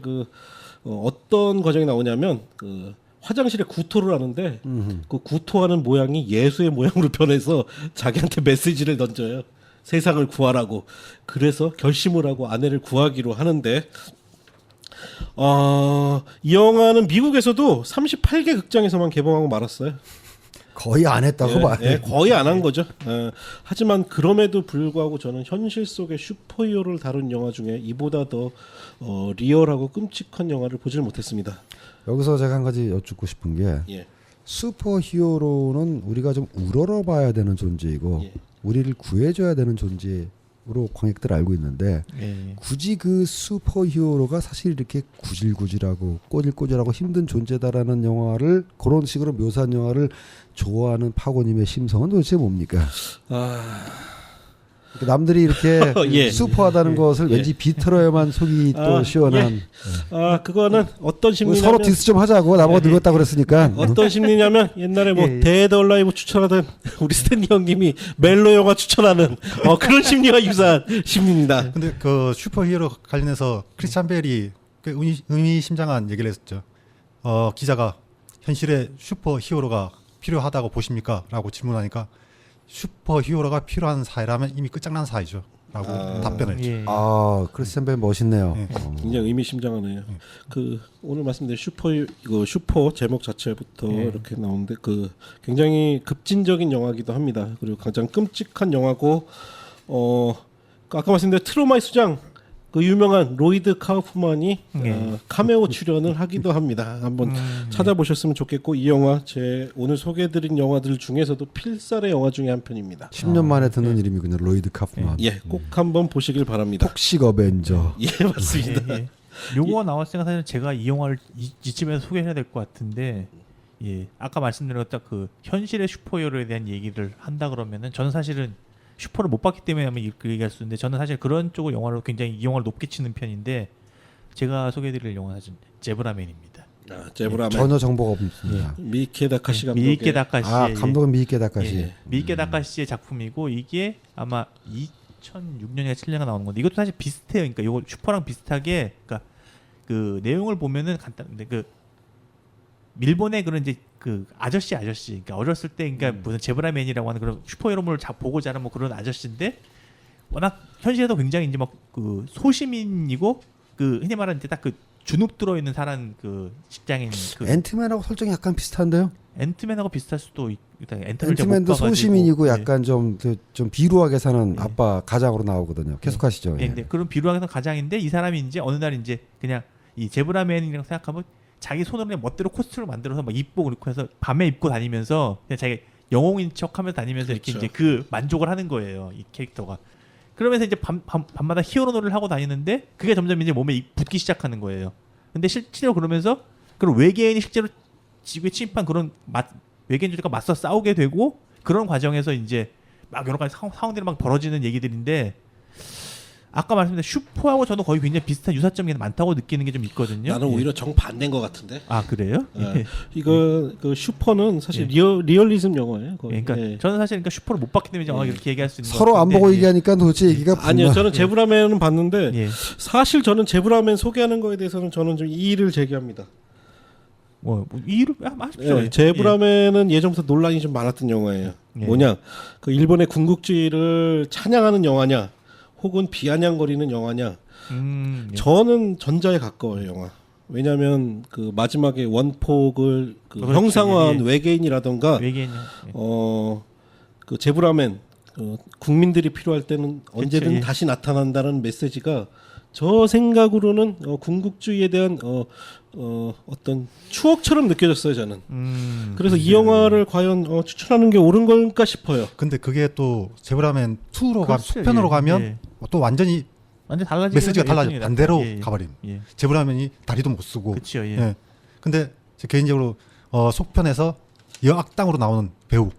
어떤 과정이 나오냐면 그 화장실에 구토를 하는데 그 구토하는 모양이 예수의 모양으로 변해서 자기한테 메시지를 던져요. 세상을 구하라고. 그래서 결심을 하고 아내를 구하기로 하는데 이 영화는 미국에서도 38개 극장에서만 개봉하고 말았어요. 거의 안 했다고 봐요. 예, 거의 안 한 거죠. 하지만 그럼에도 불구하고 저는 현실 속의 슈퍼히어로를 다룬 영화 중에 이보다 더 리얼하고 끔찍한 영화를 보질 못했습니다. 여기서 제가 한 가지 여쭙고 싶은 게 예. 슈퍼히어로는 우리가 좀 우러러봐야 되는 존재이고 예. 우리를 구해줘야 되는 존재로 관객들 알고 있는데 예. 굳이 그 슈퍼히어로가 사실 이렇게 구질구질하고 꼬질꼬질하고 힘든 존재다라는 영화를 그런 식으로 묘사한 영화를 좋아하는 파고님의 심성은 도대체 뭡니까? 남들이 이렇게 예. 슈퍼하다는 것을 왠지 비틀어야만 속이 또 시원한. 그거는 어떤 심리냐면 서로 디스 좀 하자고 나보고 늙었다 그랬으니까. 어떤 심리냐면 옛날에 뭐 데드 얼라이브 추천하던 우리 스탠리 형님이 멜로 영화 추천하는 그런 심리와 유사한 심리입니다. 근데 그 슈퍼히어로 관련해서 크리스찬 벨이 그 의미심장한 얘기를 했었죠. 기자가 현실에 슈퍼히어로가 필요하다고 보십니까? 라고 질문하니까 슈퍼히어로가 필요한 사회라면 이미 끝장난 사회죠. 라고 답변을 했죠. 예. 크리스찬 벨 멋있네요. 예. 굉장히 의미심장하네요. 오늘 말씀드린 슈퍼 제목 자체부터 이렇게 나오는데 굉장히 급진적인 영화기도 합니다. 그리고 가장 끔찍한 영화고 아까 말씀드린 트로마의 수장 그 유명한 로이드 카우프만이 카메오 출연을 하기도 합니다. 한번 찾아보셨으면 좋겠고 이 영화 제 오늘 소개해드린 영화들 중에서도 필살의 영화 중에 한 편입니다. 10년 만에 듣는 이름이군요. 로이드 카프만. 예, 꼭 한번 보시길 바랍니다. 폭식 어벤져. 예, 맞습니다. 예. 요거 나왔으니까 사실 제가 이 영화를 이쯤에서 소개해야 될 것 같은데, 아까 말씀드린 딱 그 현실의 슈퍼히어로에 대한 얘기를 한다 그러면은 저는 사실은 슈퍼를 못 봤기 때문에 하면 그 얘기할 수 있는데 저는 사실 그런 쪽을 영화로 굉장히 이 영화를 높게 치는 편인데 제가 소개해드릴 영화는 사실 제브라맨입니다. 제브라맨. 전혀 정보가 없습니다. 미케 다카시 감독의 미ike 다카시. 감독은 미ike 다카시. 미ike 다카시의 작품이고 이게 아마 2006년인가 7년가 나오는 건데 이것도 사실 비슷해요. 그러니까 이거 슈퍼랑 비슷하게 그러니까 그 내용을 보면은 간단한데 그 일본의 그런 이제 그 아저씨 그러니까 어렸을 때 그러니까 무슨 제브라맨이라고 하는 그런 슈퍼히어로물 보고 자란 뭐 그런 아저씨인데 워낙 현실에도 굉장히 이제 막 그 소시민이고 그 흔히 말하는 이제 딱 그 주눅 들어 있는 사람 그 직장인 앤트맨하고 설정이 약간 비슷한데요? 앤트맨하고 비슷할 수도 있다. 앤트맨도 소시민이고 약간 좀 비루하게 사는 아빠 가장으로 나오거든요. 계속하시죠. 예. 근데 그런 비루하게 사는 가장인데 이 사람이 이제 어느 날 이제 그냥 이 제브라맨이라고 생각하면 자기 손으로 그냥 멋대로 코스튬을 만들어서 막 입고 그렇고 해서 밤에 입고 다니면서 그냥 자기 영웅인 척하면서 다니면서 이렇게 이제 그 만족을 하는 거예요. 이 캐릭터가. 그러면서 이제 밤마다 히어로 놀이를 하고 다니는데 그게 점점 이제 몸에 붙기 시작하는 거예요. 근데 실제로 그러면서 그런 외계인이 실제로 지구에 침입한 그런 외계인들과 맞서 싸우게 되고 그런 과정에서 이제 막 여러 가지 상황들이 막 벌어지는 얘기들인데 아까 말씀드린 슈퍼하고 저도 거의 굉장히 비슷한 유사점이 많다고 느끼는 게 좀 있거든요. 나는 오히려 정반대인 것 같은데. 아 그래요? 이거 그 슈퍼는 사실 리얼리즘 영화예요. 거의. 그러니까 저는 사실 그러니까 슈퍼를 못 봤기 때문에 이렇게 얘기할 수 있는 서로 안 보고 얘기하니까 도대체 얘기가 아니요. 저는 제브라맨은 봤는데 사실 저는 제브라맨 소개하는 거에 대해서는 저는 좀 이의를 제기합니다. 뭐 이의를 하십시오. 제브라맨은 예전부터 논란이 좀 많았던 영화예요. 뭐냐? 그 일본의 군국주의를 찬양하는 영화냐? 혹은 비아냥거리는 영화냐? 저는 전자에 가까워요 영화. 왜냐하면 그 마지막에 원폭을 형상화한 외계인이라던가 그 제브라맨 국민들이 필요할 때는 언제든 다시 나타난다는 메시지가 저 생각으로는 군국주의에 대한 어떤 추억처럼 느껴졌어요 저는. 그래서 이 영화를 과연 추천하는 게 옳은 걸까 싶어요. 근데 그게 또 제브라맨 2로 속편으로 가면 또 완전히 완전 달라지는 메시지가 달라져 일종의 반대로 예, 예. 가버림. 예. 제브라면이 다리도 못 쓰고. 그렇죠. 예. 예. 근데 제 개인적으로 속편에서 여악당으로 나오는 배우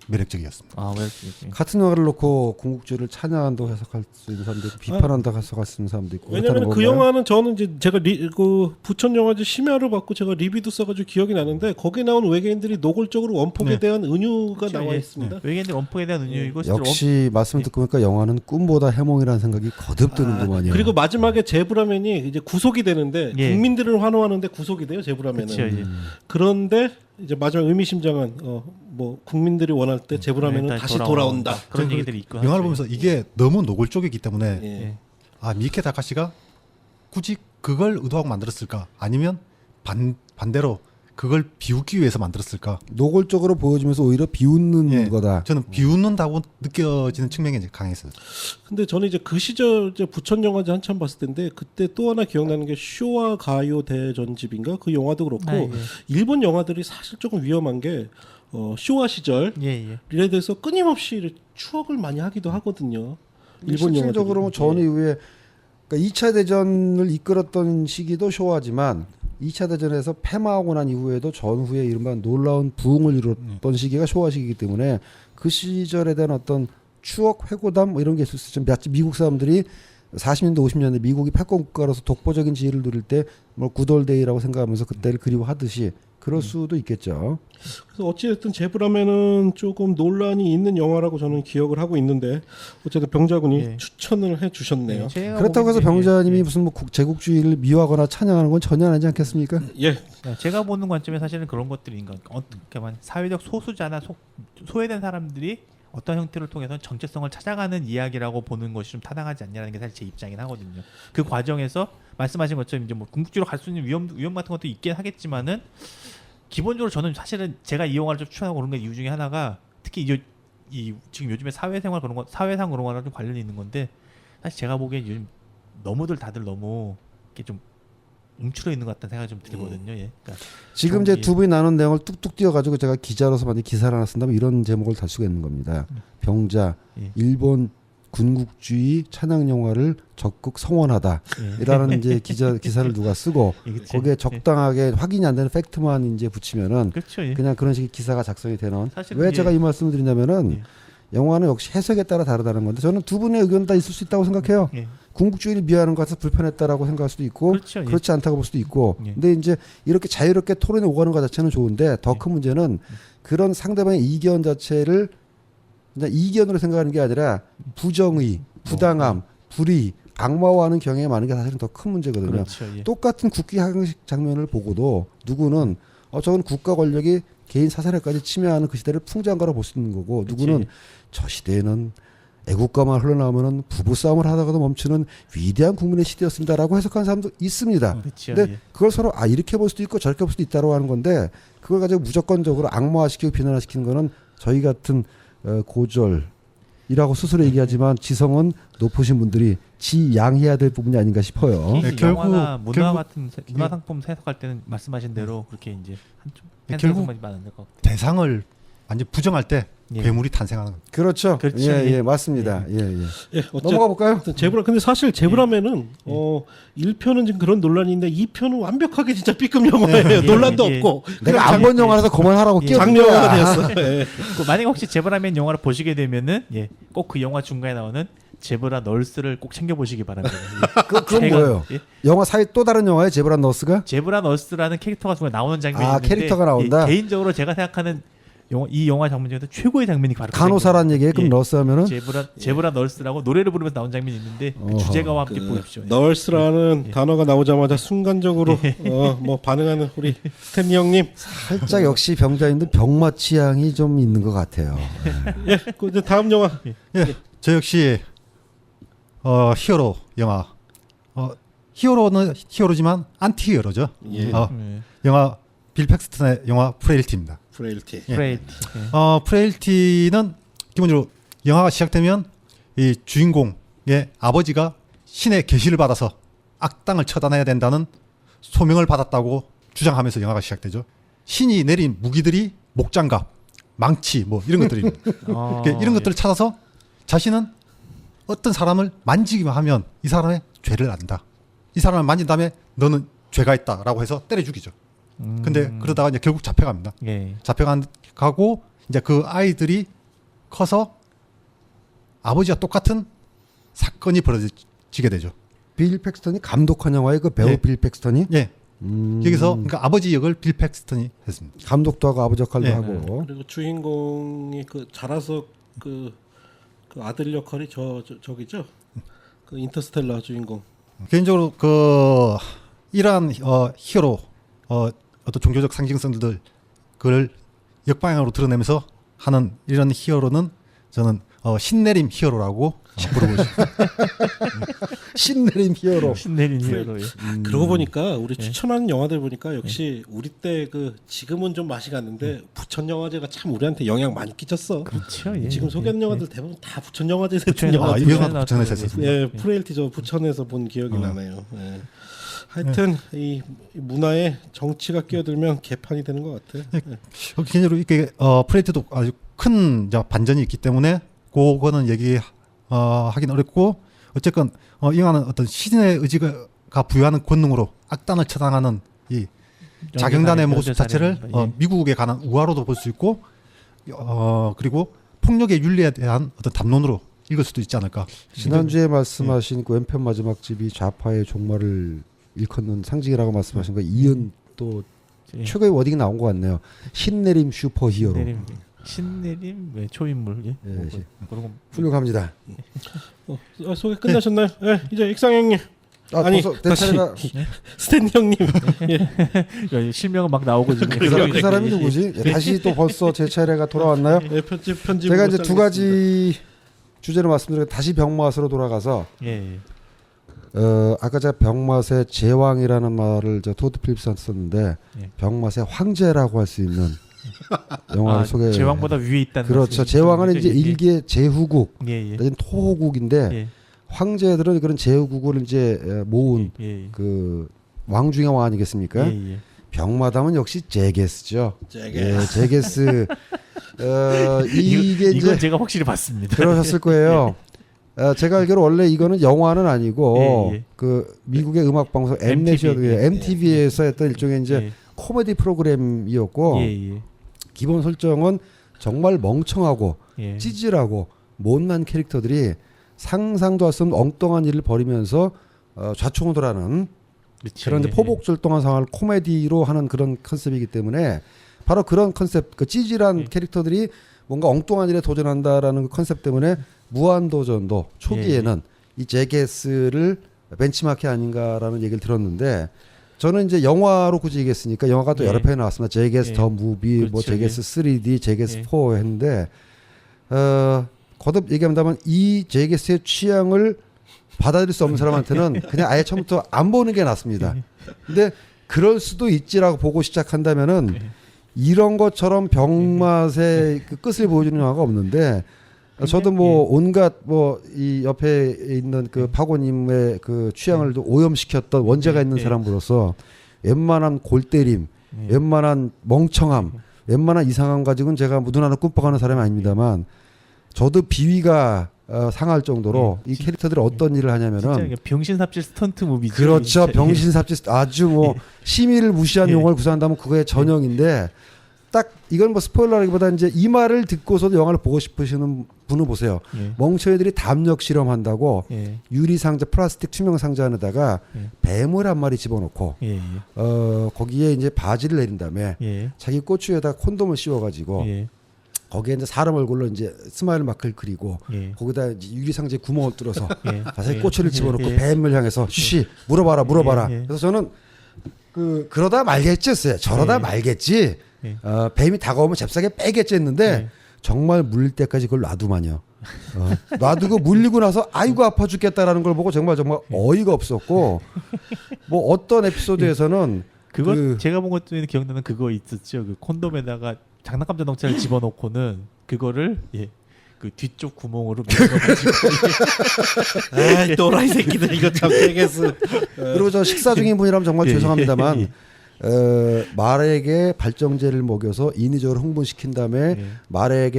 매력적이었습니다. 아, 왜? 같은 영화를 놓고 궁극주의를 찬양한다고 해석할 수 있는 사람도 있고 비판한다고 해석할 수 있는 사람도 있고. 왜냐하면 그 건가요? 영화는 저는 이제 제가 그 부천 영화제 심야를 받고 제가 리뷰도 써가지고 기억이 나는데 거기에 나온 외계인들이 노골적으로 원폭에 네. 대한 은유가 그렇죠, 나와 예. 있습니다. 외계인들 원폭에 대한 은유이고 실제로 역시 말씀 듣고 보니까 영화는 꿈보다 해몽이라는 생각이 거듭 드는구만요. 그리고 마지막에 제브라맨이 이제 구속이 되는데 예. 국민들을 환호하는데 구속이 돼요 제브라맨은. 그렇죠. 예. 그런데 이제 마지막 의미심장한 뭐 국민들이 원할 때 제브라맨은 일단 다시 돌아온다. 그런 그 얘기들이 있고 영화를 하죠. 보면서 이게 너무 노골적이기 때문에 예. 예. 미케 다카시가 굳이 그걸 의도하고 만들었을까? 아니면 반대로 그걸 비웃기 위해서 만들었을까? 노골적으로 보여주면서 오히려 비웃는 예. 거다. 저는 비웃는다고 느껴지는 측면이 이제 강했어요. 근데 저는 이제 그 시절 이제 부천 영화제 한참 봤을 텐데 그때 또 하나 기억나는 게 쇼와 가요 대전집인가 그 영화도 그렇고 아, 예. 일본 영화들이 사실 조금 위험한 게 쇼와 시절 예, 에 대해서 끊임없이 이렇게 추억을 많이 하기도 하거든요. 일본 실질적으로 영화들이. 전 이후에 그러니까 2차 대전을 이끌었던 시기도 쇼와지만 2차 대전에서 패망하고 난 이후에도 전후에 이른바 놀라운 부흥을 이뤘던 시기가 쇼와 시기이기 때문에 그 시절에 대한 어떤 추억 회고담 뭐 이런 게 있을 수 있죠. 미국 사람들이 40년대 50년대 미국이 패권 국가로서 독보적인 지위를 누릴 때 뭐 굿올데이라고 생각하면서 그때를 그리워하듯이 그럴 수도 있겠죠. 그래서 어찌됐든 제브라맨은 조금 논란이 있는 영화라고 저는 기억을 하고 있는데 어쨌든 병자군이 예. 추천을 해주셨네요. 제가 그렇다고 해서 보기에는 병자님이 무슨 뭐 제국주의를 미워하거나 찬양하는 건 전혀 아니지 않겠습니까? 예, 제가 보는 관점에 사실은 그런 것들인 것 같아요. 어떻게 보면 사회적 소수자나 소외된 사람들이 어떤 형태를 통해서 정체성을 찾아가는 이야기라고 보는 것이 좀 타당하지 않냐는 게 사실 제 입장이긴 하거든요. 그 과정에서 말씀하신 것처럼 이제 뭐 궁극주로 갈 수 있는 위험 같은 것도 있긴 하겠지만은 기본적으로 저는 사실은 제가 이 영화를 좀 추천하고 그런 게 이유 중에 하나가 특히 이 지금 요즘에 사회생활 그런 거 사회상 그런 거랑 좀 관련이 있는 건데 사실 제가 보기엔 요즘 다들 너무 이렇게 좀 움츠러 있는 것 같다는 생각이 좀 들거든요. 예. 그러니까 지금 이제 두 분이 나눈 내용을 뚝뚝 띄워가지고 제가 기자로서 만약 기사를 하나 쓴다면 이런 제목을 달 수가 있는 겁니다. 병자, 예. 일본 군국주의 찬양 영화를 적극 성원하다. 예. 이라는 이제 기사를 누가 쓰고 예, 그치. 거기에 적당하게 확인이 안 되는 팩트만 이제 붙이면은 그렇죠. 예. 그냥 그런 식의 기사가 작성이 되는. 사실 왜 그게- 제가 이 말씀을 드리냐면은 예. 영화는 역시 해석에 따라 다르다는 건데 저는 두 분의 의견 다 있을 수 있다고 생각해요. 예. 궁극주의를 미워하는 것 같아서 불편했다라고 생각할 수도 있고 그렇죠. 예. 그렇지 않다고 볼 수도 있고 예. 근데 이제 이렇게 자유롭게 토론이 오가는 것 자체는 좋은데 더 큰 문제는 그런 상대방의 이견 자체를 그냥 이견으로 생각하는 게 아니라 부정의, 부당함, 불의, 악마화하는 경향이 많은 게 사실은 더 큰 문제거든요. 그렇죠. 예. 똑같은 국기 하강식 장면을 보고도 누구는 저건 국가 권력이 개인 사생활까지 침해하는 그 시대를 풍자한거로 볼 수 있는 거고 누구는 그치. 저 시대에는 애국가만 흘러나오면은 부부싸움을 하다가도 멈추는 위대한 국민의 시대였습니다라고 해석하는 사람도 있습니다. 그렇죠. 근데 예. 그걸 서로 이렇게 볼 수도 있고 저렇게 볼 수도 있다고 하는 건데 그걸 가지고 무조건적으로 악마화시키고 비난화시키는 거는 저희 같은 고졸이라고 스스로 얘기하지만 지성은 높으신 분들이 지양해야 될 부분이 아닌가 싶어요. 이 네, 결국- 영화나 문화 결국- 같은 문화 상품 해석할 때는 말씀하신 대로 그렇게 이제 한쪽 네, 결국 한쪽만 안될 것 같아요. 대상을 완전 부정할 때 예. 괴물이 탄생하는 겁니다. 그렇죠. 그렇죠. 예, 예. 예, 맞습니다. 예, 예. 예, 넘어가 볼까요? 근데 사실 제브라맨은 1편은 지금 그런 논란이 있는데 2편은 완벽하게 진짜 B급 영화예요. 예, 논란도 예. 없고 내가 안 본 영화라서 그만하라고 예. 끼어든 장려가 거야. 되었어. 예. 만약에 혹시 제브라맨 영화를 보시게 되면은 꼭 그 영화 중간에 나오는 제브라 널스를 꼭 챙겨 보시기 바랍니다. 그건 제가- 뭐예요? 예? 영화 사이 또 다른 영화에 제브란 너스가? 제브라 널스라는 캐릭터가 중간에 나오는 장면이 있는데 캐릭터가 나온다? 개인적으로 제가 생각하는 이 영화 장면 중에서 최고의 장면이 바로 그 간호사란 얘기예요. 그럼 예. 너스 하면은 제브라 널스라고 노래를 부르면서 나온 장면이 있는데 그 어허. 주제가와 함께 보십시오. 널스라는 단어가 나오자마자 순간적으로 뭐 반응하는 우리 스탠리 형님. 살짝 역시 병자인들 병마 취향이 좀 있는 것 같아요. 예, 그 이제 다음 영화. 예, 저 역시 히어로 영화. 히어로는 히어로지만 안티 히어로죠. 예. 영화 빌 팩스턴의 영화 프레일티입니다. 프레일티. 프레이트. 프레일티는 기본적으로 영화가 시작되면 이 주인공의 아버지가 신의 계시를 받아서 악당을 처단해야 된다는 소명을 받았다고 주장하면서 영화가 시작되죠. 신이 내린 무기들이 목장갑, 망치 뭐 이런 것들입니다. 이런 것들을 찾아서 자신은 어떤 사람을 만지기만 하면 이 사람의 죄를 안다. 이 사람을 만진 다음에 너는 죄가 있다라고 해서 때려 죽이죠. 근데 그러다가 이제 결국 잡혀갑니다. 예. 잡혀가고 이제 그 아이들이 커서 아버지와 똑같은 사건이 벌어지게 되죠. 빌 팩스턴이 감독한 영화의 그 배우 예. 빌 팩스턴이 예. 여기서 그러니까 아버지 역을 빌 팩스턴이 했습니다. 감독도 하고 아버지 역할도 예. 하고. 그리고 주인공이 그 자라서 그 아들 역할이 저기죠. 그 인터스텔라 주인공. 개인적으로 그 이러한 히어로 어떤 종교적 상징성들 그걸 역방향으로 드러내면서 하는 이런 히어로는 저는 신내림 히어로라고 부르고 있습니다. 신내림 히어로. 신내린 히어로. 예. 그러고 보니까 우리 추천하는 영화들 보니까 역시 우리 때 그 지금은 좀 맛이 갔는데 부천 영화제가 참 우리한테 영향 많이 끼쳤어. 그렇죠. 예. 지금 소개하는 영화들 대부분 다 부천 영화제에서 했던 부천에서 영화들. 이 영화도 부천에서 했었습니다. 예, 프레일티 저 부천에서 본 기억이 나네요. 예. 하여튼 이 문화에 정치가 끼어들면 개판이 되는 것 같아요. 예. 개인적으로 이게 프레이트도 아주 큰 반전이 있기 때문에 그거는 하긴 어렵고 어쨌건 이 영화는 어떤 신의 의지가 부여하는 권능으로 악단을 처단하는 이 자경단의 모습 자체를 미국에 관한 우화로도 볼 수 있고 그리고 폭력의 윤리에 대한 어떤 담론으로 읽을 수도 있지 않을까. 지난주에 말씀하신 그 왼편 마지막 집이 좌파의 종말을 일컫는 상징이라고 말씀하신 거 이은 또 최고의 워딩이 나온 것 같네요. 신내림 슈퍼히어로. 신내림 초인물. 예. 예, 그런 거 훌륭합니다. 소개 끝나셨나요? 예, 이제 익상 형님. 아니, 벌써 내 차례가 스탠리 형님. 예. 실명은 막 나오고 지금. 그 사람이 누구지? 예, 다시 또 벌써 제 차례가 돌아왔나요? 예, 편집. 제가 이제 두 가지 주제로 말씀드리고 다시 병맛으로 돌아가서 예. 아까 제가 병맛의 제왕이라는 말을 저 토드 필립스한테 썼는데 예. 병맛의 황제라고 할 수 있는 영화를 소개. 제왕보다 위에 있다는. 그렇죠. 말씀이시죠? 제왕은 이제 예. 일개 제후국, 예. 내지는 토호국인데 예. 황제들은 그런 제후국을 이제 모은 예. 그 왕 중의 왕 아니겠습니까? 예. 병마담은 역시 제게스죠. 제게스. 예, 제게스. 이게 이건 이제 제가 확실히 봤습니다. 그러셨을 거예요. 제가 알기로 원래 이거는 영화는 아니고 예. 그 미국의 음악 방송 MTV에서 했던 일종의 이제 코미디 프로그램이었고 예. 기본 설정은 정말 멍청하고 예. 찌질하고 못난 캐릭터들이 상상도 할 수 없는 엉뚱한 일을 벌이면서 좌충우돌 하는 그렇죠. 그런 이제 예. 포복절동한 상황을 코미디로 하는 그런 컨셉이기 때문에 바로 그런 컨셉, 그 찌질한 캐릭터들이 뭔가 엉뚱한 일에 도전한다라는 그 컨셉 때문에 무한도전도 초기에는 이 제게스를 벤치마크 아닌가라는 얘기를 들었는데 저는 이제 영화로 굳이 얘기했으니까 영화가 또 여러 편이 나왔습니다. 제게스 더 무비, 뭐 그렇죠. 제게스 3D, 제게스 4 했는데 거듭 얘기한다면 이 제게스의 취향을 받아들일 수 없는 사람한테는 그냥 아예 처음부터 안 보는 게 낫습니다. 근데 그럴 수도 있지라고 보고 시작한다면은 이런 것처럼 병맛의 그 끝을 보여주는 영화가 없는데 저도 뭐 온갖 뭐 이 옆에 있는 그 파고님의 그 취향을 오염시켰던 원죄가 있는 사람으로서 웬만한 골때림, 웬만한 멍청함, 웬만한 이상함 가지고는 제가 무둔하는 꿈뻑하는 사람이 아닙니다만 저도 비위가 상할 정도로 이 캐릭터들이 어떤 일을 하냐면은 병신삽질 스턴트 무비죠. 그렇죠. 병신삽질 아주 뭐 심의를 무시한 용어를 구사한다면 그거의 전형인데 딱 이건 뭐 스포일러라기보다 이제 이 말을 듣고서도 영화를 보고 싶으시는 분은 보세요. 멍청이들이 담력 실험한다고 유리 상자, 플라스틱 투명 상자 안에다가 뱀을 한 마리 집어넣고 거기에 이제 바지를 내린 다음에 자기 꼬추에다 콘돔을 씌워가지고 거기에 이제 사람 얼굴로 이제 스마일 마크를 그리고 거기다 이제 유리 상자에 구멍을 뚫어서 자세히 꼬추를 집어넣고 뱀을 향해서 쉬 물어봐라. 그래서 저는 그러다 말겠지 했어요. 저러다 말겠지. 뱀이 다가오면 잽싸게 빼겠지 했는데 정말 물릴 때까지 그걸 놔두만요. 놔두고 물리고 나서 아이고 아파 죽겠다라는 걸 보고 정말 어이가 없었고 뭐 어떤 에피소드에서는 그거 제가 본 것 중에 기억나는 그거 있었죠. 그 콘돔에다가 장난감 자동차를 집어넣고는 그거를 그 뒤쪽 구멍으로 밀어가지고 에이 또라이 새끼들 이거 참 되겠어. 그리고 저 식사 중인 분이라면 정말 죄송합니다만 말에게 발정제를 먹여서 인위적으로 흥분시킨 다음에 말의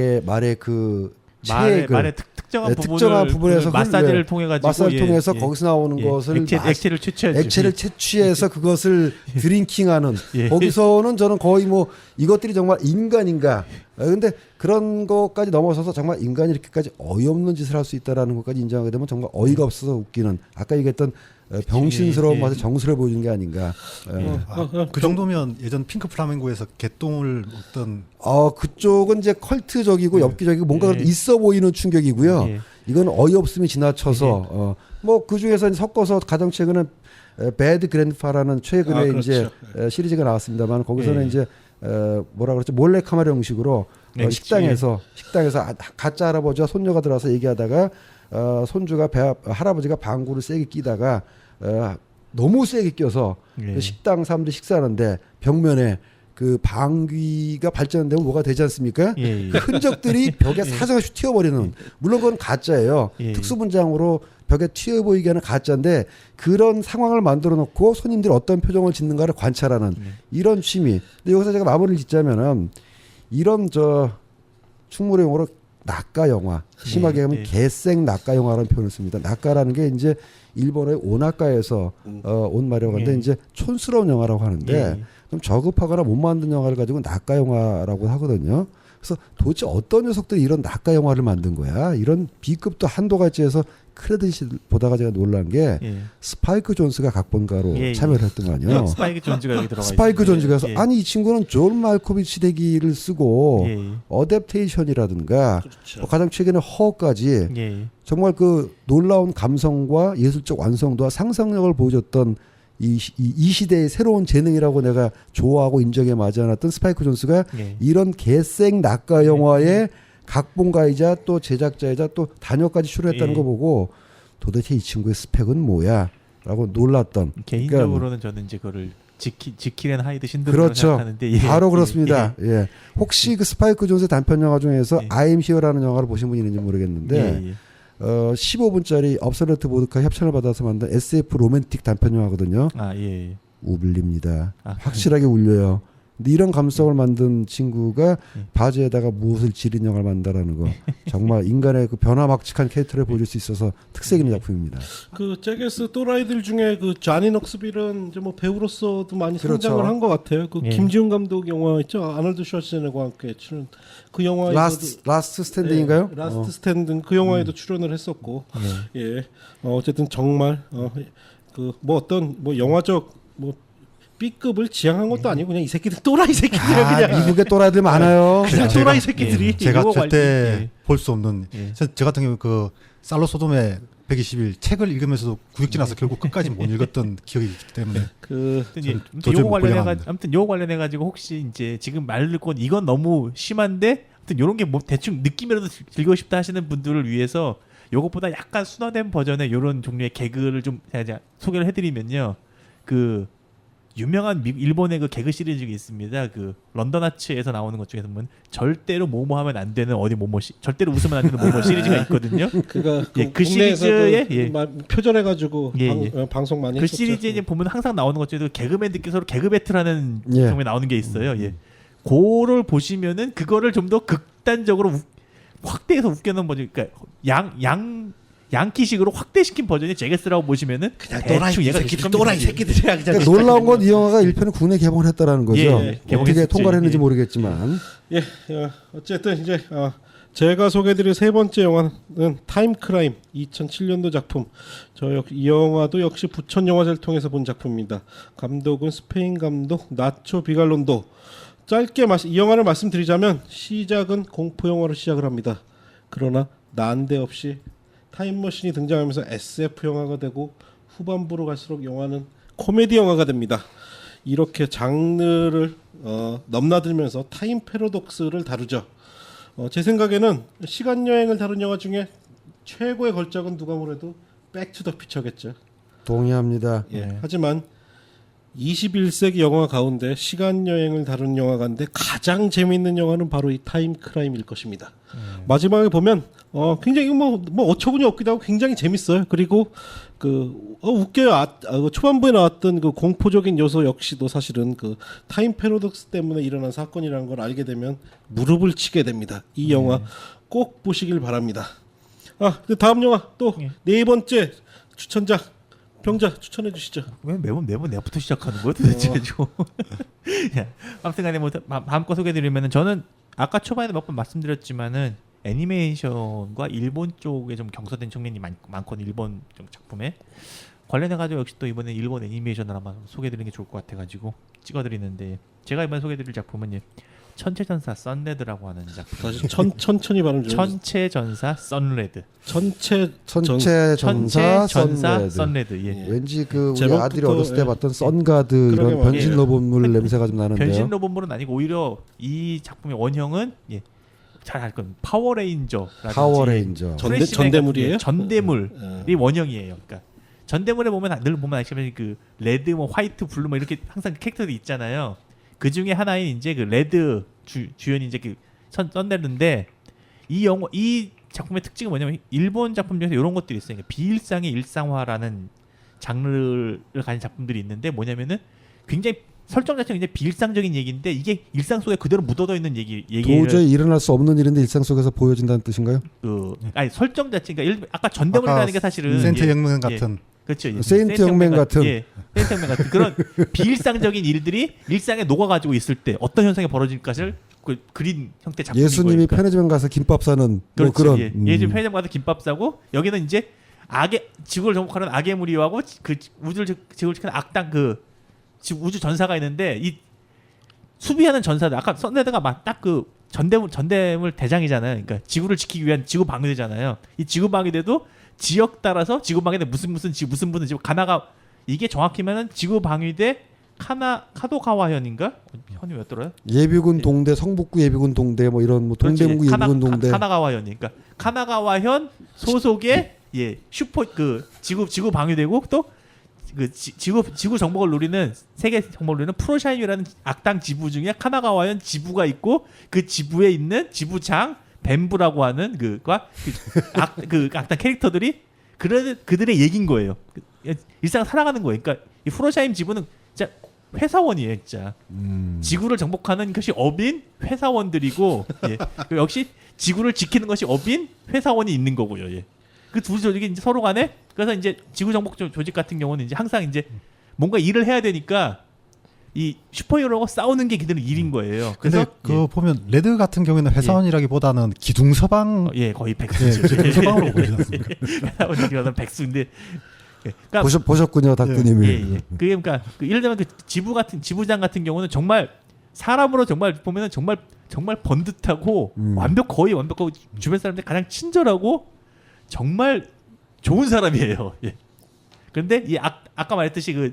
그 말의 특정한 특정한 부분에서 마사지를 통해 가지고 마사지를 통해서 거기서 나오는 것을 액체를 채취하죠. 액체를 채취해서 그것을 드링킹하는 거기서는 저는 거의 뭐 이것들이 정말 인간인가? 근데 그런 것까지 넘어서서 정말 인간이 이렇게까지 어이없는 짓을 할 수 있다라는 것까지 인정하게 되면 정말 어이가 없어서 웃기는 아까 얘기했던 병신스러운 맛의 정수를 보여주는 게 아닌가. 그 정도면 예전 핑크 플라밍고에서 개똥을 먹던 그쪽은 이제 컬트적이고 엽기적이고 뭔가 그래도 있어 보이는 충격이고요. 이건 어이없음이 지나쳐서 뭐 그 중에서 섞어서 가장 최근에 배드 그랜드파라는 최근에 그렇죠. 이제 시리즈가 나왔습니다만 거기서는 이제 뭐라 그랬죠 몰래 카메라 형식으로 식당에서 가짜 할아버지와 손녀가 들어와서 얘기하다가 손주가 할아버지가 방구를 세게 끼다가 너무 세게 껴서 그 식당 사람들이 식사하는데 벽면에 그 방귀가 발전되면 뭐가 되지 않습니까? 그 흔적들이 벽에 사정없이 튀어버리는 물론 그건 가짜예요. 특수분장으로 벽에 튀어 보이게 하는 가짜인데 그런 상황을 만들어 놓고 손님들이 어떤 표정을 짓는가를 관찰하는 이런 취미. 근데 여기서 제가 마무리를 짓자면은 이런 충무로 용어로 낙가 영화, 심하게 하면 개생 낙가 영화라는 표현을 씁니다. 낙가라는 게 이제 일본의 오나카에서 온 말이라고 하는데 이제 촌스러운 영화라고 하는데 좀 저급하거나 못 만든 영화를 가지고 낙가 영화라고 하거든요. 그래서 도대체 어떤 녀석들이 이런 낙가 영화를 만든 거야? 이런 B급도 한도가 있지 해서 크레딧을 보다가 제가 놀란 게 스파이크 존스가 각본가로 참여를 했던 거 아니에요. 스파이크 존즈가 여기 들어가 스파이크 존즈가 해서 아니 이 친구는 존 말코비치 대기를 쓰고 어댑테이션이라든가 그렇죠. 가장 최근에 허까지 정말 그 놀라운 감성과 예술적 완성도와 상상력을 보여줬던 이 시대의 새로운 재능이라고 내가 좋아하고 인정에 맞지 않았던 스파이크 존스가 이런 개생 낙가 영화의 각본가이자 또 제작자이자 또 단역까지 출연했다는 거 보고 도대체 이 친구의 스펙은 뭐야? 라고 놀랐던. 개인적으로는 저는 이제 그거를 지킬앤 하이드 신드롬으로 그렇죠. 생각하는데 바로 그렇습니다. 혹시 그 스파이크 존스의 단편 영화 중에서 I'm Here라는 영화를 보신 분이 있는지 모르겠는데 15분짜리 업솔루트 보드카 협찬을 받아서 만든 SF 로맨틱 단편 영화거든요. 우블립니다. 확실하게 울려요. 근데 이런 감성을 만든 친구가 바지에다가 무엇을 지린 영화를 만든다라는 거 정말 인간의 그 변화막측한 캐릭터를 보여줄 수 있어서 특색 있는 작품입니다. 그 잭게스 또라이들 중에 그 자니 넉스빌은 이제 뭐 배우로서도 많이 성장을 한 것 같아요. 그 김지훈 감독 영화 있죠, 아놀드 슈왈츠네거와 함께 출연 그 영화에 라스트 스탠딩인가요? 라스트 스탠딩 그 영화에도 출연을 했었고 어쨌든 정말 그 뭐 어떤 뭐 영화적 뭐 B급을 지향한 것도 아니고 그냥 이 새끼들 또라이 새끼들 그냥 미국에 또라이들 많아요. 그냥 또라이 새끼들이 제가 절대 볼 수 없는 저 같은 경우 그 살로 소돔의 120일 책을 읽으면서도 구역질 나서 결국 끝까지 못 읽었던 기억이 있기 때문에 아무튼 요거 관련해 가지고 혹시 이제 지금 말 듣고 이건 너무 심한데 아무튼 요런 게 뭐 대충 느낌이라도 즐기고 싶다 하시는 분들을 위해서 요것보다 약간 순화된 버전의 요런 종류의 개그를 좀 제가 소개를 해드리면요. 그 유명한 일본의 그 개그 시리즈가 있습니다. 그 런던 하츠에서 나오는 것 중에서 보면 절대로 뭐뭐하면 안 되는 어디 뭐뭐 절대로 웃으면 안 되는 뭐뭐 시리즈가 있거든요. 그 시리즈에 표절해가지고 방송 많이 그 했었죠. 시리즈에 이제 보면 항상 나오는 것 중에도 개그맨들끼리 서로 개그 배틀하는 장면이 나오는 게 있어요. 그거를 보시면은 그거를 좀 더 극단적으로 확대해서 웃겨놓은 버전, 그러니까 양키식으로 확대시킨 버전이 제게스라고 보시면은 그냥 또라이 새끼들이야. 그러니까 놀라운 건 이 영화가 1편을 국내 개봉을 했다라는 거죠. 어떻게 통과를 했는지 모르겠지만. 어쨌든 이제 제가 소개해드릴 세 번째 영화는 타임크라임 2007년도 작품. 이 영화도 역시 부천 영화제를 통해서 본 작품입니다. 감독은 스페인 감독 나초 비갈론도. 짧게 이 영화를 말씀드리자면 시작은 공포 영화로 시작을 합니다. 그러나 난데없이 타임머신이 등장하면서 SF 영화가 되고 후반부로 갈수록 영화는 코미디 영화가 됩니다. 이렇게 장르를 넘나들면서 타임 패러독스를 다루죠. 제 생각에는 시간여행을 다룬 영화 중에 최고의 걸작은 누가 뭐래도 백투더 퓨처겠죠. 동의합니다. 하지만 21세기 영화 가운데 시간 여행을 다루는 영화 가운데 가장 재미있는 영화는 바로 이 타임 크라임일 것입니다. 마지막에 보면 굉장히 뭐 어처구니 없기도 하고 굉장히 재밌어요. 그리고 웃겨요. 초반부에 나왔던 그 공포적인 요소 역시도 사실은 그 타임 패러독스 때문에 일어난 사건이라는 걸 알게 되면 무릎을 치게 됩니다. 이 영화 꼭 보시길 바랍니다. 다음 영화 또 네 번째 추천작 병자 추천해 주시죠. 왜 매번 내부터 시작하는 거야 도대체? 아무튼간에 뭐 다음 거 소개드리면은 저는 아까 초반에 몇 번 말씀드렸지만은 애니메이션과 일본 쪽에 좀 경사된 측면이 많거든요. 일본 좀 작품에 관련해가지고 역시 또 이번에 일본 애니메이션을 한번 소개드리는 게 좋을 것 같아가지고 찍어드리는데 제가 이번 소개드릴 작품은 천체전사 썬레드라고 하는 작품. 다시 천천히 발음 좀. 천체전사 썬레드. 천체전사 썬레드. 예. 왠지 우리 아들이 어렸을 때 봤던 썬가드 이런 변신 로봇물 냄새가 좀 나는데요. 변신 로봇물은 아니고 오히려 이 작품의 원형은 잘 알 건 파워레인저. 전대물이에요? 전대물이 원형이에요. 그러니까 전대물에 보면 늘 보면 아시면 그 레드, 화이트, 블루 이렇게 항상 캐릭터들이 있잖아요. 그 중에 하나인 이제 그 레드 주연이 이제 그 썬레드인데 이 작품의 특징은 뭐냐면 일본 작품 중에서 이런 것들이 있어요. 그러니까 비일상의 일상화라는 장르를 가진 작품들이 있는데 뭐냐면은 굉장히 설정 자체가 굉장히 비일상적인 얘기인데 이게 일상 속에 그대로 묻어져 있는 얘기를 도저히 일어날 수 없는 일인데 일상 속에서 보여진다는 뜻인가요? 아니 설정 자체 그러니까 아까 전대물이라는 게 사실은 세인트 혁명 같은 그렇죠. 세인트 혁명 같은 세인트 혁명 같은 그런 비일상적인 일들이 일상에 녹아가지고 있을 때 어떤 현상이 벌어질까를 그린 형태 작품인 예수님이 거예요. 편의점 가서 김밥 사는 그렇죠. 그런 예수님 편의점 가서 김밥 사고 여기는 이제 지구를 정복하는 악의 무리하고 그 지구를 지키는 악당 우주 전사가 있는데 이 수비하는 전사들 아까 썬레드가 딱 전대물 대장이잖아요. 그러니까 지구를 지키기 위한 지구 방위대잖아요. 이 지구 방위대도 지역 따라서 지구 방위대 무슨 지구 이게 정확히면은 지구 방위대 카도가와현인가? 현이 왜였더라요? 예비군 동대 성북구 예비군 동대 뭐 이런 동대문구 예비군 동대 카나가와현 그러니까 카나가와현 소속의 슈퍼 지구 방위대고 또 지구 정복을 노리는 세계 정복을 노리는 프로샤임이라는 악당 지부 중에 카나가와현 지부가 있고 그 지부에 있는 지부장 뱀부라고 하는 악당 캐릭터들이 그들의 얘기인 거예요. 일상 살아가는 거예요. 그러니까 이 프로샤임 지부는 진짜 회사원이에요, 진짜. 지구를 정복하는 것이 업인 회사원들이고 역시 지구를 지키는 것이 업인 회사원이 있는 거고요. 그 두 조직이 이제 서로 간에 그래서 이제 지구 정복 조직 같은 경우는 이제 항상 이제 뭔가 일을 해야 되니까 이 슈퍼히어로가 싸우는 게 그들은 일인 거예요. 그래서 보면 레드 같은 경우에는 회사원이라기보다는 기둥서방 거의 백수죠. 기둥서방으로 보이지 않습니까? 회사원이라는 백수인데 그러니까 보셨군요, 닥터님이. 그러니까 예를 들면 지부장 같은 경우는 정말 사람으로 정말 보면은 정말 번듯하고 거의 완벽하고 주변 사람들 가장 친절하고 정말 좋은 사람이에요. 그런데 이 아까 말했듯이 그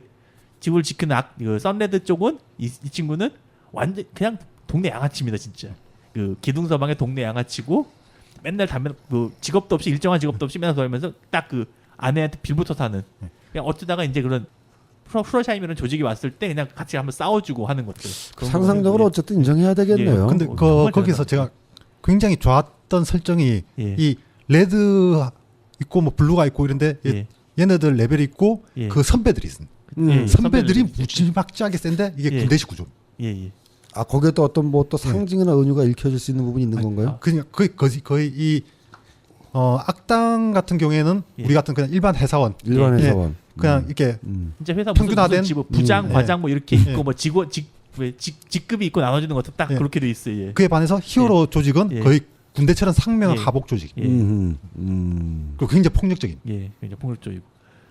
지구를 지키는 썬레드 쪽은 이 친구는 완전 그냥 동네 양아치입니다, 진짜. 그 기둥서방의 동네 양아치고 맨날 직업도 없이 일정한 직업도 없이 맨날 돌면서 딱 아내한테 빌붙어 사는. 그냥 어쩌다가 이제 그런 프로샤임이라는 조직이 왔을 때 그냥 같이 한번 싸워주고 하는 것들. 상상적으로 어쨌든 인정해야 되겠네요. 근데 거기서 제가 굉장히 좋았던 설정이 이 레드 있고 블루가 있고 이런데 얘네들 레벨이 있고 그 선배들이 있습니다. 선배들이 무지막지하게 센데 이게 군대식 구조. 거기에 또 어떤 또 상징이나 은유가 읽혀질 수 있는 부분이 있는 건가요? 그냥 거의 이 악당 같은 경우에는 우리 같은 그냥 일반 회사원. 그냥 이렇게 진짜 회사 평균화된 부장, 과장 이렇게 있고 직급이 있고 나눠지는 것도 딱 그렇게 돼 있어요. 그에 반해서 히어로 조직은 거의 군대처럼 상명한 하복 조직. 그리고 굉장히 폭력적인. 굉장히 폭력적이고.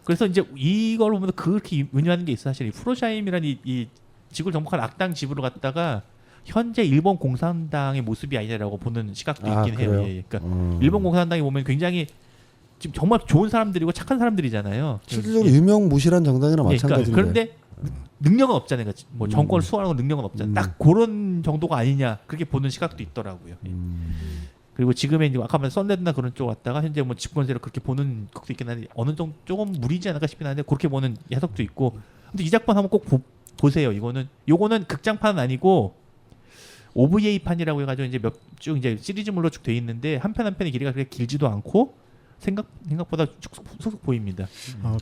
그래서 이제 이걸 보면 그렇게 은유하는 게 있어. 사실 이 프로샤임이라는 이 지구를 정복한 악당 지부를 갖다가 현재 일본 공산당의 모습이 아니라고 보는 시각도 있긴 해요. 그러니까 일본 공산당이 보면 굉장히 지금 정말 좋은 사람들이고 착한 사람들이잖아요. 실질적으로 유명무실한 정당이나 마찬가지인데. 그런데 능력은 없잖아요. 그러니까 뭐 정권을 수호하는 건 능력은 없잖아요. 딱 그런 정도가 아니냐 그렇게 보는 시각도 있더라고요. 그리고 지금의 이제 아까 말한 썬레드나 그런 쪽 왔다가 현재 뭐 집권세를 그렇게 보는 것도 있긴 한데 어느 정도 조금 무리지 않을까 싶긴 한데 그렇게 보는 해석도 있고. 근데 이 작품 한번 꼭 보세요. 요거는 극장판은 아니고 OVA 판이라고 해가지고 이제 쭉 이제 시리즈물로 쭉 돼 있는데 한 편 한 편의 길이가 그렇게 길지도 않고 생각보다 쑥쑥 보입니다.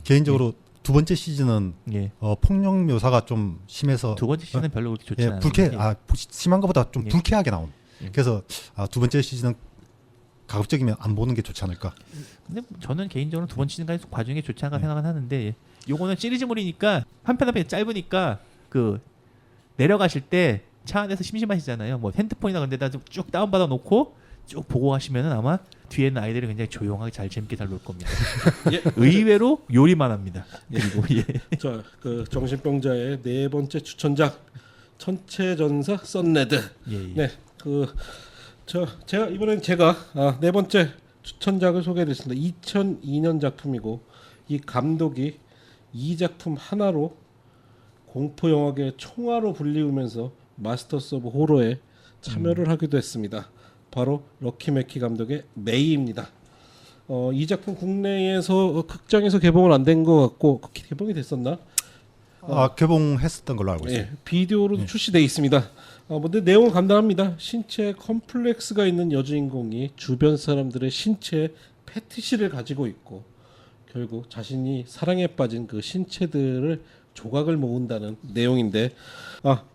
개인적으로 두 번째 시즌은 예. 폭력 묘사가 좀 심해서 두 번째 시즌은 별로 그렇게 좋지 않아요. 심한 것보다 좀 예. 불쾌하게 나온. 그래서 두 번째 시즌은 가급적이면 안 보는 게 좋지 않을까. 근데 저는 개인적으로 두 번째 시즌까지 봐주는 게 좋지 않을까 생각은 하는데 요거는 시리즈물이니까 한 편 한 편이 짧으니까 그 내려가실 때 차 안에서 심심하시잖아요. 뭐 핸드폰이나 그런 데다 쭉 다운받아 놓고 쭉 보고 가시면은 아마 뒤에 있는 아이들이 굉장히 조용하게 재밌게 잘 놀 겁니다. 예. 의외로 요리만 합니다. 그리고 자, 그 정신병자의 네 번째 추천작 천체전사 썬레드. 네, 제가 이번엔 네 번째 추천작을 소개해드렸습니다. 2002년 작품이고 이 감독이 이 작품 하나로 공포 영화계 총화로 불리우면서 마스터스 오브 호러에 참여를 하기도 했습니다. 바로 럭키 맥키 감독의 메이입니다. 이 작품 국내에서 극장에서 개봉은 안 된 것 같고 개봉이 됐었나? 개봉했었던 걸로 알고 있어요. 예, 비디오로도 출시돼 있습니다. 근데 내용은 간단합니다. 신체에 컴플렉스가 있는 여주인공이 주변 사람들의 신체에 패티시를 가지고 있고 결국 자신이 사랑에 빠진 그 신체들을 조각을 모은다는 내용인데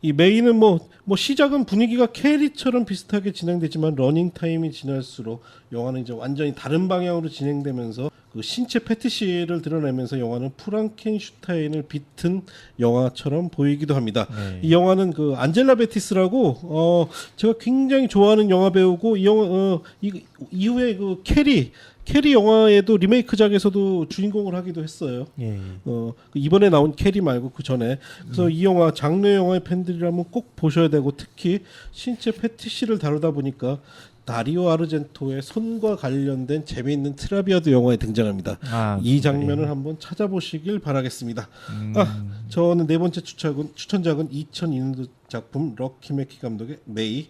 이 메인은 뭐 시작은 분위기가 캐리처럼 비슷하게 진행되지만 러닝 타임이 지날수록 영화는 이제 완전히 다른 방향으로 진행되면서 그 신체 패티시를 드러내면서 영화는 프랑켄슈타인을 비튼 영화처럼 보이기도 합니다. 이 영화는 그 안젤라 베티스라고 제가 굉장히 좋아하는 영화 배우고 이 영화 이후에 그 캐리 영화에도 리메이크작에서도 주인공을 하기도 했어요. 이번에 나온 캐리 말고 그 전에. 그래서 이 영화 장르 영화의 팬들이라면 꼭 보셔야 되고 특히 신체 패티시를 다루다 보니까 다리오 아르젠토의 손과 관련된 재미있는 트라비아드 영화에 등장합니다. 이 장면을 한번 찾아보시길 바라겠습니다. 저는 네 번째 추천작은 2002년도 작품 럭키 맥키 감독의 메이.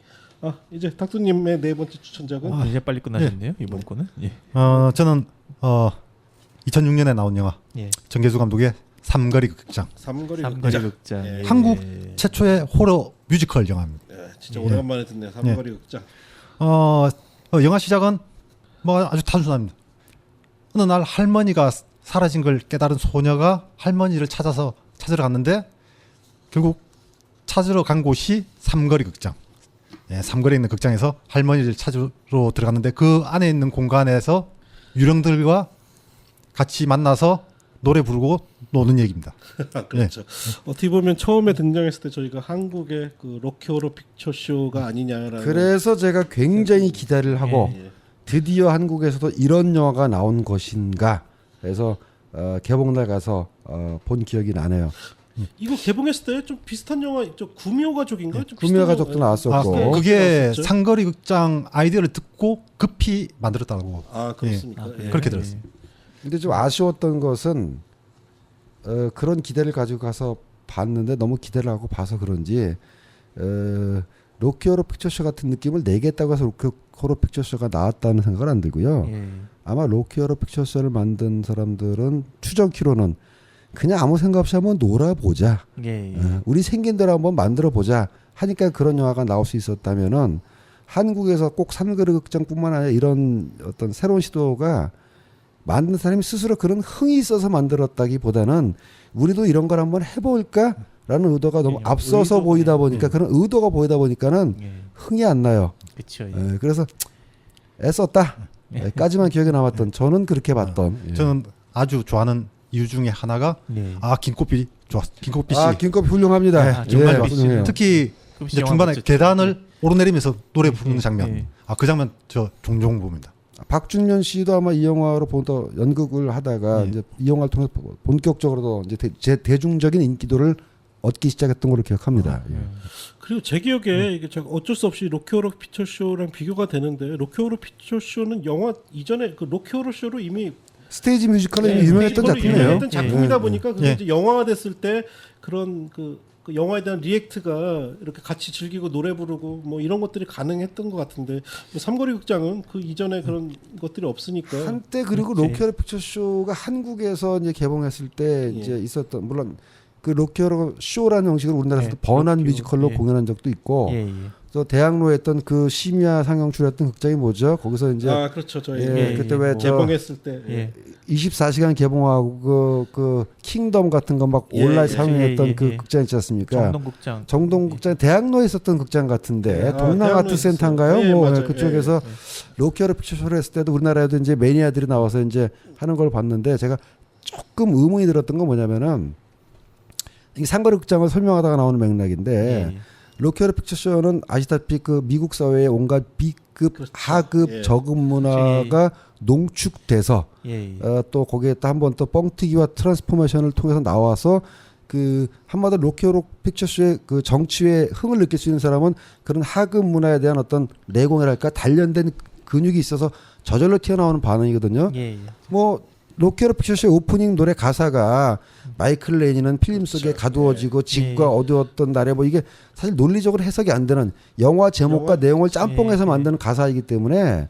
이제 닥터님의 네 번째 추천작은 이제 빨리 끝나셨네요. 이번 거는. 저는 2006년에 나온 영화 정계수 감독의 삼거리 극장. 삼거리 극장. 예. 한국 최초의 호러 뮤지컬 영화입니다. 진짜 오래간만에 듣네요. 삼거리 극장. 영화 시작은 뭐 아주 단순합니다. 어느 날 할머니가 사라진 걸 깨달은 소녀가 할머니를 찾으러 갔는데 결국 찾으러 간 곳이 삼거리 극장. 삼거리에 있는 극장에서 할머니를 찾으러 들어갔는데 그 안에 있는 공간에서 유령들과 같이 만나서 노래 부르고 노는 얘기입니다. 그렇죠. 어떻게 보면 처음에 등장했을 때 저희가 한국의 그 로키 호러 픽처 쇼가 아니냐라는. 그래서 제가 굉장히 기대를 하고 드디어 한국에서도 이런 영화가 나온 것인가. 그래서 개봉날 가서 본 기억이 나네요. 이거 개봉했을 때 좀 비슷한 영화, 구미호 가족인가? 구미호 가족도 나왔었고. 그게 상거리 극장 아이디어를 듣고 급히 만들었다고. 그렇습니까? 그렇게 들었어요. 근데 좀 아쉬웠던 것은 그런 기대를 가지고 가서 봤는데 너무 기대를 하고 봐서 그런지 로키 호러 픽처쇼 같은 느낌을 내겠다고 해서 로키 호러 픽처쇼가 나왔다는 생각은 안 들고요. 아마 로키 호러 픽처쇼를 만든 사람들은 추정키로는 그냥 아무 생각 없이 한번 놀아보자. 우리 생긴 대로 한번 만들어보자 하니까 그런 영화가 나올 수 있었다면은 한국에서 꼭 산거리 극장뿐만 아니라 이런 어떤 새로운 시도가 만든 사람이 스스로 그런 흥이 있어서 만들었다기보다는 우리도 이런 걸 한번 해볼까라는 의도가 너무 앞서서 보이다 보니까 그런 의도가 보이다 보니까는 흥이 안 나요. 그렇죠. 그래서 애썼다. 까지만 기억에 남았던 저는 그렇게 봤던. 저는 아주 좋아하는 이유 중에 하나가 김꽃비 좋았어. 김꽃비 씨. 김꽃비 훌륭합니다. 정말 훌륭해요. 특히 이제 중간에 계단을 오르내리면서 노래 부르는 장면. 그 장면 저 종종 봅니다. 박준면 씨도 아마 이 영화로 보다 연극을 하다가 이제 이 영화를 통해서 본격적으로도 이제 대중적인 인기도를 얻기 시작했던 걸로 기억합니다. 그리고 제 기억에 이게 어쩔 수 없이 로키 호러 피처 쇼랑 비교가 되는데 로키 호러 피처 쇼는 영화 이전에 그 로키 호러 쇼로 이미 스테이지 뮤지컬로 유명했던 작품이에요. 유명했던 작품이다 보니까 그게 이제 영화가 됐을 때 그런 그 영화에 대한 리액트가 이렇게 같이 즐기고 노래 부르고 뭐 이런 것들이 가능했던 것 같은데 삼거리 극장은 그 이전에 그런 것들이 없으니까 한때 그리고 로키 호러 픽처 쇼가 한국에서 이제 개봉했을 때 이제 있었던 물론 그 록히어로 쇼라는 형식으로 우리나라에서 네, 번안 록히어, 뮤지컬로 예. 공연한 적도 있고 예, 예. 또 대학로에 했던 그 심야 상영출했던 극장이 뭐죠? 거기서 이제 아 그렇죠. 저희 예, 그때 왜 저 개봉했을 때 예. 24시간 개봉하고 그 킹덤 같은 거 막 예, 온라인 예, 상영했던 예, 예, 그 예. 극장 있지 않습니까? 정동극장. 정동극장 대학로에 있었던 극장 같은데 예, 동남 대학로에 아트센터인가요? 있었어요. 예, 뭐 맞아요. 그쪽에서 예, 예. 록히어로 픽처쇼를 했을 때도 우리나라에도 이제 매니아들이 나와서 이제 하는 걸 봤는데 제가 조금 의문이 들었던 건 뭐냐면은 이게 상거리 극장을 설명하다가 나오는 맥락인데 예, 예. 록히어로 픽처쇼는 아시다시피 그 미국 사회의 온갖 B급, 그렇죠. 하급, 예. 저급 문화가 농축돼서 예, 예. 또 거기에 또 한 번 또 뻥튀기와 트랜스포메이션을 통해서 나와서 그 한마디로 록히어로 픽처쇼의 그 정치의 흥을 느낄 수 있는 사람은 그런 하급 문화에 대한 어떤 내공이랄까 단련된 근육이 있어서 저절로 튀어나오는 반응이거든요. 예, 예. 뭐 록히어로 픽처쇼의 오프닝 노래 가사가 마이클 레니는 필름 속에 그렇죠. 가두어지고 집과 예. 어두웠던 날에 뭐 이게 사실 논리적으로 해석이 안 되는 영화 제목과 영화? 내용을 짬뽕해서 예. 만드는 가사이기 때문에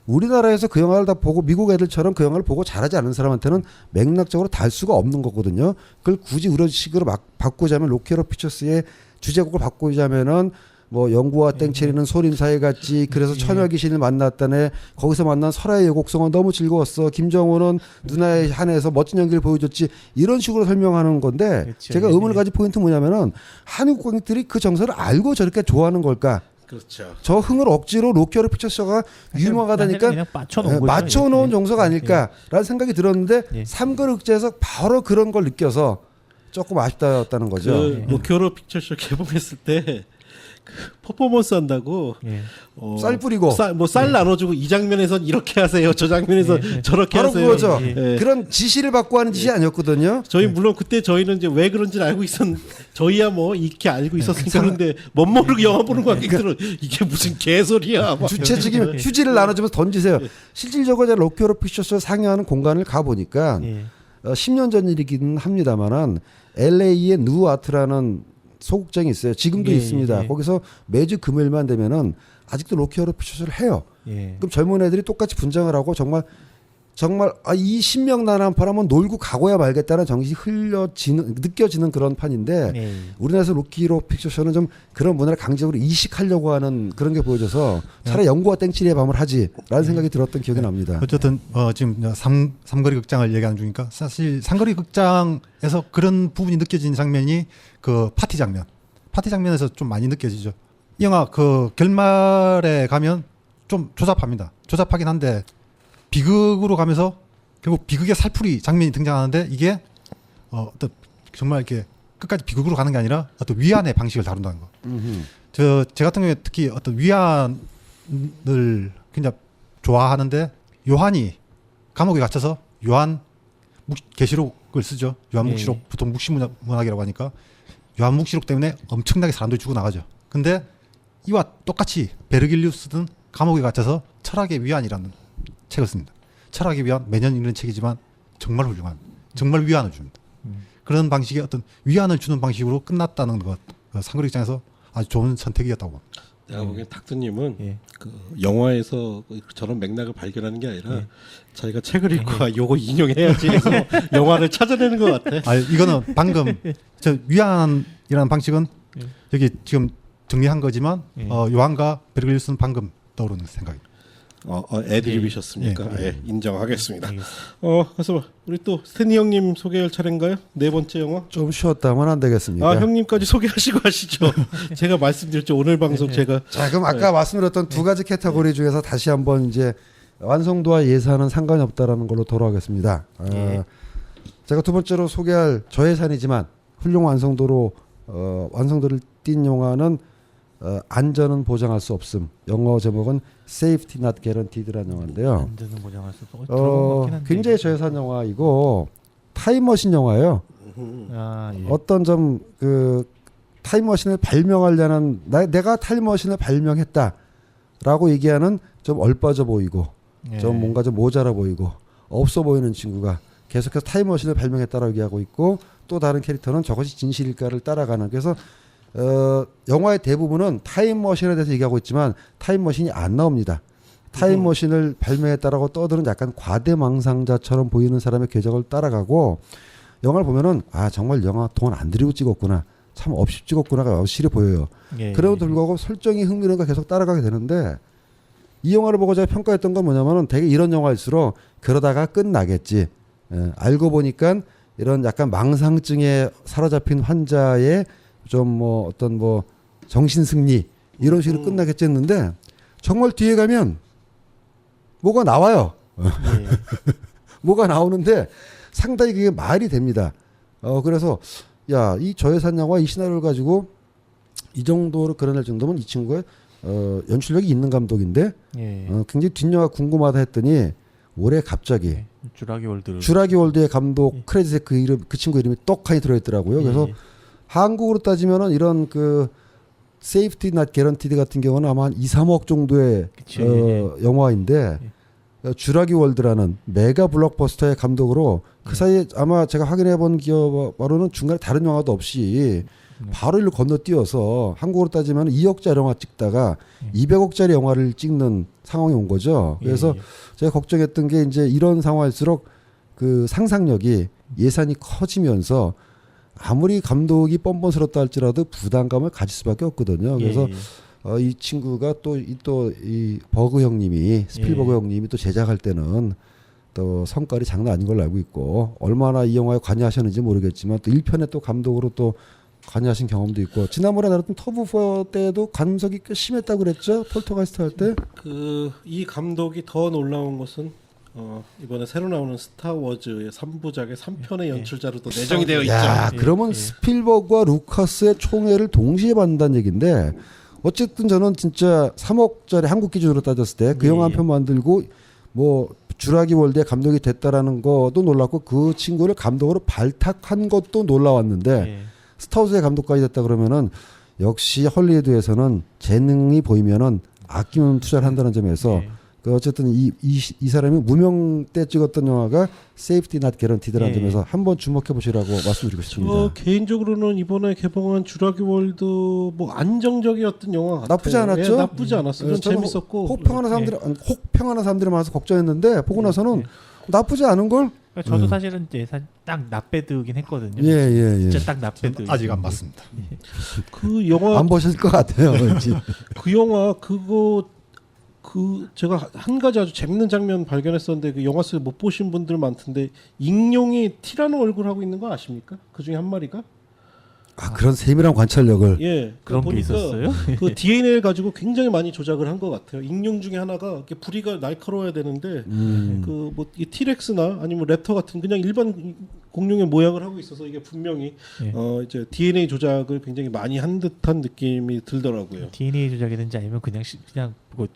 우리나라에서 그 영화를 다 보고 미국 애들처럼 그 영화를 보고 잘하지 않은 사람한테는 맥락적으로 달 수가 없는 거거든요. 그걸 굳이 이런 식으로 막 바꾸자면 록히어로 픽처스의 주제곡을 바꾸자면은 뭐 영구와 땡체리는 소림사이 같지 그래서 처녀 귀신을 만났다네 거기서 만난 설아의 여곡성은 너무 즐거웠어 김정은은 누나에 한해서 멋진 연기를 보여줬지 이런 식으로 설명하는 건데 그렇죠. 제가 의문을 가진 포인트 뭐냐면은 한국 관객들이 그 정서를 알고 저렇게 좋아하는 걸까 그렇죠. 저 흥을 억지로 록히어로 픽처쇼가 유명하다니까 그냥 맞춰놓은 거죠. 맞춰놓은 예. 정서가 아닐까라는 생각이 들었는데 예. 삼거리극장에서 바로 그런 걸 느껴서 조금 아쉽다였다는 거죠. 그 록히어로 픽처쇼 개봉했을 때 그 퍼포먼스 한다고 예. 쌀 뿌리고 쌀 나눠주고 이 장면에선 이렇게 하세요. 저 장면에서 저렇게 바로 하세요. 그거죠. 예. 그런 지시를 받고 하는 짓이 아니었거든요. 저희 물론 그때 저희는 이제 왜 그런지는 알고 저희야 뭐 익히 알고 있었으니까 그런데 멋모르고 영화 보는 관객들은 이게 무슨 개소리야. 막. 주체 책임 휴지를 나눠주면서 던지세요. 실질적으로 제가 록히어로 픽처쇼 상영하는 공간을 가 보니까 예. 10년 전 일이기는 합니다만은 LA의 누아트라는 소극장이 있어요. 지금도 예, 있습니다. 예. 거기서 매주 금요일만 되면은 아직도 록히어로 픽처쇼를 해요. 예. 그럼 젊은 애들이 똑같이 분장을 하고 정말 이 신명나는 한번 놀고 가고야 말겠다는 정신이 느껴지는 그런 판인데 예. 우리나라에서 록히어로 픽처쇼는 좀 그런 문화를 강제적으로 이식하려고 하는 그런 게 보여져서 차라리 영구와 땡치리의 밤을 하지라는 생각이 들었던 기억이 납니다. 어쨌든 지금 삼거리 극장을 얘기하는 중이니까 사실 삼거리 극장에서 그런 부분이 느껴지는 장면이 그 파티 장면에서 좀 많이 느껴지죠. 이 영화 그 결말에 가면 좀 조잡합니다. 조잡하긴 한데 비극으로 가면서 결국 비극의 살풀이 장면이 등장하는데 이게 어떤 정말 이렇게 끝까지 비극으로 가는 게 아니라 어떤 위안의 방식을 다룬다는 거. 제 같은 경우에 특히 어떤 위안을 굉장히 좋아하는데 요한이 감옥에 갇혀서 요한 계시록을 쓰죠. 요한묵시록 보통 묵시문학이라고 하니까 요한묵시록 때문에 엄청나게 사람들이 죽어 나가죠. 근데 이와 똑같이 베르길리우스는 감옥에 갇혀서 철학의 위안이라는 책을 씁니다. 철학의 위안 매년 읽는 책이지만 정말 훌륭합니다. 정말 위안을 줍니다. 그런 방식의 어떤 위안을 주는 방식으로 끝났다는 것 상거리 극장에서 아주 좋은 선택이었다고 봅니다. 내가 보기엔 닥터님은 예. 그 영화에서 저런 맥락을 발견하는 게 아니라 자기가 책을 읽고 아, 요거 인용해야지 해서 영화를 찾아내는 것 같아. 이거는 방금 저 위안이라는 방식은 여기 지금 정리한 거지만 요한과 베르길리우스는 방금 떠오르는 생각입니다. 애드립이셨습니까? 예. 예, 인정하겠습니다. 알겠습니다. 그래서 우리 또 스탠리 형님 소개할 차례인가요? 네 번째 영화? 좀 쉬었다면 안 되겠습니까? 형님까지 소개하시고 하시죠. 제가 말씀드렸죠. 오늘 방송 제가 자, 그럼 아까 말씀드렸던 두 가지 캐터고리 중에서 다시 한번 이제 완성도와 예산은 상관이 없다라는 걸로 돌아가겠습니다. 제가 두 번째로 소개할 저예산이지만 훌륭한 완성도로 완성도를 띈 영화는 안전은 보장할 수 없음. 영어 제목은 Safety Not Guaranteed라는 영화인데요. 안전은 보장할 수 없어. 굉장히 저예산 영화이고 타임머신 영화예요. 예. 어떤 좀 그 타임머신을 발명하려는 내가 타임머신을 발명했다라고 얘기하는 좀 얼빠져 보이고 좀 뭔가 좀 모자라 보이고 없어 보이는 친구가 계속해서 타임머신을 발명했다라고 얘기하고 있고 또 다른 캐릭터는 저것이 진실일까를 따라가는 그래서 영화의 대부분은 타임머신에 대해서 얘기하고 있지만 타임머신이 안 나옵니다. 타임머신을 발명했다라고 떠드는 약간 과대망상자처럼 보이는 사람의 궤적을 따라가고 영화를 보면은 아 정말 영화 돈 안 들이고 찍었구나. 참 없이 찍었구나가 실해 보여요. 그래도 불구하고 설정이 흥미로우니까 계속 따라가게 되는데 이 영화를 보고 제가 평가했던 건 뭐냐면은 되게 이런 영화일수록 그러다가 끝나겠지. 알고 보니까 이런 약간 망상증에 사로잡힌 환자의 좀 뭐 어떤 뭐 정신 승리 이런 식으로 끝나겠지 했는데 정말 뒤에 가면 뭐가 나와요. 뭐가 나오는데 상당히 그게 말이 됩니다. 그래서 야, 이 저예산 영화 이 시나리오를 가지고 이 정도로 그려낼 정도면 이 친구의 연출력이 있는 감독인데 굉장히 뒷영화 궁금하다 했더니 올해 갑자기 주라기 월드의 감독 크레딧에 그 친구 이름이 떡하니 들어있더라고요. 그래서 한국으로 따지면은 이런 그 세이프티 낫 개런티드 같은 경우는 아마 한 2, 3억 정도의 영화인데 주라기 월드라는 메가 블록버스터의 감독으로 그 사이에 아마 제가 확인해 본 기억으로는 중간에 다른 영화도 없이 바로 일로 건너뛰어서 한국으로 따지면 2억짜리 영화 찍다가 200억짜리 영화를 찍는 상황이 온 거죠. 그래서 제가 걱정했던 게 이제 이런 상황일수록 그 상상력이 예산이 커지면서 아무리 감독이 뻔뻔스럽다 할지라도 부담감을 가질 수밖에 없거든요. 그래서 이 친구가 또 이 버그 형님이 스필버그 형님이 또 제작할 때는 또 성깔이 장난 아닌 걸로 알고 있고 얼마나 이 영화에 관여하셨는지 모르겠지만 또 1편에 또 감독으로 또 관여하신 경험도 있고 지난번에 나왔던 터브4 때도 감석이 꽤 심했다고 그랬죠? 폴터가이스트 할 때. 이 감독이 더 놀라운 것은 이번에 새로 나오는 스타워즈의 3부작의 3편의 연출자로 또 내정이 되어 있죠. 야, 그러면 스필버그와 루카스의 총애를 동시에 받는다는 얘기인데 어쨌든 저는 진짜 3억짜리 한국 기준으로 따졌을 때 그 영화 한 편 만들고 뭐 주라기 월드의 감독이 됐다라는 것도 놀랐고 그 친구를 감독으로 발탁한 것도 놀라웠는데 스타워즈의 감독까지 됐다 그러면은 역시 헐리우드에서는 재능이 보이면은 아끼면 투자를 한다는 점에서 그 어쨌든 이 사람이 무명 때 찍었던 영화가 세이프티 낫 개런티드라는 점에서 한번 주목해 보시라고 말씀드리고 싶습니다. 개인적으로는 이번에 개봉한 주라기 월드 뭐 안정적이었던 영화 같아요. 나쁘지 않았죠? 나쁘지 않았어요. 재밌었고 혹평하는 사람들이 많아서 걱정했는데 보고 나서는 나쁘지 않은 걸. 저도 사실은 이제 딱 낫배드긴 했거든요. 진짜 딱 낫배드. 아직 안 봤습니다. 그 영화 안 보실 것 같아요. 그 영화 제가 한 가지 아주 재밌는 장면 발견했었는데 그 영화 속에 못 보신 분들 많던데 익룡이 티라노 얼굴 하고 있는 거 아십니까? 그 중에 한 마리가? 그런 세밀한 관찰력을. 그런 게 있었어요? 그 DNA를 가지고 굉장히 많이 조작을 한 것 같아요. 익룡 중에 하나가 이렇게 부리가 날카로워야 되는데 그 뭐 이 티렉스나 아니면 랩터 같은 그냥 일반 공룡의 모양을 하고 있어서 이게 분명히 이제 DNA 조작을 굉장히 많이 한 듯한 느낌이 들더라고요. DNA 조작이든지 아니면 그냥 뭐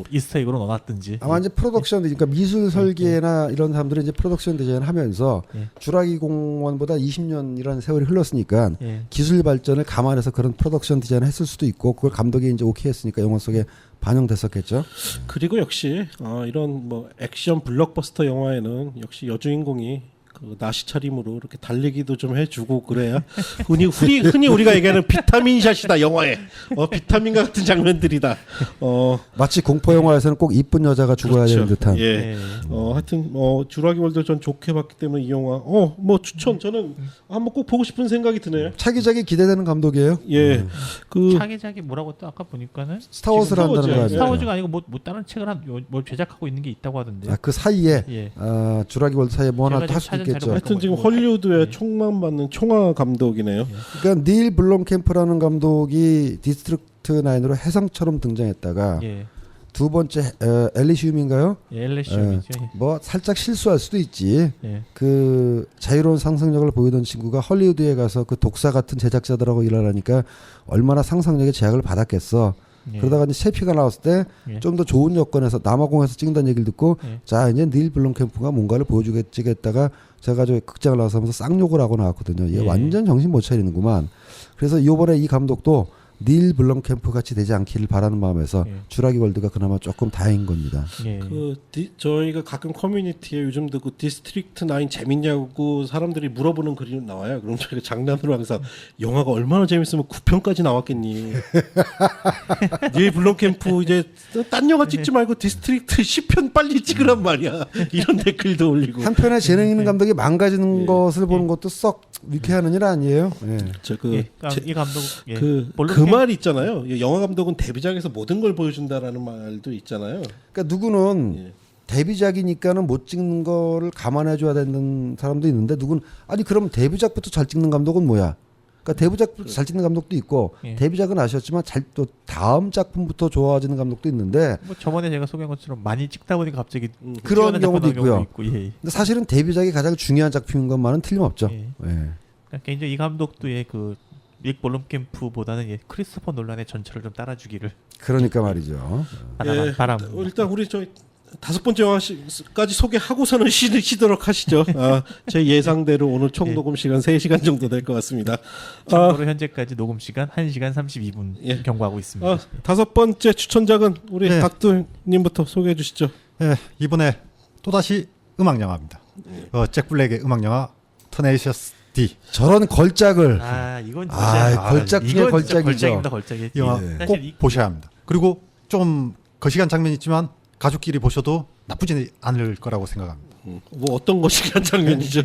이스터에그로 넣어놨든지. 아마 이제 프로덕션 그러니까 미술 설계나 이런 사람들이 이제 프로덕션 디자인을 하면서 주라기 공원보다 20년이라는 세월이 흘렀으니까 기술 발전을 감안해서 그런 프로덕션 디자인을 했을 수도 있고 그걸 감독이 이제 오케이 했으니까 영화 속에 반영됐었겠죠. 그리고 역시 이런 뭐 액션 블록버스터 영화에는 역시 여주인공이 그 나시 차림으로 이렇게 달리기도 좀 해주고 그래야 흔히 우리가 얘기하는 비타민 샷이다 영화에 비타민 같은 장면들이다. 마치 공포 영화에서는 꼭 이쁜 여자가 죽어야 되는 듯한. 하여튼 주라기 월드 전 좋게 봤기 때문에 이 영화 뭐 추천 저는 한번 꼭 보고 싶은 생각이 드네요. 차기작이 기대되는 감독이에요. 그 차기작이 뭐라고 또 아까 보니까는 스타워즈를 한다는 거 아니에요? 스타워즈가 아니고 뭐 다른 책을 뭘 제작하고 있는 게 있다고 하던데. 그 사이에 주라기 월드 사이에 뭐 하나 할 수도 있겠죠. 하여튼 지금 헐리우드의 총만 받는 총아 감독이네요. 그러니까 닐 블롬캠프라는 감독이 디스트릭트 9으로 혜성처럼 등장했다가 두 번째 엘리시움인가요? 엘리시움이죠. 뭐 살짝 실수할 수도 있지. 그 자유로운 상상력을 보이던 친구가 헐리우드에 가서 그 독사 같은 제작자들하고 일하라니까 얼마나 상상력에 제약을 받았겠어. 그러다가 이제 세피가 나왔을 때 좀 더 좋은 여건에서 남아공에서 찍는다는 얘기를 듣고 자 이제 닐 블롬캠프가 뭔가를 보여주겠다가 제가 저 극장을 나서면서 쌍욕을 하고 나왔거든요. 얘 완전 정신 못 차리는구만. 그래서 이번에 이 감독도 닐 블럼캠프 같이 되지 않기를 바라는 마음에서 주라기 월드가 그나마 조금 다행인 겁니다. 저희가 가끔 커뮤니티에 요즘도 그 디스트릭트 9 재밌냐고 사람들이 물어보는 글이 나와요. 그럼 저희가 장난으로 항상 영화가 얼마나 재밌으면 9편까지 나왔겠니. 닐 블럼캠프 이제 딴 영화 찍지 말고 디스트릭트 10편 빨리 찍으란 말이야. 이런 댓글도 올리고. 한편에 재능 있는 감독이 망가지는 것을 보는 것도 썩 유쾌하는 일 아니에요. 이 감독 그 말 있잖아요. 영화 감독은 데뷔작에서 모든 걸 보여준다라는 말도 있잖아요. 그러니까 누구는 데뷔작이니까는 못 찍는 거를 감안해줘야 되는 사람도 있는데 누구는 아니 그럼 데뷔작부터 잘 찍는 감독은 뭐야? 그러니까 데뷔작부터 잘 찍는 감독도 있고 데뷔작은 아쉬웠지만 또 다음 작품부터 좋아지는 감독도 있는데 뭐 저번에 제가 소개한 것처럼 많이 찍다 보니까 갑자기 그런 경우도 있고요. 근데 사실은 데뷔작이 가장 중요한 작품인 것만은 틀림없죠. 그러니까 개인적으로 이 감독도의 닉 블럼캠프보다는 크리스토퍼 놀란의 전철을 좀 따라주기를. 그러니까 말이죠. 바람. 일단 우리 저 5번째 영화까지 소개하고서는 쉬도록 하시죠. 제 예상대로 오늘 총 녹음 시간 3시간 정도 될 것 같습니다. 참고로 현재까지 녹음 시간 1시간 32분 경과하고 있습니다. 5번째 추천작은 우리 닥터님부터 소개해 주시죠. 이번에 또다시 음악 영화입니다. 잭 블랙의 음악 영화 터네이셔스 D. 저런 걸작을 이건 진짜 걸작 중에 걸작이죠. 걸작입니다. 걸작이. 이 영화 꼭 보셔야 합니다. 그리고 좀 거시기한 장면이 있지만 가족끼리 보셔도 나쁘지 않을 거라고 생각합니다. 뭐 어떤 거시기한 장면이죠?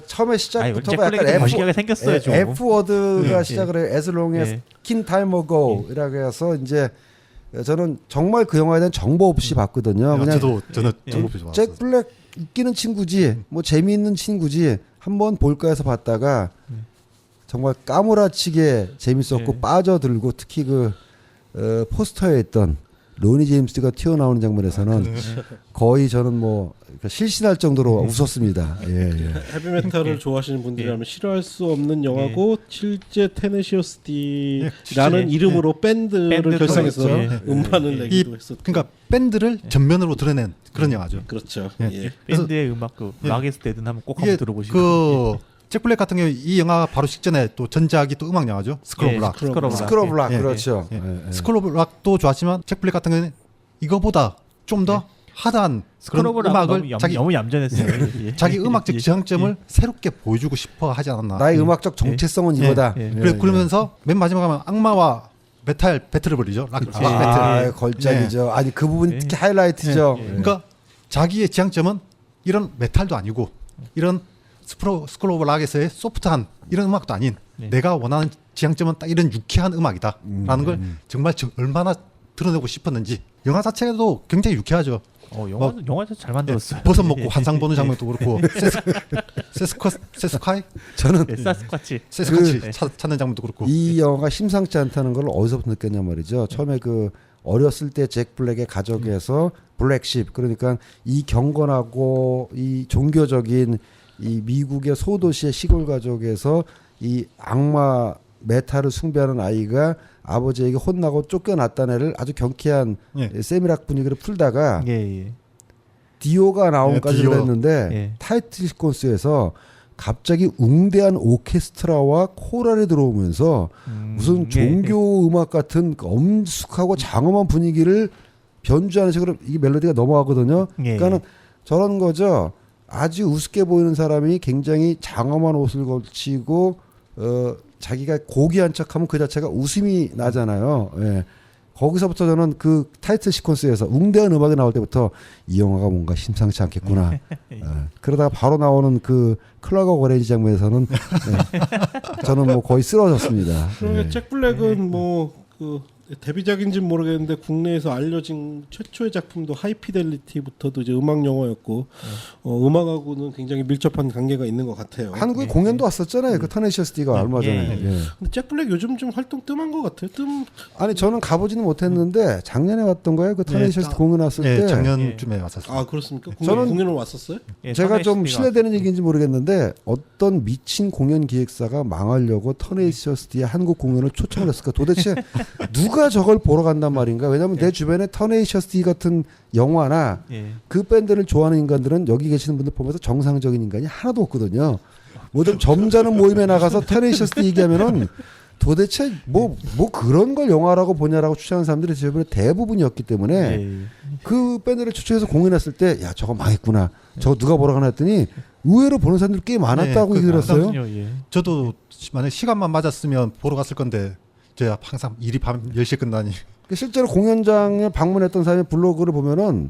처음에 시작부터가 약간 거시기하게 생겼어요. F 워드가 시작을 해요. As long as kin time ago라고 해서 이제 저는 정말 그 영화에 대한 정보 없이 봤거든요. 그냥 저는 정보 없이 봤어요. 잭 블랙 웃기는 친구지, 뭐 재미있는 친구지 한번 볼까 해서 봤다가 정말 까무라치게 재밌었고 빠져들고 특히 그 포스터에 있던 로니 제임스가 튀어나오는 장면에서는 거의 저는 뭐 실신할 정도로 웃었습니다. 헤비메탈을 좋아하시는 분들이라면 싫어할 수 없는 영화고 실제 테네시어스 D라는 이름으로 밴드를 결성해서 음반을 내기도 했었고. 그러니까 밴드를 전면으로 드러낸 그런 영화죠. 그렇죠. 밴드의 음악 락에스 데드는 한번 꼭 한번 들어보시고. 잭 블랙 같은 경우 이 영화 바로 직전에 또 전작이 또 음악 영화죠. 스쿨 오브 락. 스쿨 오브 락 그렇죠. 스쿨 오브 락도 좋았지만 잭 블랙 같은 경우는 이거보다 좀 더 하드한 그런 음악을 너무 얌전했어요. 자기 음악적 지향점을 새롭게 보여주고 싶어 하지 않았나. 나의 음악적 정체성은 이거다. 그러면서 맨 마지막에 가면 악마와 메탈 배틀을 벌이죠. 락 배틀. 걸작이죠. 아니 그 부분이 특히 하이라이트죠. 그러니까 자기의 지향점은 이런 메탈도 아니고 이런 스쿨 오브 락에서의 소프트한 이런 음악도 아닌 내가 원하는 지향점은 딱 이런 유쾌한 음악이다라는 걸 정말 얼마나 드러내고 싶었는지 영화 자체도 굉장히 유쾌하죠. 영화 자체 잘 만들었어요. 버섯 먹고 환상 보는 장면도 그렇고 세스카이 저는 사스쿼치 찾는 장면도 그렇고 이 영화가 심상치 않다는 걸 어디서부터 느꼈냐 말이죠. 처음에 그 어렸을 때 잭 블랙의 가족에서 블랙십 그러니까 이 경건하고 이 종교적인 이 미국의 소도시의 시골 가족에서 이 악마 메탈을 숭배하는 아이가 아버지에게 혼나고 쫓겨났다는 애를 아주 경쾌한 세미락 분위기를 풀다가 디오가 나온까지 그랬는데 타이틀 시퀀스에서 갑자기 웅대한 오케스트라와 코랄이 들어오면서 무슨 종교 음악 같은 엄숙하고 장엄한 분위기를 변주하는 식으로 이게 멜로디가 넘어가거든요. 그러니까는 저런 거죠. 아주 우습게 보이는 사람이 굉장히 장엄한 옷을 걸치고 자기가 고귀한 척하면 그 자체가 웃음이 나잖아요. 거기서부터 저는 그 타이틀 시퀀스에서 웅대한 음악이 나올 때부터 이 영화가 뭔가 심상치 않겠구나. 그러다가 바로 나오는 그 클라거 거레지 장면에서는 저는 뭐 거의 쓰러졌습니다. 그러면 잭 블랙은 뭐 그 데뷔작인지는 모르겠는데 국내에서 알려진 최초의 작품도 하이피델리티부터도 이제 음악 영화였고 음악하고는 굉장히 밀접한 관계가 있는 것 같아요. 한국에 공연도 왔었잖아요. 그 터네이셔스 D가 얼마 전에. 근데 잭 블랙 요즘 좀 활동 뜸한 것 같아요. 아니 저는 가보지는 못했는데 작년에 왔던 거예요. 그 터네이셔스 D 공연 왔을 때. 작년쯤에 왔었어요. 아 그렇습니까? 저는 공연을 왔었어요? 제가 좀 신뢰되는 얘기인지 모르겠는데 어떤 미친 공연 기획사가 망하려고 터네이셔스 D의 한국 공연을 초청을 했을까? 도대체 누가 저걸 보러 간단 말인가? 왜냐하면 내 주변에 터네이셔스 D 같은 영화나 그 밴드를 좋아하는 인간들은 여기 계시는 분들 보면서 정상적인 인간이 하나도 없거든요. 뭐든 점잖은 모임에 나가서 터네이셔스 D 얘기하면은 도대체 뭐 그런 걸 영화라고 보냐라고 추천하는 사람들이 제 주변에 대부분이었기 때문에 예. 그 밴드를 추천해서 공연했을 때 야 저거 망했구나. 저거 누가 보러 가나 했더니 의외로 보는 사람들이 꽤 많았다고 얘기 들었어요. 예. 저도 만약 시간만 맞았으면 보러 갔을 건데 제가 항상 일이 밤 10시에 끝나니. 실제로 공연장에 방문했던 사람의 블로그를 보면은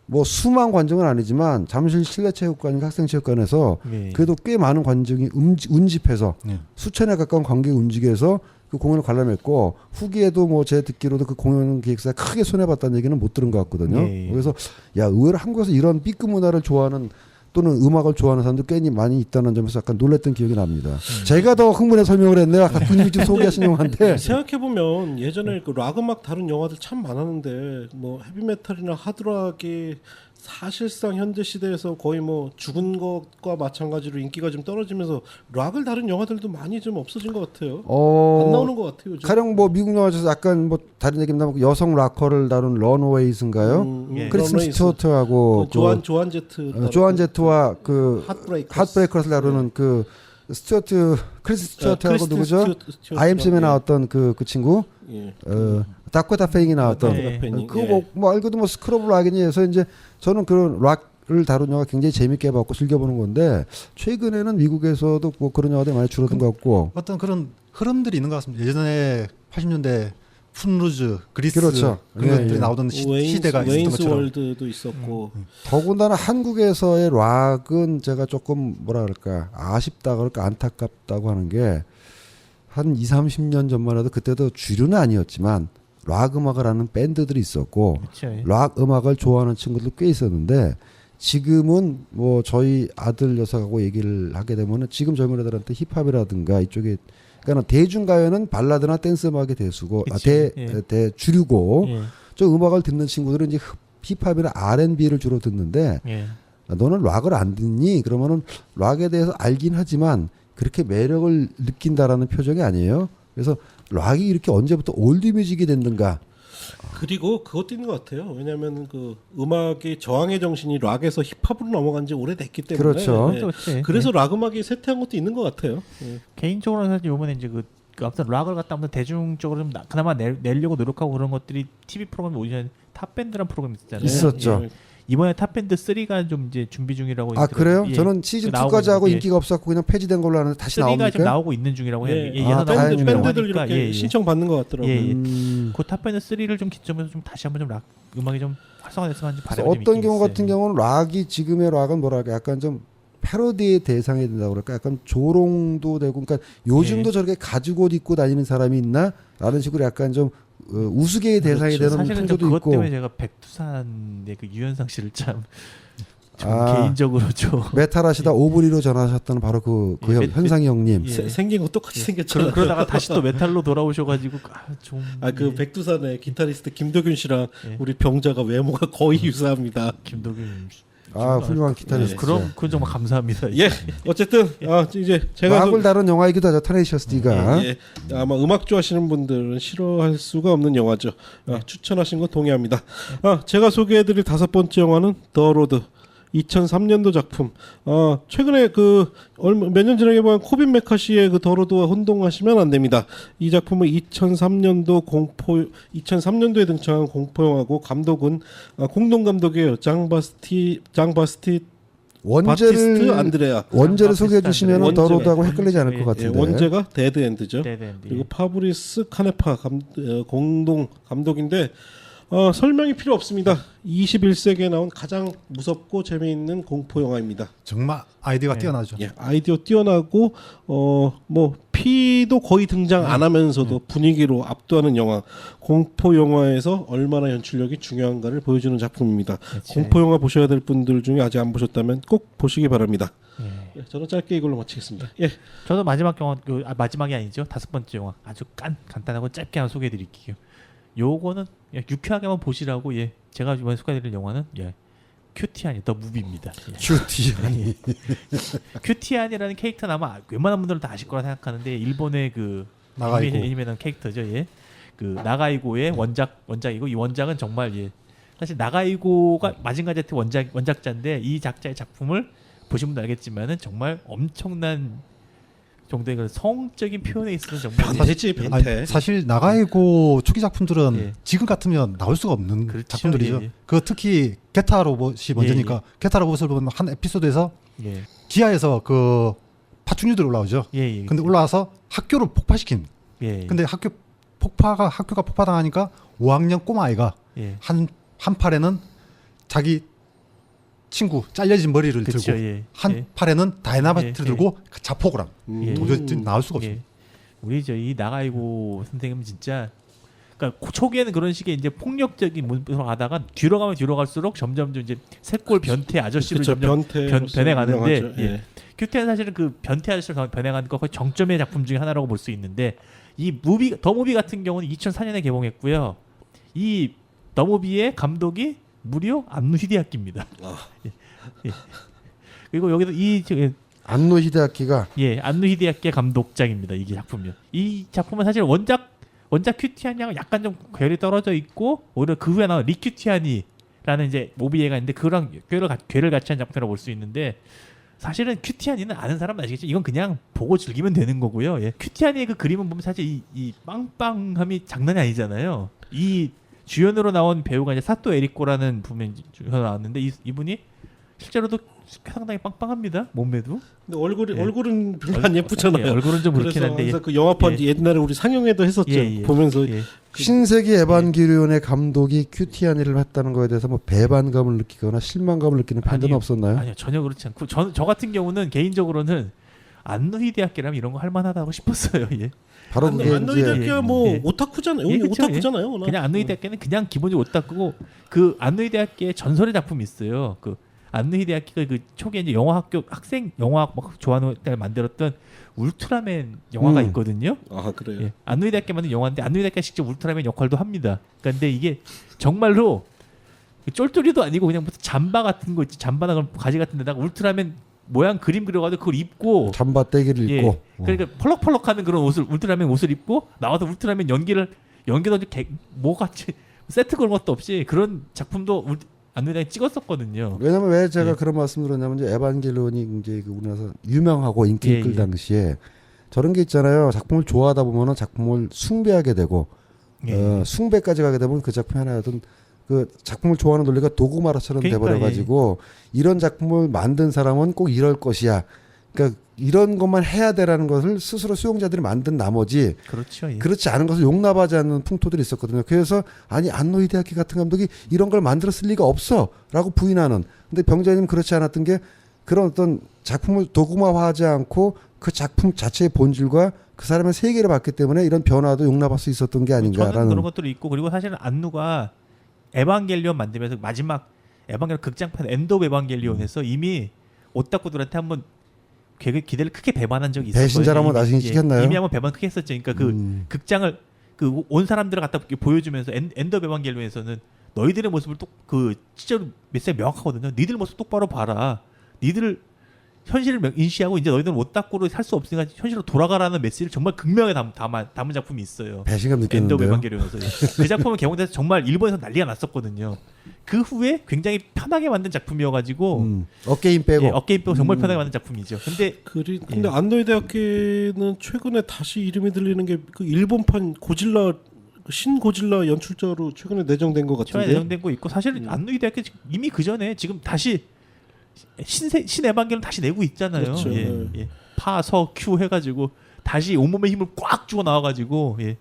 뭐 수만 관중은 아니지만 잠실 실내체육관 학생체육관에서 예. 그래도 꽤 많은 관중이 운집해서 수천에 가까운 관객이 움직여서 그 공연을 관람했고 후기에도 뭐 제 듣기로도 그 공연 기획사가 크게 손해봤다는 얘기는 못 들은 것 같거든요. 예. 그래서 야 의외로 한국에서 이런 B급 문화를 좋아하는 또는 음악을 좋아하는 사람들 꽤 많이 있다는 점에서 약간 놀랬던 기억이 납니다. 제가 더 흥분해서 설명을 했네요. 아까 군님이 좀 소개하신 영화인데 생각해 보면 예전에 그 락 음악 다룬 영화들 참 많았는데 뭐 헤비메탈이나 하드락이 사실상 현대 시대에서 거의 뭐 죽은 것과 마찬가지로 인기가 좀 떨어지면서 락을 다룬 영화들도 많이 좀 없어진 것 같아요. 안 나오는 것 같아요. 요즘. 가령 뭐 미국 영화에서 약간 뭐 다른 얘기입니다. 여성 락커를 다룬 런웨이즈인가요? 크리스틴 스튜어트하고 조한 제트, 조한 제트와 그 핫브레이커스를 다루는 그 스튜어트 크리스틴 스튜어트하고 누구죠? IMCM에 나왔던 그 친구. 예. 다코타 페닝이 나왔던 그거 뭐 알고도 뭐 스크럽을 락이니 해서 이제 저는 그런 락을 다룬 영화 굉장히 재밌게 봤고 즐겨보는 건데 최근에는 미국에서도 뭐 그런 영화들이 많이 줄어든 것 같고 어떤 그런 흐름들이 있는 것 같습니다. 예전에 80년대 푼루즈, 그리스 그렇죠. 그런 것들이 나오던 시대가 있었던 웨인스 것처럼. 월드도 있었고 더군다나 한국에서의 락은 제가 조금 뭐라 그럴까 아쉽다 그럴까 안타깝다고 하는 게 한 20-30년 전만 해도 그때도 주류는 아니었지만 락 음악을 하는 밴드들이 있었고 그쵸, 예. 락 음악을 좋아하는 친구들 꽤 있었는데 지금은 뭐 저희 아들 녀석하고 얘기를 하게 되면은 지금 젊은 애들한테 힙합이라든가 이쪽에 그러니까 대중가요는 발라드나 댄스 음악의 대수고 대주류고 예. 저 음악을 듣는 친구들은 이제 힙합이나 R&B를 주로 듣는데 예. 너는 락을 안 듣니? 그러면은 락에 대해서 알긴 하지만 그렇게 매력을 느낀다라는 표정이 아니에요. 그래서 락이 이렇게 언제부터 올드뮤직이 됐는가? 그리고 그것도 있는 것 같아요. 왜냐하면 그 음악의 저항의 정신이 락에서 힙합으로 넘어간 지 오래됐기 때문에 그렇죠. 네. 그래서 락 음악이 쇠퇴한 것도 있는 것 같아요. 네. 개인적으로는 사실 요번에 이제 그 아무튼 락을 갖다 아무튼 대중적으로 좀 그나마 내려고 노력하고 그런 것들이 TV 프로그램 오디션 탑밴드라는 프로그램 있었잖아요. 있었죠. 예. 이번에 탑밴드 3가 좀 이제 준비 중이라고. 아 그래요? 예. 저는 시즌 2까지 하고 인기가 없었고 그냥 폐지된 걸로 아는데 다시 3가 나옵니까? 지금 나오고 있는 중이라고 해요. 예. 예선 밴드들 이렇게 신청 받는 것 같더라고요. 예. 그 탑밴드 3를 좀 기점에서 좀 다시 한번 좀 락 음악이 좀 활성화됐으면 하는 바람이 좀 어떤 경우 있어요. 같은 경우는 락이 지금의 락은 뭐랄까 약간 좀 패러디의 대상이 된다고 그럴까 약간 조롱도 되고 그러니까 요즘도 저렇게 가죽 옷 입고 다니는 사람이 있나 라는 식으로 약간 좀 우스개의 대상이 되는 사실은 좀 풍조도 그것 있고 때문에 제가 백두산의 그 유현상 씨를 참 개인적으로 좀 메탈하시다 오브리로 전하셨던 바로 그 현상이 형님 생긴 거 똑같이 생겼잖아요. 그러다가 다시 또 메탈로 돌아오셔가지고 그 백두산의 기타리스트 김도균 씨랑 우리 병자가 외모가 거의 유사합니다. 김도균 훌륭한 기타리스트. 그럼 그건 정말 감사합니다. 예, 어쨌든 이제 제가 락을 다룬 영화이기도 하죠. 테네시어스 D가. 아마 음악 좋아하시는 분들은 싫어할 수가 없는 영화죠. 추천하신 거 동의합니다. 제가 소개해드릴 5번째 영화는 더 로드. 2003년도 작품. 최근에 몇 년 전에 보면 코빈 메카시의 그 더로드와 혼동하시면 안 됩니다. 이 작품은 2003년도에 등장한 공포 영화고 감독은 공동 감독이에요. 장 바스티 원제를 소개해 주시면 더로드하고 헷갈리지 않을 것 같은데. 원제가 데드 엔드죠. 그리고 파브리스 카네파 공동 감독인데 설명이 필요 없습니다. 21세기에 나온 가장 무섭고 재미있는 공포 영화입니다. 정말 아이디어가 뛰어나죠. 아이디어 뛰어나고 뭐 피도 거의 등장 안 하면서도 분위기로 압도하는 영화. 공포 영화에서 얼마나 연출력이 중요한가를 보여주는 작품입니다. 공포 영화 보셔야 될 분들 중에 아직 안 보셨다면 꼭 보시기 바랍니다. 저는 짧게 이걸로 마치겠습니다. 저도 마지막 영화 마지막이 아니죠. 5번째 영화 아주 간단하고 짧게 한번 소개해드릴게요. 요거는 유쾌하게만 보시라고 제가 이번에 소개해드릴 영화는 큐티안이 더 무비입니다. 큐티안이 큐티안이라는 캐릭터는 아마 웬만한 분들은 다 아실 거라 생각하는데 일본의 그 애니메이션 캐릭터죠. 그 나가이고의 원작이고 이 원작은 정말 사실 나가이고가 마징가 제트 원작자인데 이 작자의 작품을 보신 분들 알겠지만은 정말 엄청난 정도의 그 성적인 표현에 있어서 정말 변태지 변태. 사실 나가이고 초기 작품들은 예. 지금 같으면 나올 수가 없는 그렇죠. 작품들이죠. 예, 예. 그 특히 게타 로봇이 먼저니까 예. 게타 로봇을 보면 한 에피소드에서 예. 지하에서 그 파충류들 올라오죠. 예, 예. 근데 올라와서 학교를 폭파시킨. 예. 근데 학교가 폭파당하니까 5학년 꼬마 아이가 예. 한 팔에는 자기 친구 잘려진 머리를 그쵸, 들고 예. 한 예. 팔에는 다이나마이트를 예, 예. 들고 자폭을 함. 예. 도저히 나올 수가 없어요. 예. 우리 이 나가이고 선생님 진짜 그러니까 초기에는 그런 식의 이제 폭력적인 모습으로 가다가 뒤로 가면 뒤로 갈수록 점점 이제 새골 변태 아저씨로 그쵸, 점점 변해가는데 유명하죠. 예. 큐티는 사실은 그 변태 아저씨로 변해가는 거 거의 정점의 작품 중에 하나라고 볼 수 있는데 이 더 무비 같은 경우는 2004년에 개봉했고요. 이 더 무비의 감독이 무려 안누 히데아키입니다. 예. 예. 그리고 여기도 안노 히데아키가 안누 히데아키의 감독작입니다. 이게 작품이요. 이 작품은 사실 원작 큐티안이랑 약간 좀 결이 떨어져 있고 오히려 그 후에 나온 리큐티안이라는 이제 모비에가 있는데 그랑 괴를 같이 한 작품이라고 볼 수 있는데 사실은 큐티안이는 아는 사람은 아시겠죠? 이건 그냥 보고 즐기면 되는 거고요. 예. 큐티안이의 그 그림을 보면 사실 이 빵빵함이 장난이 아니잖아요. 이 주연으로 나온 배우가 이제 사토 에리코라는 분이 주연으로 나왔는데 이분이 실제로도 상당히 빵빵합니다. 몸매도. 근데 얼굴은 별로 안 예쁘잖아요. 예, 얼굴은 좀 그렇긴 그래서 한데 항상 그 영화판 예. 옛날에 우리 상영회도 했었죠. 예, 예. 보면서 예. 신세기 에반게리온의 감독이 큐티아니를 했다는 거에 대해서 뭐 배반감을 느끼거나 실망감을 느끼는 팬들은 아니요. 없었나요? 아니요, 전혀 그렇지 않고 저 같은 경우는 개인적으로는 안노 히데아키라면 이런 거 할 만하다고 싶었어요. 예. 바로 그게 안노 이제 히데아키가 뭐 예. 오타쿠잖아요. 예, 그쵸, 오타쿠잖아요. 워낙. 그냥 안노 히데아키는 그냥 기본적으로 오타쿠고 그 안노 히데아키의 전설의 작품이 있어요. 그 안노 히데아키가 그 초기에 이제 학생 영화 막 좋아하는 때 만들었던 울트라맨 영화가 있거든요. 아 그래요. 예. 안노 히데아키 만든 영화인데 안노 히데아키가 직접 울트라맨 역할도 합니다. 그런데 이게 정말로 쫄쫄이도 아니고 그냥 무슨 잠바 같은 거 있지, 잠바나 그런 가지 같은 데다가 울트라맨 모양 그림 그려가지고 그걸 입고 잠바 떼기를 예. 입고 그러니까 펄럭펄럭하는 그런 울트라맨 옷을 입고 나와서 울트라맨 연기도 뭐 같이 세트 그런 것도 없이 그런 작품도 안노히데아키 찍었었거든요. 왜냐면 왜 제가 예. 그런 말씀 드렸냐면 이제 에반게리온이 이제 그 우리나라에서 유명하고 인기 예, 끌 예. 당시에 저런 게 있잖아요. 작품을 좋아하다 보면은 작품을 숭배하게 되고 예. 숭배까지 가게 되면 그 작품이 하나였던 그 작품을 좋아하는 논리가 도구마라처럼 그러니까, 돼버려가지고 이런 작품을 만든 사람은 꼭 이럴 것이야. 그러니까 이런 것만 해야 되라는 것을 스스로 수용자들이 만든 나머지 그렇죠. 예. 그렇지 않은 것을 용납하지 않는 풍토들이 있었거든요. 그래서 아니 안노 히데아키 같은 감독이 이런 걸 만들었을 리가 없어라고 부인하는. 근데 병자님 그렇지 않았던 게 그런 어떤 작품을 도구마화하지 않고 그 작품 자체의 본질과 그 사람의 세계를 봤기 때문에 이런 변화도 용납할 수 있었던 게 저는 아닌가라는. 그런 것들이 있고 그리고 사실은 안누가 에반겔리온 만들면서 마지막 에반겔리온 극장판 엔드 오브 에반겔리온에서 이미 오타쿠들한테 한번 기대를 크게 배반한 적이 있었어요. 배신자라면 나중에 찍혔나요? 이미 한번 배반 크게 했었죠. 그러니까 그 극장을 그 온 사람들을 갖다 보여주면서 엔더 에반겔리온에서는 너희들의 모습을 진짜로 메시지가 명확하거든요. 니들 모습 똑바로 봐라. 니들 현실을 인식하고 이제 너희들은 오타쿠로 살 수 없으니까 현실로 돌아가라는 메시지를 정말 극명하게 담은 작품이 있어요. 배신감 엔더 오브 느꼈는데요. 에반겔리온에서 그 작품은 개봉돼서 정말 일본에서 난리가 났었거든요. 그 후에 굉장히 편하게 만든 작품이어가지고 어깨힘 빼고 예, 어깨힘 빼고 정말 편하게 만든 작품이죠. 근데 근데 안노 히데아키는 최근에 다시 이름이 들리는 게 그 일본판 고질라 신 고질라 연출자로 최근에 내정된 것 최근에 같은데. 내정된 거 있고 사실은 안노 히데아키 이미 그 전에 지금 다시 신 에반겔리온 다시 내고 있잖아요. 그렇죠. 예, 예. 파서 큐 해가지고 다시 온몸의 힘을 꽉 주고 나와가지고 예.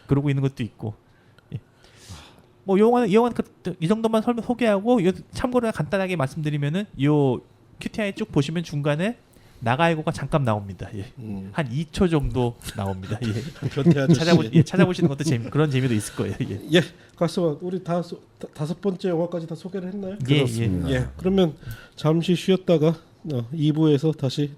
그러고 있는 것도 있고. 예. 뭐 이 영화는 이 정도만 소개하고 참고로 간단하게 말씀드리면은 요 큐티아이 쭉 보시면 중간에 나가이고가 잠깐 나옵니다. 예. 한 2초 정도 나옵니다. 예. 변태 아저씨. 찾아보시는 것도 그런 재미도 있을 거예요. 예. 예, 가수와 우리 다섯 번째 영화까지 다 소개를 했나요? 예, 그렇습니다. 예, 그러면 잠시 쉬었다가 2부에서 다시